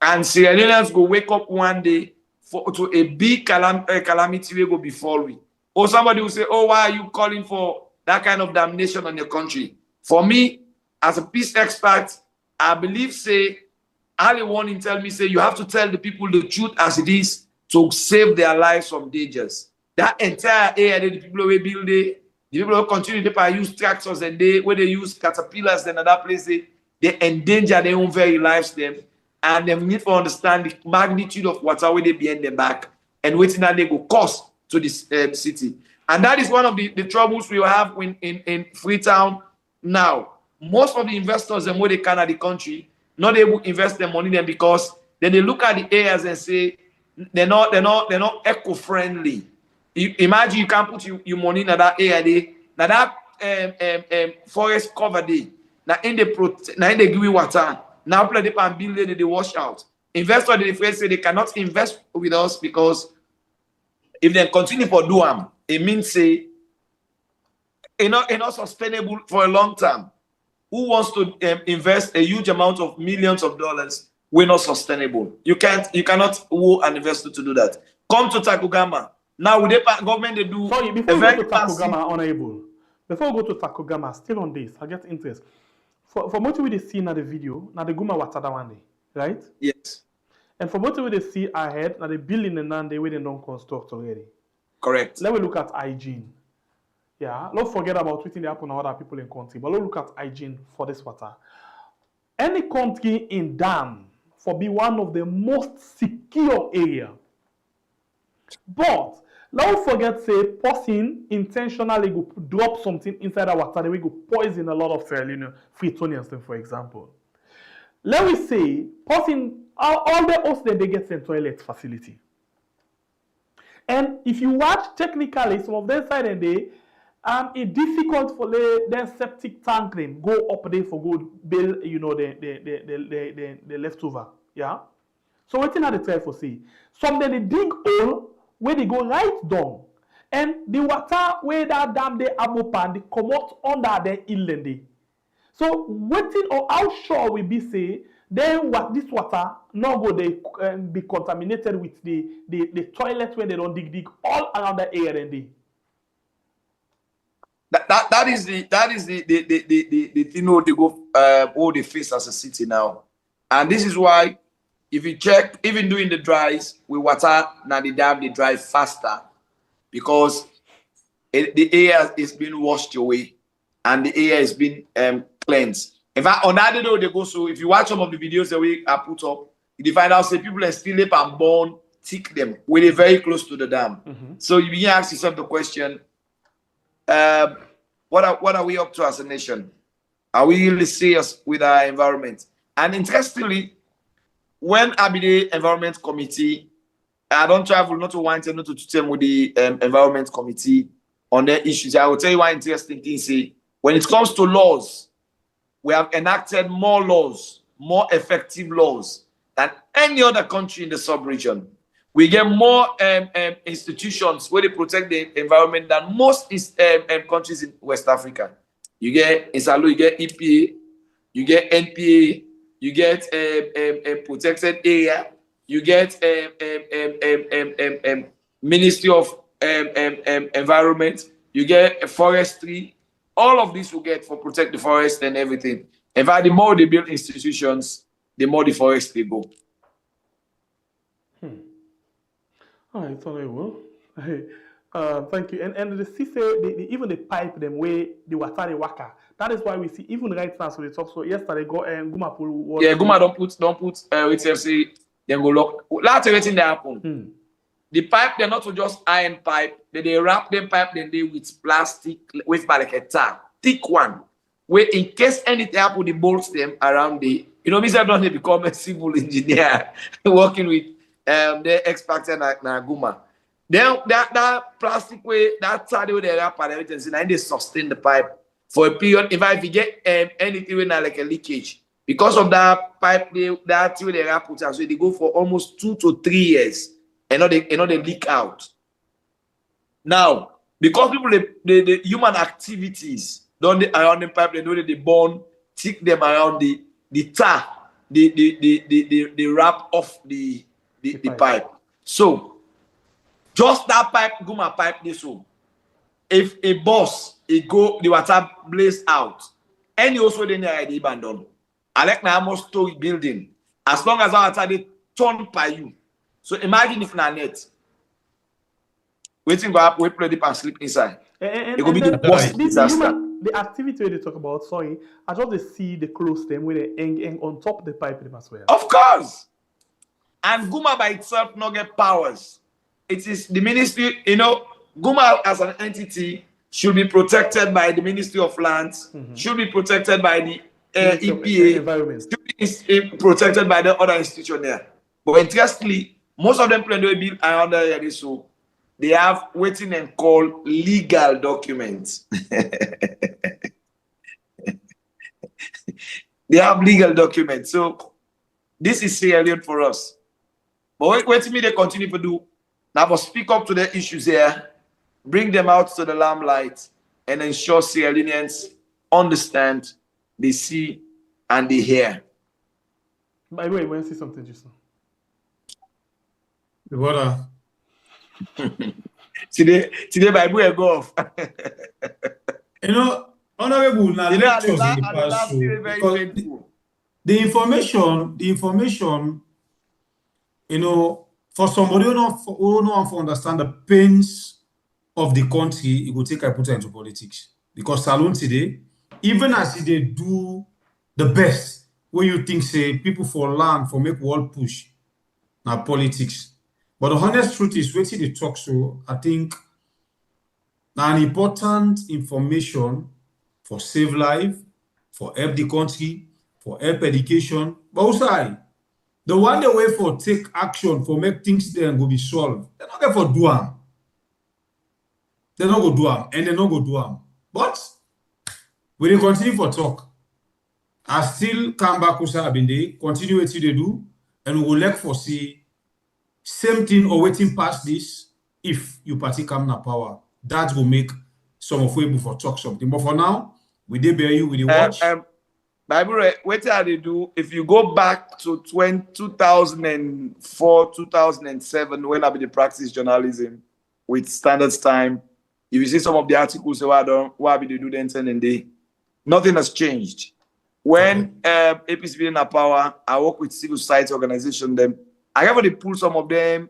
And Sierra Leoneans go wake up one day to a big calamity will go before we. Or somebody will say, oh, why are you calling for that kind of damnation on your country? For me, as a peace expert, I believe, say, early warning tell me, say, you have to tell the people the truth as it is to save their lives from dangers. That entire area, the people will build it, the people will continue to use tractors and where they use caterpillars, then another place, they endanger their own very lives, them. And they need to understand the magnitude of water where they behind their back and waiting that they go cost to this city. And that is one of the troubles we have in Freetown now. Most of the investors and where they can at the country, not able to invest their money there because then they look at the areas and say they're not eco-friendly. Imagine you can't put your money in that area there, now that forest cover there, now in the give you water. Now play the and build it, they wash out. Investors they first say they cannot invest with us because if they continue for do them, it means say it's not sustainable for a long time. Who wants to invest a huge amount of millions of dollars? We're not sustainable. You cannot woo an investor to do that. Come to Takugama. Now with the government they do. Sorry, before we go to Takugama, honorable. Before we go to Takugama, still on this, I get interest. For what we see in the video, now the Guma Watada one day, right? Yes. And for what we see ahead, now the building and then they where they don't construct already. Correct. Let me look at hygiene. Yeah, don't forget about what happen to other people in country, but let's look at hygiene for this water. Any country in dam for be one of the most secure area. But don't forget, say, person intentionally go drop something inside the water, we go poison a lot of Sierra Leone Freetonians, for example. Let me say, person, all the hosts they get sent toilet facility. And if you watch technically, some of them side and they it's difficult for their septic tank them go up there for good build, you know, the leftover. Yeah. So what thing are they try for see? Some they dig hole where they go right down. And the water where that dam they have open, they come out under the inland. So waiting or how sure we be say then what this water not go they be contaminated with the toilet when they don't dig all around the area and they. That is the thing how they go all they face as a city now. And this is why if you check, even during the dries, with water now the dam they dry faster because the air is being washed away and the air is being cleansed. In fact, on that day they go, so if you watch some of the videos that we are put up, you find out say people are still up and born, tick them when they're very close to the dam. So you begin to ask yourself the question, what are we up to as a nation? Are we really serious with our environment? And interestingly, when I be the environment committee, I don't travel not to one time, not to two time with the environment committee on their issues. I will tell you one interesting thing. Say, when it comes to laws, we have enacted more laws, more effective laws than any other country in the sub-region. We get more institutions where they protect the environment than most countries in West Africa. You get in Salo, you get EPA, you get NPA, you get protected area, you get Ministry of Environment, you get forestry. All of this will get for protect the forest and everything. In fact, the more they build institutions, the more the forest they go. All right, it's all right, well. Thank you. And the see say even the pipe them way the water they waka. That is why we see even right now. So they talk. So yesterday go and Guma pull. Yeah, Guma don't put say they go lock. That's everything that happen. The pipe they're not just iron pipe. They wrap them pipe then they with plastic with like a tag, thick one. Where in case anything happen, they bolts them around the. You know, Mr. Don't become a civil engineer working with the experts and Guma. Then that plastic way, that side way they wrap and everything, and they sustain the pipe for a period. If you get anything like a leakage, because of that pipe, that way they wrap it, so they go for almost 2 to 3 years, and not they leak out. Now, because people the human activities don't around the pipe, they know that they burn, tick them around the tar, the wrap off the pipe. So just that pipe, Guma pipe this one. If a boss, the water blaze out, any also then they abandon. I like now almost story building. As long as our water they turn by you. So imagine if na net. Waiting go up, we play the and sleep inside. It could be the worst disaster. The activity they talk about, sorry, I just see the close them where they hang on top of the pipe them as well. Of course. And Guma by itself not get powers. It is the ministry, you know, Guma as an entity should be protected by the Ministry of Lands, should be protected by the EPA, should be protected by the other institution there. But interestingly, most of them plan to build around there, so they have waiting and call legal documents. They have legal documents. So this is salient for us. But wait till me they continue to do. Now, but speak up to the issues here, bring them out to the limelight, and ensure Sierra Leoneans understand, they see, and they hear. By the way, when I see something just now. What? Today, by the way, go off. You know, honorable, now the information, you know, for somebody who don't understand the pains of the country, it will take a put into politics. Because Salon today, even as they do the best, when you think say people for land for make world push, now politics. But the honest truth is, waiting they talk so, I think an important information for save life, for help the country, for help education, but also The one the way for take action for make things then go be solved. They're not there for do them. They're not go do them, and they're not go do them. But we dey continue for talk. I still come back Kusa Abinde, continue what they do, and we will like for see same thing or waiting past this if you party come na power. That will make some of you able for talk something. But for now, we dey bear you with the watch. Bible, what they do, if you go back to 2004, 2007, when I be the practice journalism with Standards Time, if you see some of the articles, why be they do then and day, nothing has changed. When APC be in power, I work with civil society organization. Them, I have to pull some of them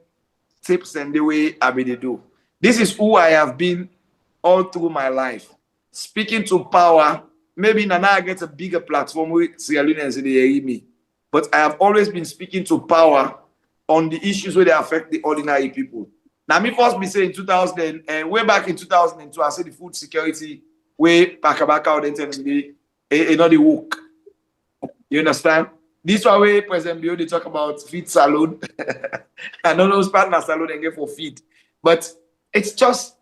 tips and the way I be they do. This is who I have been all through my life, speaking to power. Maybe now I get a bigger platform with Sierra Leone and say they hear me. But I have always been speaking to power on the issues where they affect the ordinary people. Now, me first be saying 2000 and way back in 2002, I said the food security way back out then not the work. You understand? This one way President Bio they talk about feed salon. I know those partners salon and get for feed, but it's just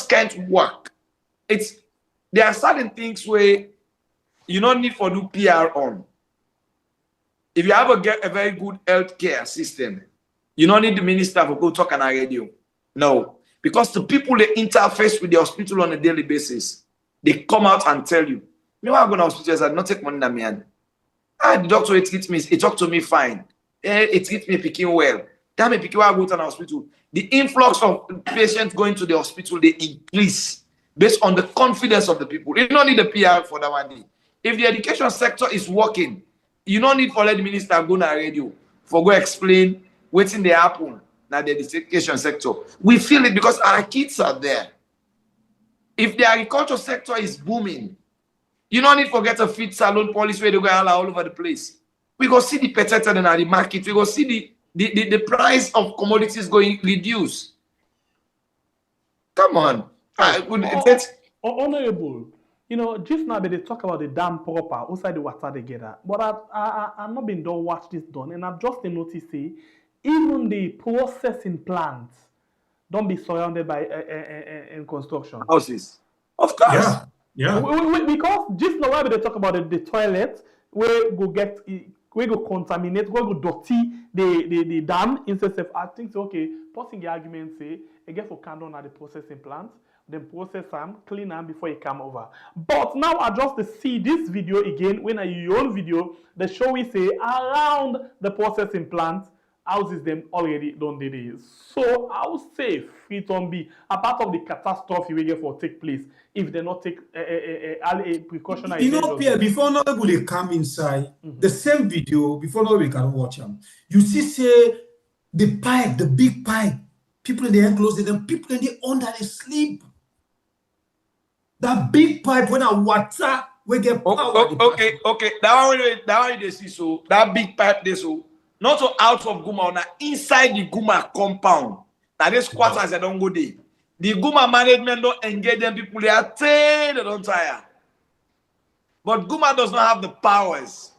can't work. There are certain things where you don't need for do PR on. If you have a very good healthcare system, you don't need the minister to go talk on a radio. No. Because the people they interface with the hospital on a daily basis, they come out and tell you, me want to go to hospital, I not take money na me hand. The doctor it treats me, he talk to me fine. It treats me picking well. That me picking well go to an hospital. The influx of patients going to the hospital, they increase based on the confidence of the people. You don't need a PR for that one day. If the education sector is working, you don't need for let the minister go na radio for go explain what's in the happen now the education sector. We feel it because our kids are there. If the agriculture sector is booming, you don't need to forget a feed salon policy where they go all over the place. We go see the petata in the market. We go see the price of commodities going reduce. Come on. Honorable, you know, just now they talk about the dam proper outside the water together. But I've not been done watch this done, and I've just noticed even the processing plants don't be surrounded by in construction houses. Of course. Yeah. Because just now they talk about the toilet where go contaminate, where go dirty the dam instead of I think okay, passing the argument say again for candle at the processing plant. Then process them, clean them before you come over. But now I just see this video again. When I your own video, the show we say around the processing plant, houses them already done the days. So how safe it can be apart of the catastrophe we get for take place if they not take a precautionary. You know, Pierre, before nobody come inside, the same video before nobody can watch them. You see, say the pipe, the big pipe, people in the enclosure, them people in the under they sleep. That big pipe when I water we get power. Okay. That one they see so that big pipe they so not so out of Guma now inside the Guma compound. Now these quarters they don't go there. The Guma management don't engage them people they are they don't tire. But Guma does not have the powers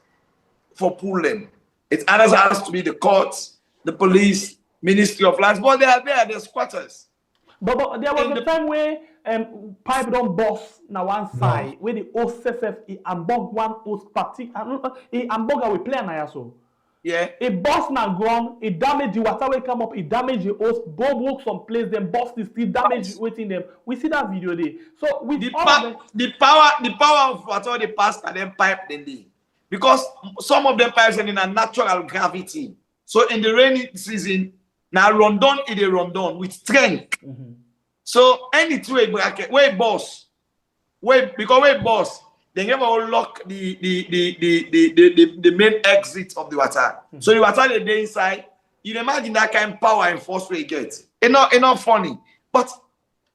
for pulling. It either has to be the courts, the police, Ministry of Lands, but they are there, they're squatters. But there was a time where pipe don't burst now one side where the OCSF and bug one host party and bug we play na so. Yeah. It burst now ground, it damage the water will come up, it damage the host, bomb work some place, then burst the street, damage waiting them. We see that video there. So with the power of water they pass and then pipe then they. Because some of them pipes are in a natural gravity. So in the rainy season, now rundon it a rundon with strength. So any two bracket, where boss, because where boss, they never lock the main exit of the water. So the water they inside, you imagine that kind of power and force we get. It's not funny. But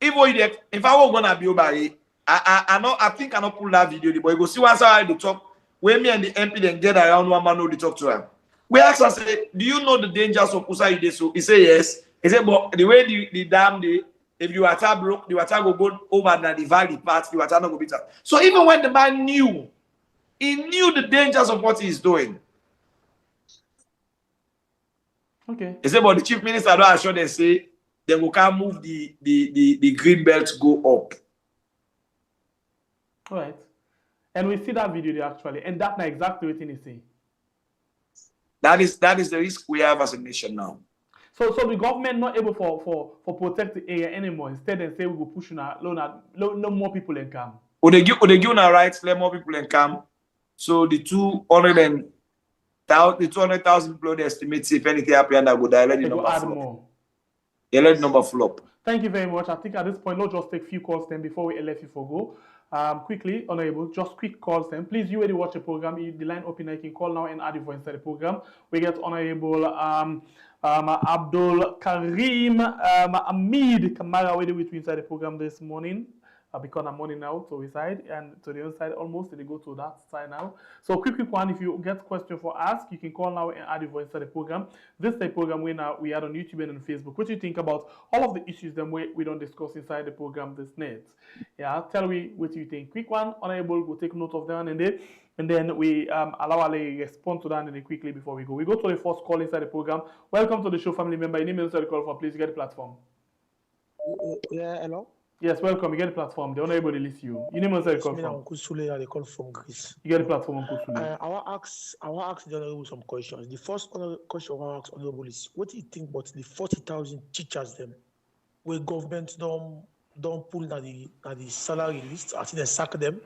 if I were gonna be over it, I think I not pull that video, but you go see one side the talk where me and the MP then get around one man they talk to him. We asked us, do you know the dangers of Usa? So he said yes. He said, but the way the dam if the water broke, the water go over the valley part, the water not go better. So even when the man knew, he knew the dangers of what he's doing. Okay. They say, but the chief minister don't assure they say they will can't move the green belt go up. All right. And we see that video there actually, and that's not exactly what he saying. That is the risk we have as a nation now. So the government not able for protect the area anymore. Instead, they say we will push no more people in camp. Would they give our rights, let more people in camp. So the 200,000 people they estimate if anything happen that would let the number flop. Yeah, let the number flop. Thank you very much. I think at this point, let's just take a few calls then before we let you go. Quickly, Honorable, just quick calls then. Please, you already watch the program. The line open, I can call now and add your voice inside the program. We get Honorable Abdul Karim Amid Kamara already with inside the program this morning. Because I'm morning now to his side and to the other side almost. They go to that side now. So quick one. If you get question for ask, you can call now and add your voice to the program. This is the program we are on YouTube and on Facebook. What do you think about all of the issues that we don't discuss inside the program this night? Yeah, tell me what you think. Quick one, Honorable, we'll take note of that and then we allow Ali respond to that and then quickly before we go. We go to the first call inside the program. Welcome to the show, family member. Your name is inside the call for please get the platform. Yeah, hello. Yes, welcome. You get the platform. The honorable release you. You name answer the call from. I call from Greece. You get the platform, Uncle Sule. I will ask the honorable some questions. The first question I will ask honorable is, what do you think about the 40,000 teachers them, where government don't pull at the salary list? I think they sack them.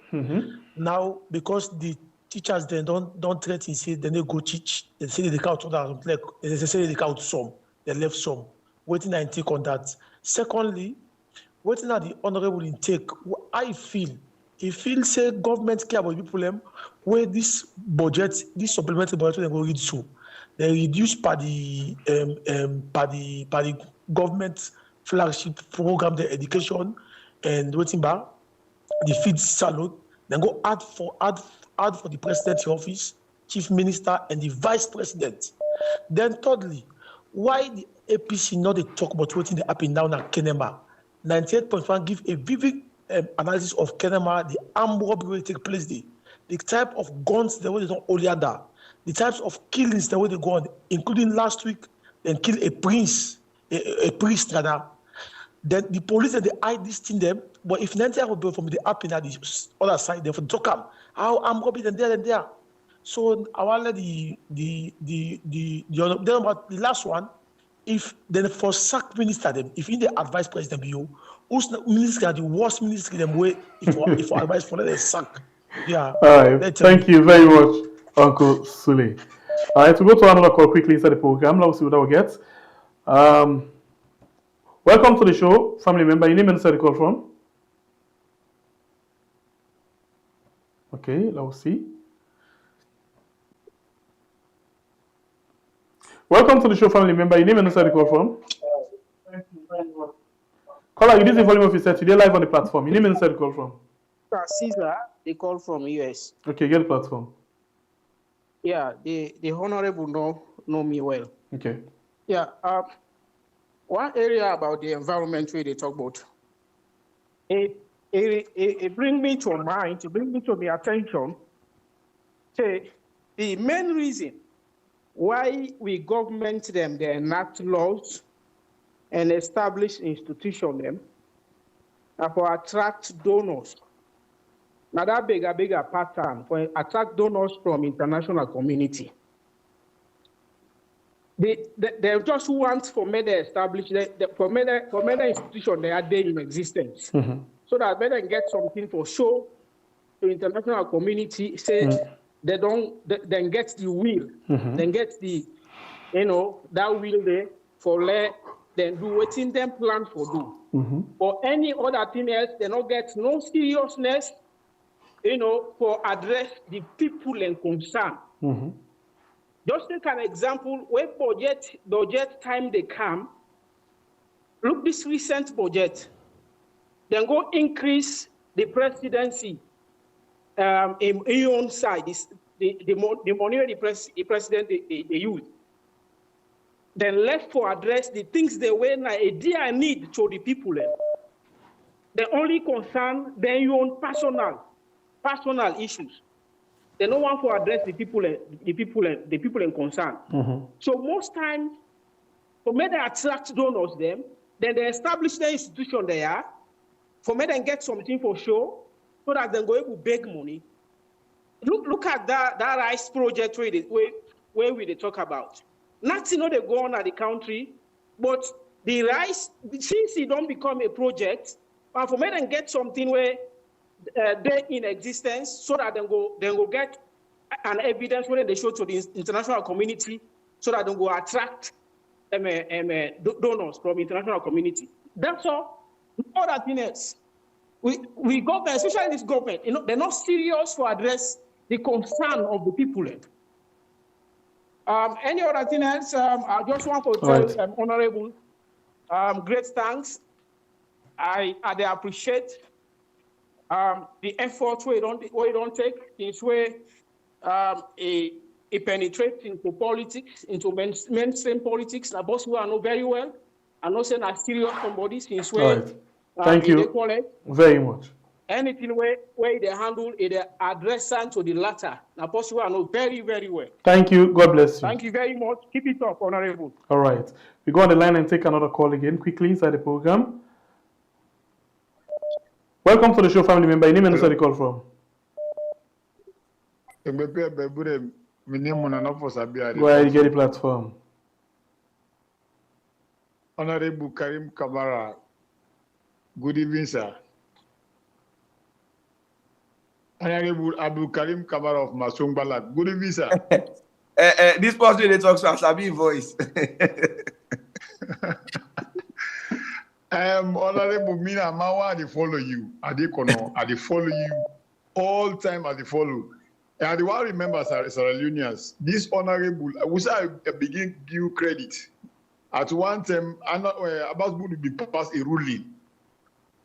Now because the teachers then don't threaten say they no go teach. They say they count on that. They say they count some. They left some. Waiting and take on that. Secondly, waiting at the honorable intake, I feel. He feels say government care about people where this budget, this supplementary budget they go read so. They reduce by the government flagship program, the education and waiting bar, the feed salute, then go add for the president's office, chief minister, and the vice president. Then thirdly, why the APC not they talk about waiting the happen now at Kenema? 98.1 give a vivid analysis of Kenema, the armed robbery take place there, the type of guns the way they don't Oliada, the types of killings the way they go on, including last week, then kill a priest rather. Then the police and they hide this thing them, but if Nigeria will be from the up in the other side, they for talk up how armed robbery and there. So I want the last one. If then for sack minister them, if in the advice president you, who's the minister the worst minister them way if advice for the sack. Yeah. All right. Thank you very much, Uncle Sule. All right, to go to another call quickly inside the program. Let's see what we get. Welcome to the show, family member. Your name and inside the call from. Okay, let's see. Welcome to the show, family member. Your name and inside the call from. Caller, this is the volume officer. Today live on the platform. Your name and inside the call from. Caesar, they call from US. Okay, get the platform. Yeah, the honorable know me well. Okay. Yeah. One area about the environment where they talk about. It bring me to mind, to bring me to the attention. Say the main reason why we government them, they enact laws and establish institutions them for attract donors. Now that bigger pattern for attract donors from international community. They just want for many establish for many institutions they are there in existence. So that they can get something for show to international community say they then get the will, then get the that will there for let then do what in them plan for do. For any other thing else, they not get no seriousness, for address the people in concern. Just take an example, when budget time they come, look this recent budget, then go increase the presidency in your own side, the money the president they use. Then left for address the things they were a dear need to the people. They only concern their own personal issues. They don't want to address the people in concern. So most times for me they attract donors them, then they establish the institution there, for me then get something for show, so that they go able to beg money. Look at that rice project where we talk about. Nothing they go on at the country, but the rice, since it don't become a project, and for me then get something where they in existence, so that they go get an evidence when they show to the international community, so that they go attract donors from international community. That's all. No other thing else. We government, especially this government, they're not serious to address the concern of the people. Any other thing else? I just want to tell Honorable, great thanks. I appreciate the effort we don't take is where it penetrates into politics, into mainstream politics. The boss who I know very well, and also not serious somebody since where. Thank you very much. Anything where they handle it, they address to the latter. Now, boss who I know very, very well. Thank you. God bless you. Thank you very much. Keep it up, Honorable. All right. We go on the line and take another call again quickly inside the program. Welcome to the show, family member. Your name and where you call from? Where you get the platform? Honorable Karim Kamara. Good evening, sir. Honorable Abdul Karim Kamara of Masongbalat. Good evening, sir. This person they talk to a Sabi voice. Honorable Mina Mawa, I follow you. I follow you all time. I follow. And I want to remember, Sierra Leoneans, this honorable, we say I begin give you credit. At one time, about to be passed a ruling.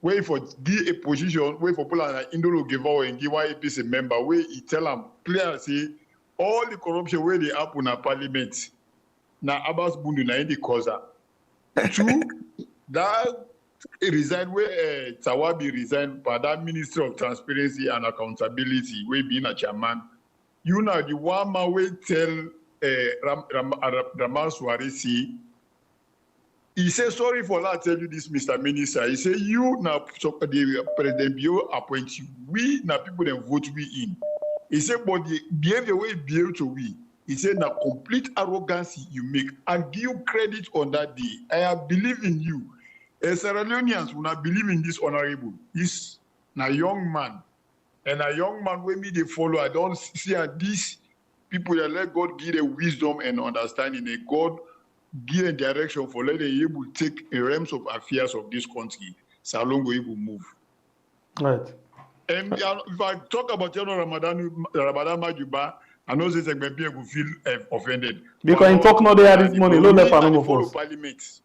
Wait for give a position, wait for people and Indolo give out and give a piece of member, where he tell them, clear say, all the corruption where they happen in Parliament. Now, Abbas Bundu na the cause. Two, that resigned where Tawabi resigned by that Minister of Transparency and Accountability, where being a chairman. You know, the one man will tell Raman Suarez, he said, sorry for that, tell you this, Mr. Minister. He said, you now, the President Bio appoint you. We now people then vote we in. He said, but the behavior way behave to we. He said, now complete arrogance you make and give you credit on that day. I believe in you. Sierra Leoneans will not believe in this honorable. He's a young man. And a young man, when me they follow, I don't see these people that let God give them wisdom and understanding. And God give a direction for letting you able to take a realms of affairs of this country. So long we will move. Right. And if I talk about Ramadan Majuba, I know this segment people feel offended. Because in talk now they are this money, low left and no follow Parliament.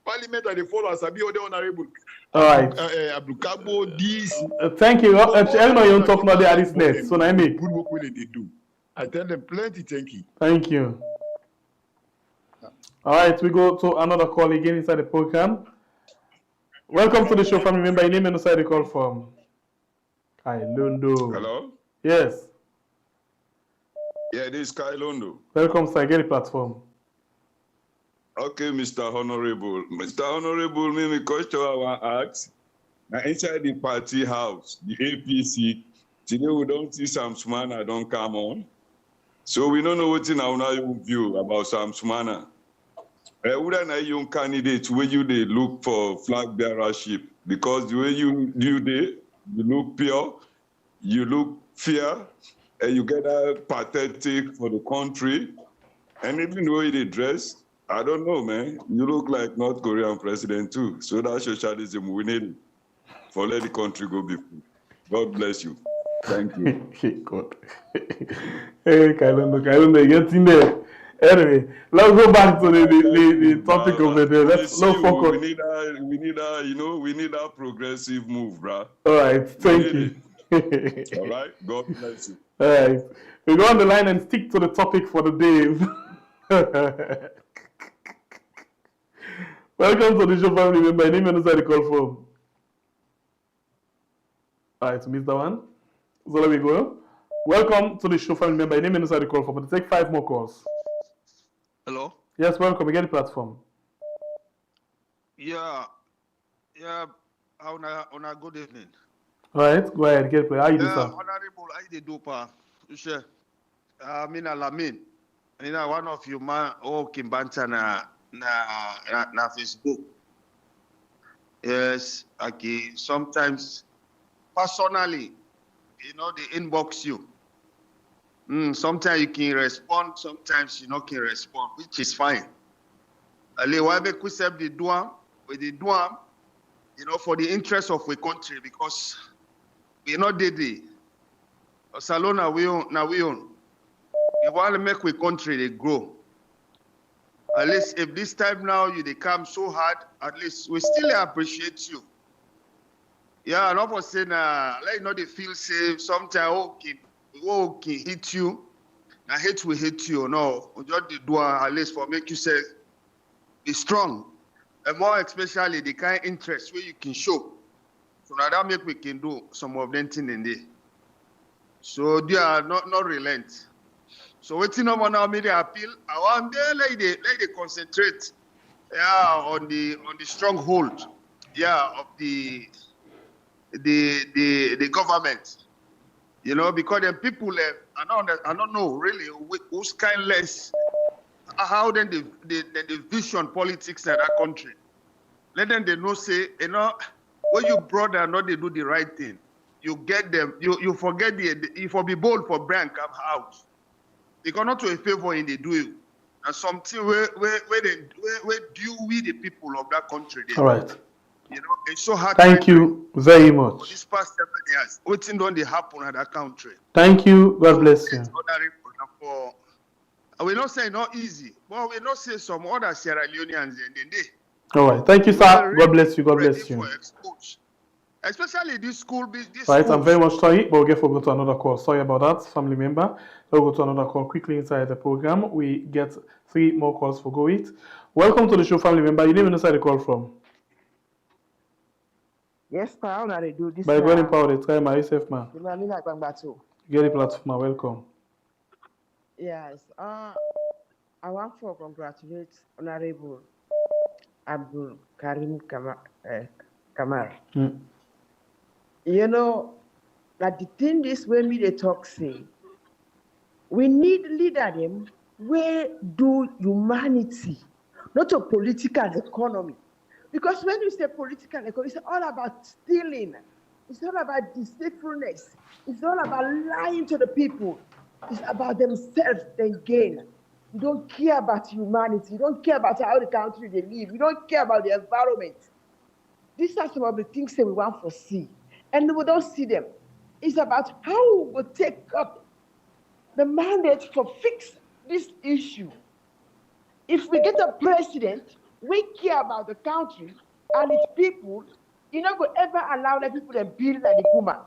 Parliament are the follow as Abi Ode Honorable. All right. Abdukabo, this. Thank you. I know you don't talk now they are this net. So I make good work when they do. I tell them plenty. Thank you. Thank you. All right, we go to another call again inside the program. Welcome to the show, family member. Your name and inside the call from Kai Londo. Hello? Yes. Yeah, this is Kai Londo. Welcome, sir. Get the platform. Okay, Mr. Honorable. Mr. Honorable, me question I want to ask. Now, inside the party house, the APC, today we don't see Sam Sumana don't come on. So we don't know what's in our view about Sam Sumana. Would a young candidate where you they look for flag bearership because the way you look pure, you look fair, and you get pathetic for the country, and even the way they dress, I don't know, man. You look like North Korean president too. So that's socialism we need for let the country go before. God bless you. Thank you. God. Hey, Kailondo, get in there. Anyway, let's go back to the topic of the day. Let's focus. We need a progressive move, bruh. All right, thank you. All right, God bless you. All right, we go on the line and stick to the topic for the day. Welcome to the show, family member. My name is inside the call from. All right, so missed that one. So there we go. Welcome to the show, family member. My name is inside the call from. But take 5 more calls. Hello? Yes, welcome. We get the platform. Yeah, on a good evening. All right, go ahead, get play. How you do, sir? Honorable, how you do, pa? Sure. I mean, Alamin. You know, one of you man, Kimbanta na Facebook. Yes, okay. Sometimes, personally, they inbox you. Sometimes you can respond, sometimes you can respond, which is fine. Why make we serve the douane with the douane, for the interest of the country, because we not did it. Salona we own. We want to make the country they grow. At least if this time now they come so hard, at least we still appreciate you. Yeah, and for saying let they feel safe. Sometimes okay hit you. I hate we hit you. No, we just do at least for make you say be strong. And more especially the kind of interest where you can show. So now that make we can do some of them things in there. So they are not relent. So waiting on now media appeal. I want there let they concentrate on the stronghold of the government. Because the people I don't know really who's kindless how then the vision politics in that country. Let them they know say, when you brother not they do the right thing. You get them, you forget you for be bold for brand come out. Because not to a favor in they do you. And something where do we the people of that country they All right. It's so hard. Thank you very much. For this past 7 years, waiting don't they happen at that country. Thank you. God bless you. We not say not easy, but we not say some other Sierra Leoneans in the day. All right. Thank you, sir. God bless you. God bless you. Especially this school. Right. I'm very much sorry, but we'll get to go to another call. Sorry about that, family member. We'll go to another call quickly inside the program. We get 3 more calls for go it. Welcome to the show, family member. Your name and inside the call from. Yes, pa, how do do this? By going power, the time, are you safe, man? Get the platform, welcome. Yes, I want to congratulate Honorable Abdul Karim Kamar. That the thing is when we talk say, we need leader them where do humanity, not a political economy. Because when you say political economy, it's all about stealing. It's all about deceitfulness. It's all about lying to the people. It's about themselves, then gain. You don't care about humanity. You don't care about how the country they live. You don't care about the environment. These are some of the things that we want to see. And we don't see them. It's about how we will take up the mandate for fix this issue. If we get a president, we care about the country and its people, you're not going to ever allow the people to build like the Kuma.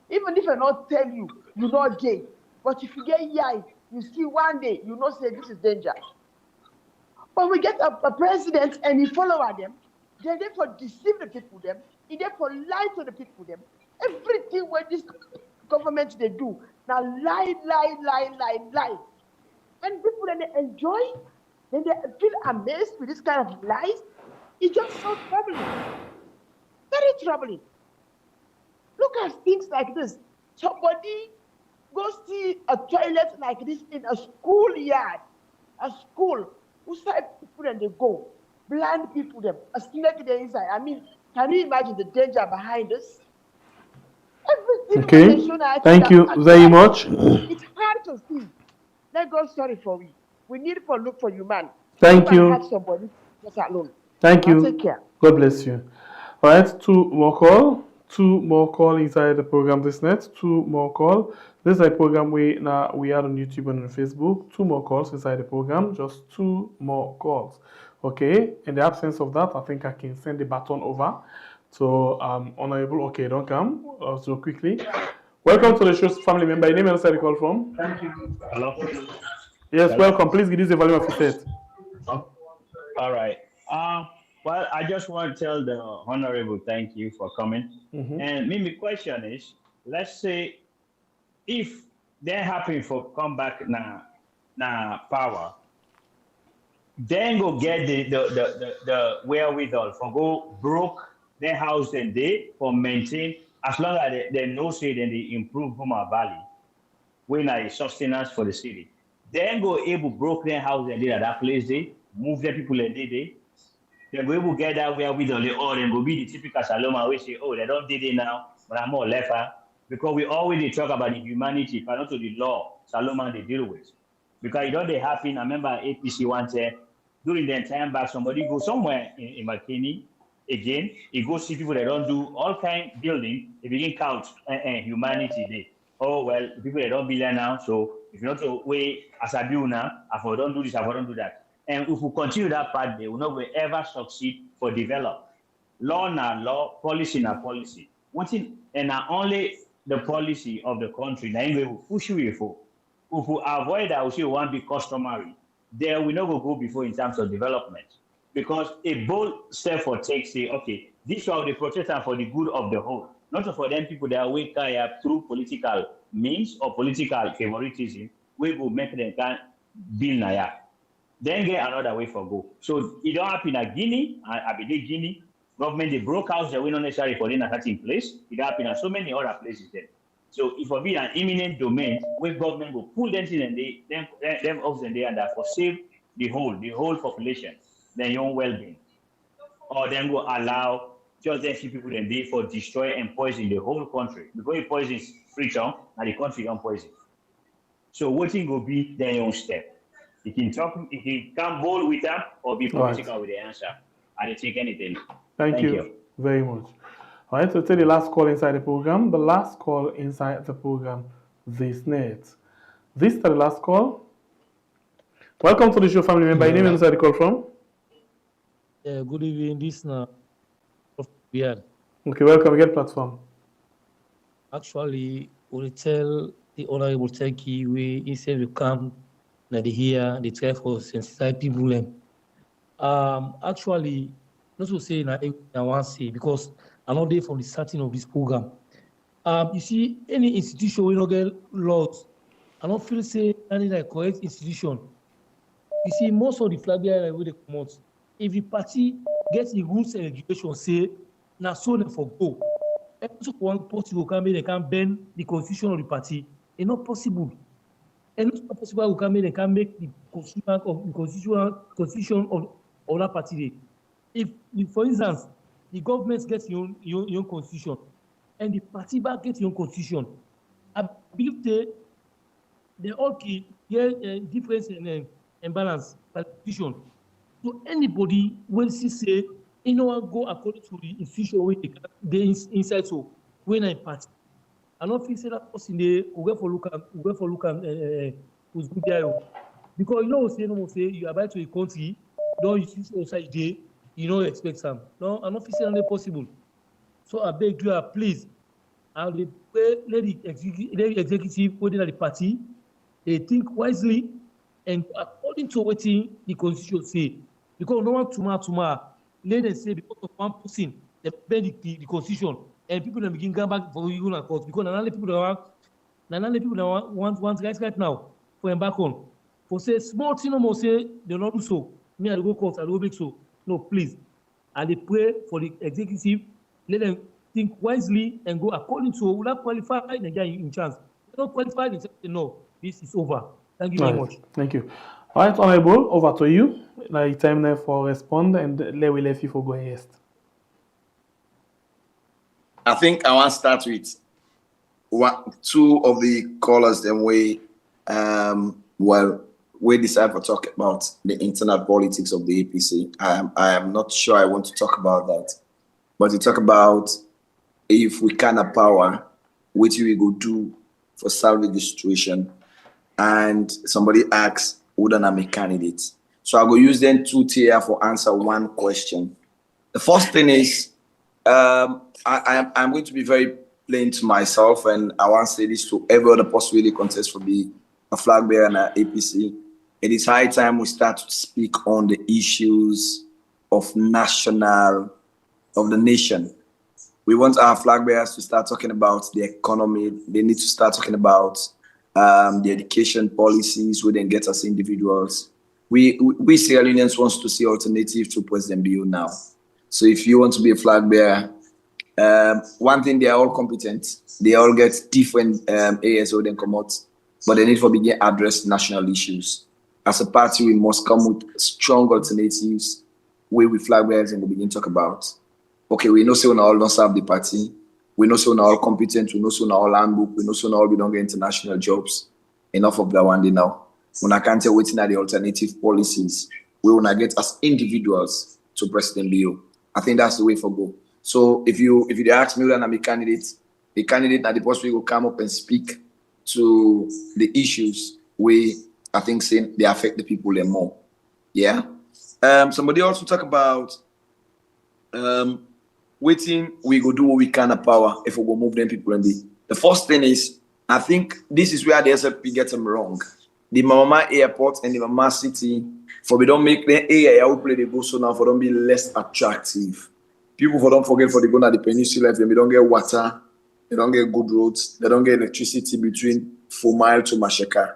Even if I not tell you, you're not gay. But if you get here, you see one day, you know say this is danger. But we get a president and he follow them, they're there for deceive the people them, they're there for lie to the people them. Everything what this government they do, now lie. And people then they enjoy, then they feel amazed with this kind of lies. It's just so troubling. Very troubling. Look at things like this. Somebody go see a toilet like this in a schoolyard. A school. Who side people and they go? Blind people them. A snake there inside. I mean, can you imagine the danger behind us? Everything okay. Thank you very much. It's hard to see. Let God sorry for we. We need to look for you, man. Thank you. Have somebody just alone. Thank you. Take care. God bless you. All right, 2 more call. 2 more call inside the program this night. 2 more call. This is a program we are on YouTube and on Facebook. 2 more calls inside the program. Just 2 more calls. Okay. In the absence of that, I think I can send the baton over to Honorable. Okay, don't come so quickly. Welcome to the show's family member. Your name and inside the call from. Thank you. Hello. Yes, hello. Welcome. Please reduce the volume of your set. Oh, all right. Well, I just want to tell the Honorable thank you for coming. And my question is, let's say if they happen for come back now power, then go get the wherewithal for go broke their house and they for maintain as long as they know say then they improve Homa Valley when I sustenance for the city. Then go able broke their house and they at that place they move their people and they go able get that wherewithal or then go be the typical Saloma we say, oh, they don't did it now, but I'm more left because we already talk about the humanity, but not to the law Saloma they deal with. Because it don't they happen. I remember APC once during the entire back, somebody go somewhere in Makeni again, he go see people that don't do all kind of building, they begin count humanity day. Oh well, people that don't be there now, so if you're not to way as I do now, I don't do this, I don't do that. And if we continue that path, they will not ever succeed for develop. Law na law, policy na policy. One thing, and not only the policy of the country, now we will push you for. If we avoid that, we say one be customary, there we not go before in terms of development. Because a bold step for take say, okay, this shall be protected for the good of the whole, not for them people that wake up through political means or political favoritism, we will make them can build naya. Then get another way for go. So it don't happen at Guinea, I believe Guinea, government they broke out the way not necessarily for in a certain place, it happen at so many other places there. So if it be an imminent domain, where government will pull them in and them off and they and that for save the whole population, then your own well-being. Or then go allow just them few people then they for destroy and poison the whole country. Because it poisons free town and the country don't poison. So what thing will be their own step. You can talk, you can come bold with them or be political with the answer. I don't take anything. Thank you very much. All right, so take the last call inside the program. The last call inside the program this night. This is the last call. Welcome to the show, family member. Your name and inside the call from? Good evening. This now. Yeah. Okay, welcome. We get platform. Actually, we tell the honorable Turkey we instead of come na the here the try for sensitize people. Actually, not to say na I want to say because I'm not there from the starting of this program. You see, any institution we don't get laws, I don't feel say any like correct institution. You see, most of the flag bearers where they come out, if the party gets the rules and regulations, say now so them for go. And also one party will come in, they can bend the constitution of the party. It's not possible. And it's not possible will come in and can make the constitution of that party. If for instance, the government gets your own constitution, and the party back gets your own constitution, I believe they all get difference and balance by constitution. So anybody will say, you know, go according to the institution where they inside so when I party. I don't feel say that person they go for look who's good there. Because you know say you abide to a country, don't use outside day. You don't expect some. No, I'm not feeling possible. So I beg you, please, I'll let the executive put in at the party, they think wisely and according to what the constitution say. Because no one tomorrow, let them say because of one person, they bend the constitution and people then begin going back for you and court. Because none of the people that want guys right now for embark on. For say small thing almost say they not do so. Me I go court, I go make so. No, please. And they pray for the executive, let them think wisely and go according to who will qualify and get in chance. They don't qualify, they say, no, this is over. Thank you very much. Thank you. All right, Honorable, over to you. Like time now for respond and let we let you for go ahead. I think I want to start with two of the callers then we decide to talk about the internal politics of the APC. I am not sure I want to talk about that, but to talk about if we can have power, what we go do for salvage the situation, and somebody asks, wouldn't I'm a candidate? So I go use them two tier for answer one question. The first thing is, I'm going to be very plain to myself, and I want to say this to every other person really contest for be a flag bearer and an APC. It is high time we start to speak on the issues of the nation. We want our flag bearers to start talking about the economy. They need to start talking about the education policies we then get as individuals. we Sierra Leoneans wants to see alternative to President Bio now. So if you want to be a flag bearer, one thing, they are all competent. They all get different ASO then come out, but they need to begin address national issues. As a party, we must come with strong alternatives where we flag bearers and we begin to talk about. Okay, we know so we all don't serve the party. We know so we all competent. We know so we all handbook. We know so we all we don't get international jobs. Enough of that one day now. When I can't tell waiting at the alternative policies, we want to get as individuals to President Bio. I think that's the way for go. So if you ask me when I'm a candidate at the post will come up and speak to the issues where I think saying they affect the people more. Yeah. Somebody also talk about waiting, we go do what we can at power if we go move them people in the first thing is, I think this is where the SFP gets them wrong. The Mama Airport and the Mama City, for we don't make the area we play the go so now for them be less attractive. People for don't forget for the go to the peninsula if they don't get water, they don't get good roads, they don't get electricity between 4 Mile to Masheka.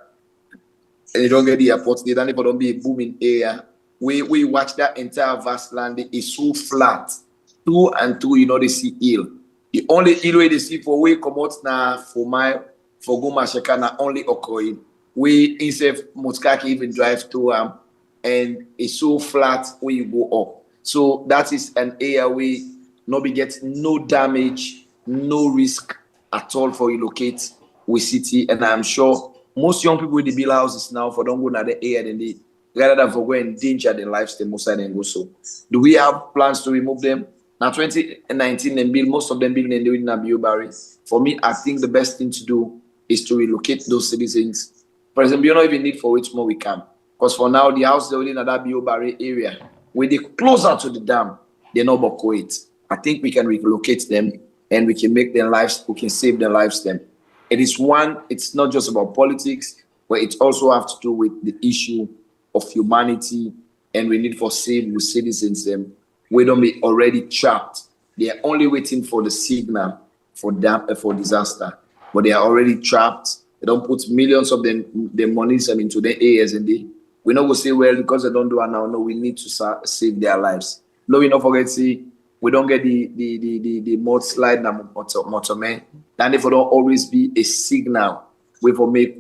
And they don't get the airport, they don't be a booming area. We watch that entire vast land, it is so flat. 2 and 2, they see hill. The only hill where they see for we come out now 4 Mile for go Masheka now only occurring. We instead Muskaki even drive to and it's so flat where you go up. So that is an area where nobody gets no damage, no risk at all for relocate with city. And I'm sure most young people with the bill houses now for don't go to the area than they rather than for go and endanger their lifestyle most of them go so. Do we have plans to remove them? Now 2019 and build most of them building and doing in Bio Barry. For me, I think the best thing to do is to relocate those citizens. For example, you don't even need for which more we can. Because for now, the house they're in that Bio Barry area, where they closer to the dam, they're not evacuate. I think we can relocate them and we can make their lives, we can save their lives then. It is one, it's not just about politics, but it also has to do with the issue of humanity, and we need for save the citizens them. We don't be already trapped. They are only waiting for the signal for disaster, but they are already trapped. They don't put millions of their monies into their areas, and we not go say, well, because they don't do it now, no, we need to save their lives. No, we not forget, see, we don't get the mudslide and motorman. Then if don't always be a signal, we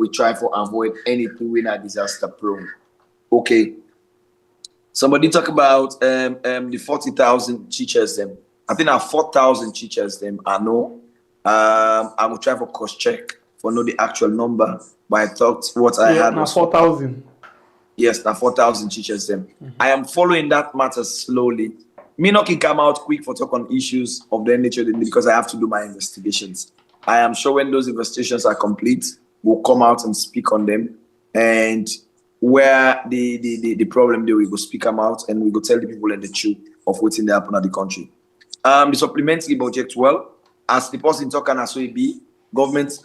try to avoid anything when a disaster prone. Okay. Somebody talk about the 40,000 teachers them. I think I have 4,000 teachers them. I know. I will try for cross check for know the actual number, but I thought what I had was 4,000. Yes, now 4,000 teachers them. I am following that matter slowly. Me not can come out quick for talk on issues of their nature because I have to do my investigations. I am sure when those investigations are complete, we'll come out and speak on them. And where the problem there, we go speak them out and we go tell the people in the truth of what's in the happen at the country. The supplementary budget, well, as the person talking as we be, government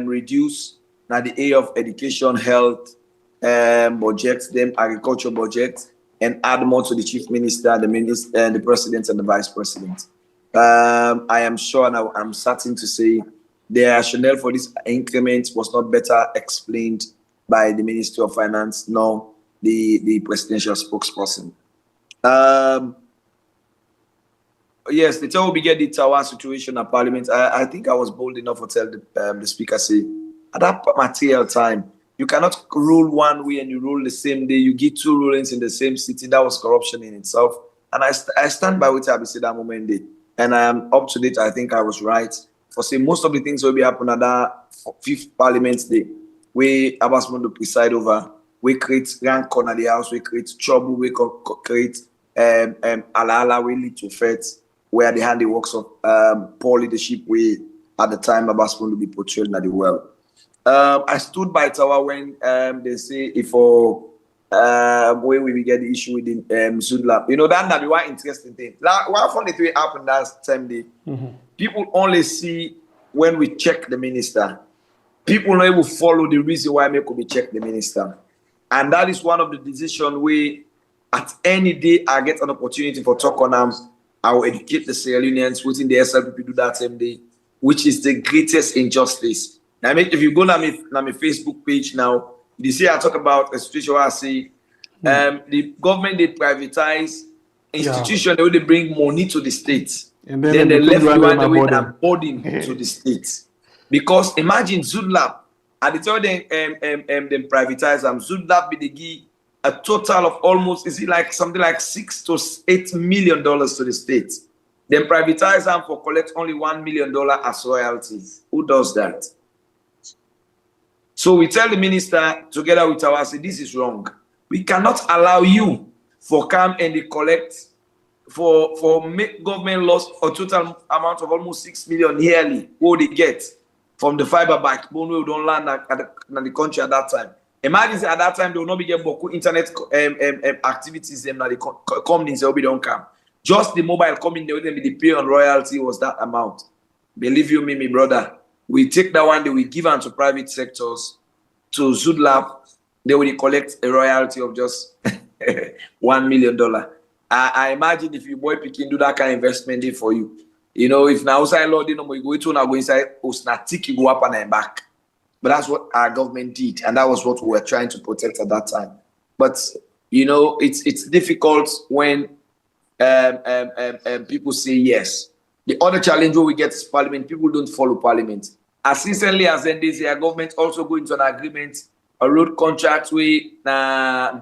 reduce now the area of education, health, budget, them agriculture budget, and add more to the chief minister, the minister, and the president and the vice president. I am sure now I'm certain to say the rationale for this increment was not better explained by the Ministry of Finance nor the presidential spokesperson. Yes, the time we get the tower situation at Parliament. I think I was bold enough to tell the speaker, say, at that material time, you cannot rule one way and you rule the same day. You give 2 rulings in the same city. That was corruption in itself. And I stand by what I said that moment day. And I am up to date. I think I was right. For say most of the things will be happening at that 5th Parliament Day, we Abbas Mondo preside over. We create rank corner the house. We create trouble. We create ala we lead to feds where the handiworks of poor leadership we at the time Abbas Mondo be portrayed at the world. I stood by Tower when they say if where we get the issue with the Zudlab. You know, that be one interesting thing. Like, one funny thing happened last time day. People only see when we check the minister. People not able to follow the reason why we could be check the minister. And that is one of the decisions where at any day I get an opportunity for talk on them. I will educate the Sierra Leoneans within the SLPP do that same day, which is the greatest injustice. Now, if you go to my Facebook page now, you see I talk about a situation where I say The government, they privatize institutions, they bring money to the state. And then they left the one with a burden. burden to the state. Because imagine Zudlab, at the time they privatize them, Zudlab be the give a total of almost, is it like something like $6 to $8 million to the state. Then privatize them for collect only $1 million as royalties. Who does that? So we tell the minister together with our say, this is wrong. We cannot allow you for come and they collect for make government loss a total amount of almost $6 million yearly. What they get from the fiber backbone we don't land at the country at that time. Imagine at that time they will not be getting beaucoup internet activities them that the companies will be don't come. Just the mobile coming there with the pay on royalty was that amount. Believe you me, my brother. We take that one, they will give them to private sectors, to Zudlab, they will collect a royalty of just $1 million. I imagine if you boy picking do that kind of investment day for you. You know, if now outside Lord, you know, we go to now go inside, Osnatik, you go up and back. But that's what our government did, and that was what we were trying to protect at that time. But you know, it's difficult when people say yes. The other challenge we get is Parliament. People don't follow Parliament. As recently as then this year, government also go into an agreement, a road contract where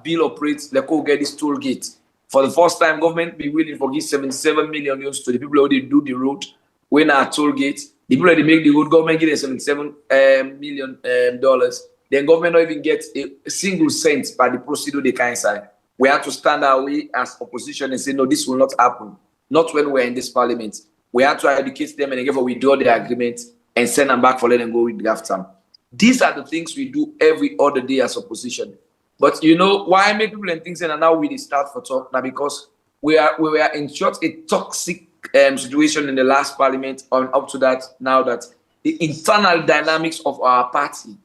bill operates, they go get this toll gate. For the first time, government be willing to give 77 million euros to the people who do the road when our toll gate. The people that make the road, government give them $77 million. Then government not even get a single cent by the procedure they can sign. We have to stand our way as opposition and say, no, this will not happen. Not when we're in this parliament. We have to educate them and therefore withdraw the agreement and send them back for letting go with draft time. These are the things we do every other day as opposition. But you know why make people and things and now we start for talk now because we were in short a toxic situation in the last parliament on up to that now that the internal dynamics of our party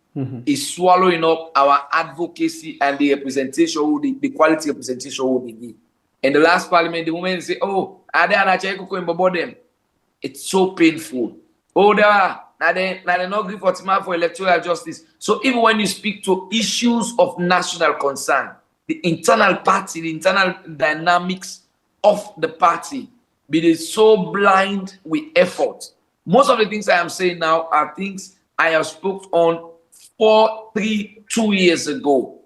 is swallowing up our advocacy and the representation, the quality representation will be. In the last parliament, the women say, "Oh, are they about them?" It's so painful. Oh, they are. Now they not agree for electoral justice. So even when you speak to issues of national concern, the internal party, the internal dynamics of the party, be so blind with effort. Most of the things I am saying now are things I have spoke on 2 years ago,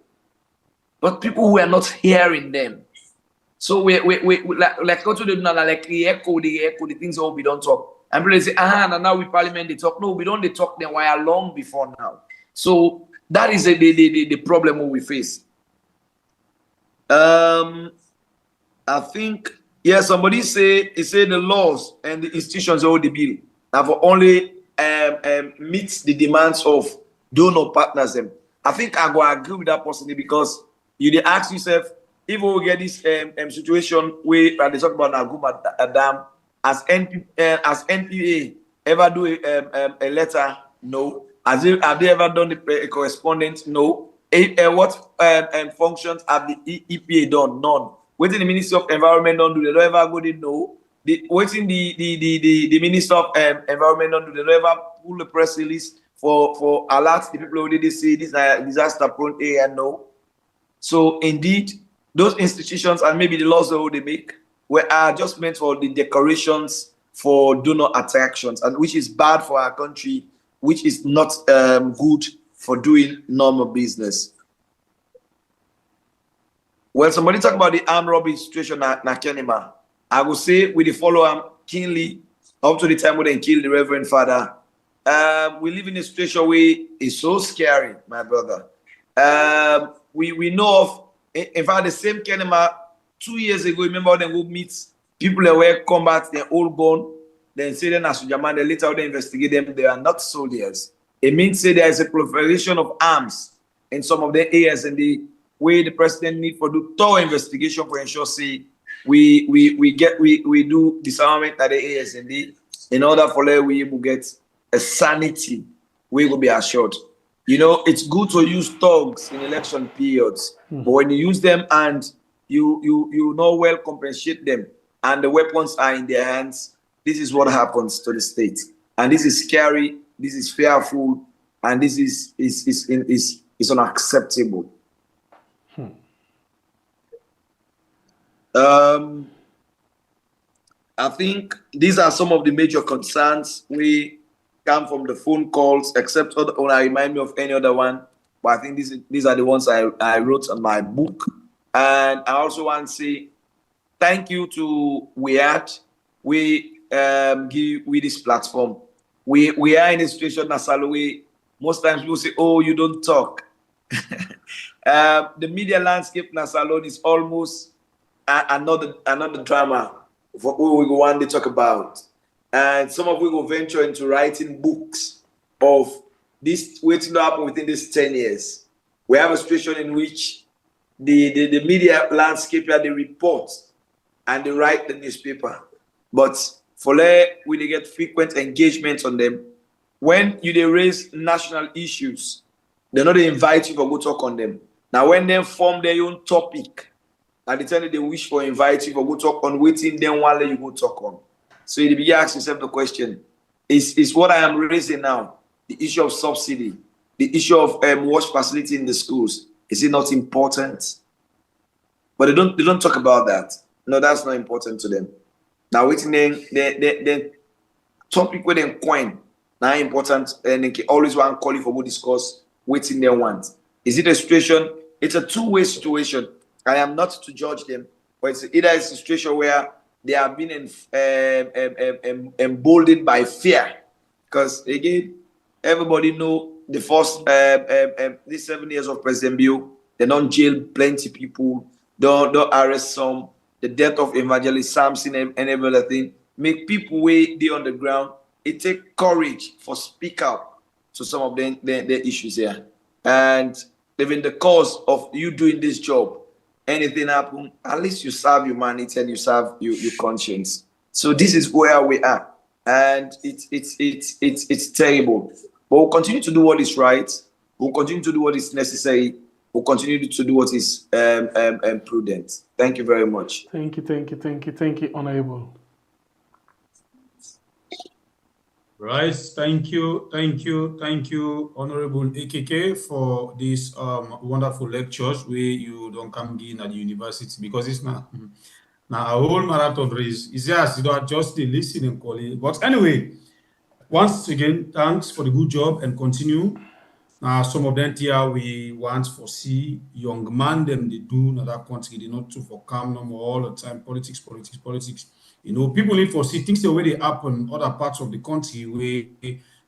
but people who are not hearing them. So we like go to the like echo the things that we don't talk. And people say, and now we parliament they talk. No, we don't they talk them why long before now. So that is the problem we face. I think somebody say the laws and the institutions hold the bill now for only meets the demands of donor partners them. I think I go agree with that person because you ask yourself if we get this situation where they talk about Naguma Dam. As NPA ever do a letter? No. Have they ever done a correspondence? No. What functions have the EPA done? None. What the Ministry of Environment don't do? They don't ever go there? No. What the Minister of Environment don't do? They don't ever pull a press release for alerts the people who they say this is a disaster prone area? No. So indeed, those institutions and maybe the laws that they make are just meant for the decorations for donor attractions, and which is bad for our country, which is not good for doing normal business. Well, somebody talk about the armed robbery situation at Makeni. I will say we follow him keenly up to the time when they kill the Reverend Father. We live in a situation where it's so scary, my brother. We know of, in fact, the same Kenema 2 years ago, remember them go meet people that were combat, they're all gone. Then say them as Jaman, they later they investigate them, they are not soldiers. It means say there is a proliferation of arms in some of the areas and the way the president need for do thorough investigation for ensure say we do disarmament at the areas and in order for that we will get a sanity, we will be assured. You know, it's good to use thugs in election periods, but when you use them and you know well compensate them and the weapons are in their hands, this is what happens to the state. And this is scary, this is fearful, and this is unacceptable. I think these are some of the major concerns we come from the phone calls, except when I remind me of any other one. But I think these are the ones I wrote on my book. And I also want to say thank you to Weird. We give this platform. We are in a situation, Nasalowe. Most times people say, "Oh, you don't talk." The media landscape, Nasalone, is almost another drama for who we go one day talk about. And some of we will venture into writing books of this waiting to happen within these 10 years. We have a situation in which the media landscape, they report and they write the newspaper. But for we they get frequent engagement on them. When they raise national issues, they're not invite you to go talk on them. Now, when they form their own topic, at the time they wish for invite you to go talk on, waiting then while you go talk on. So you begin ask yourself the question: Is what I am raising now, the issue of subsidy, the issue of wash facility in the schools, is it not important? But they don't talk about that. No, that's not important to them. Now, waiting then topic where they coin now important, and they always want to call you for good discourse. Waiting they want. Is it a situation? It's a two-way situation. I am not to judge them, but it's either a situation where they have been emboldened by fear. Because again, everybody know the first these 7 years of President Bill, they don't jail plenty people, don't arrest some. The death of Evangelist Samson and every other thing make people way there on the ground. It takes courage for speak out to some of the issues here. And even the cause of you doing this job, anything happen, at least you serve humanity and you serve your conscience. So this is where we are, and it's terrible. But we'll continue to do what is right. We'll continue to do what is necessary. We'll continue to do what is prudent. Thank you very much. Thank you, Honorable. Right, thank you, Honorable AKK, for this wonderful lectures where you don't come in at the university, because it's not a whole marathon race. It's just you don't just the listening quality. But anyway, once again, thanks for the good job and continue. Some of them here we want to see young man them they do in that country. They not to for come no more all the time. Politics. You know, people need to see things the way they happen in other parts of the country where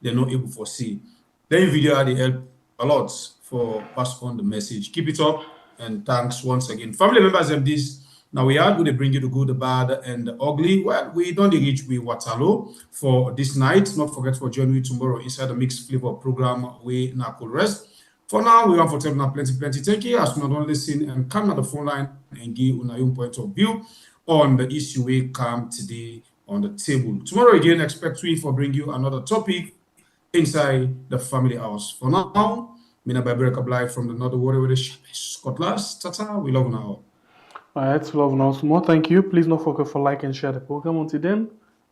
they're not able to see. Then video they help a lot for pass on the message. Keep it up and thanks once again. Family members of this. Now we are going to bring you the good, the bad, and the ugly. Well, we don't reach with Waterloo for this night. Not forget for joining me tomorrow inside the Mixed Flavor program we now could rest. For now, we want for telling plenty. Thank you. As not only listen and come on the phone line and give your own point of view on the issue we come today on the table. Tomorrow again, expect we for bring you another topic inside the family house. For now, Mina Babreka Blight from the Northern Water with the Scotland. Tata, we love you now. All right, love now some more. Thank you. Please don't forget for like and share the program. Until then,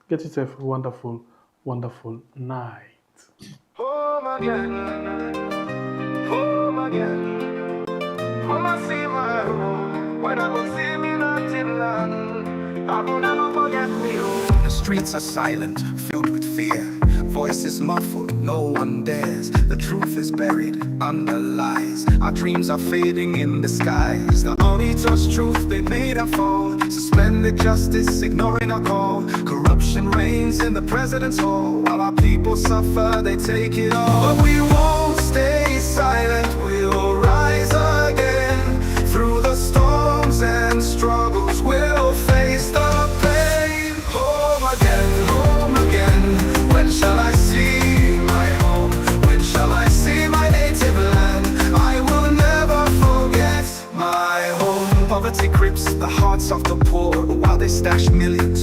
get yourself a wonderful night. Home again. Come and see my home. When I go see me nothing land, I will never forget me. The streets are silent, filled with fear. Voices muffled, no one dares. The truth is buried under lies. Our dreams are fading in the skies. The only just truth they made us fall. Suspended justice, ignoring our call. Corruption reigns in the president's hall. While our people suffer, they take it all. But we won't stay silent, we'll rise again. Through the storms and struggles, we'll face the pain. Home again. When shall I see my home? When shall I see my native land? I will never forget my home. Poverty grips the hearts of the poor while they stash millions.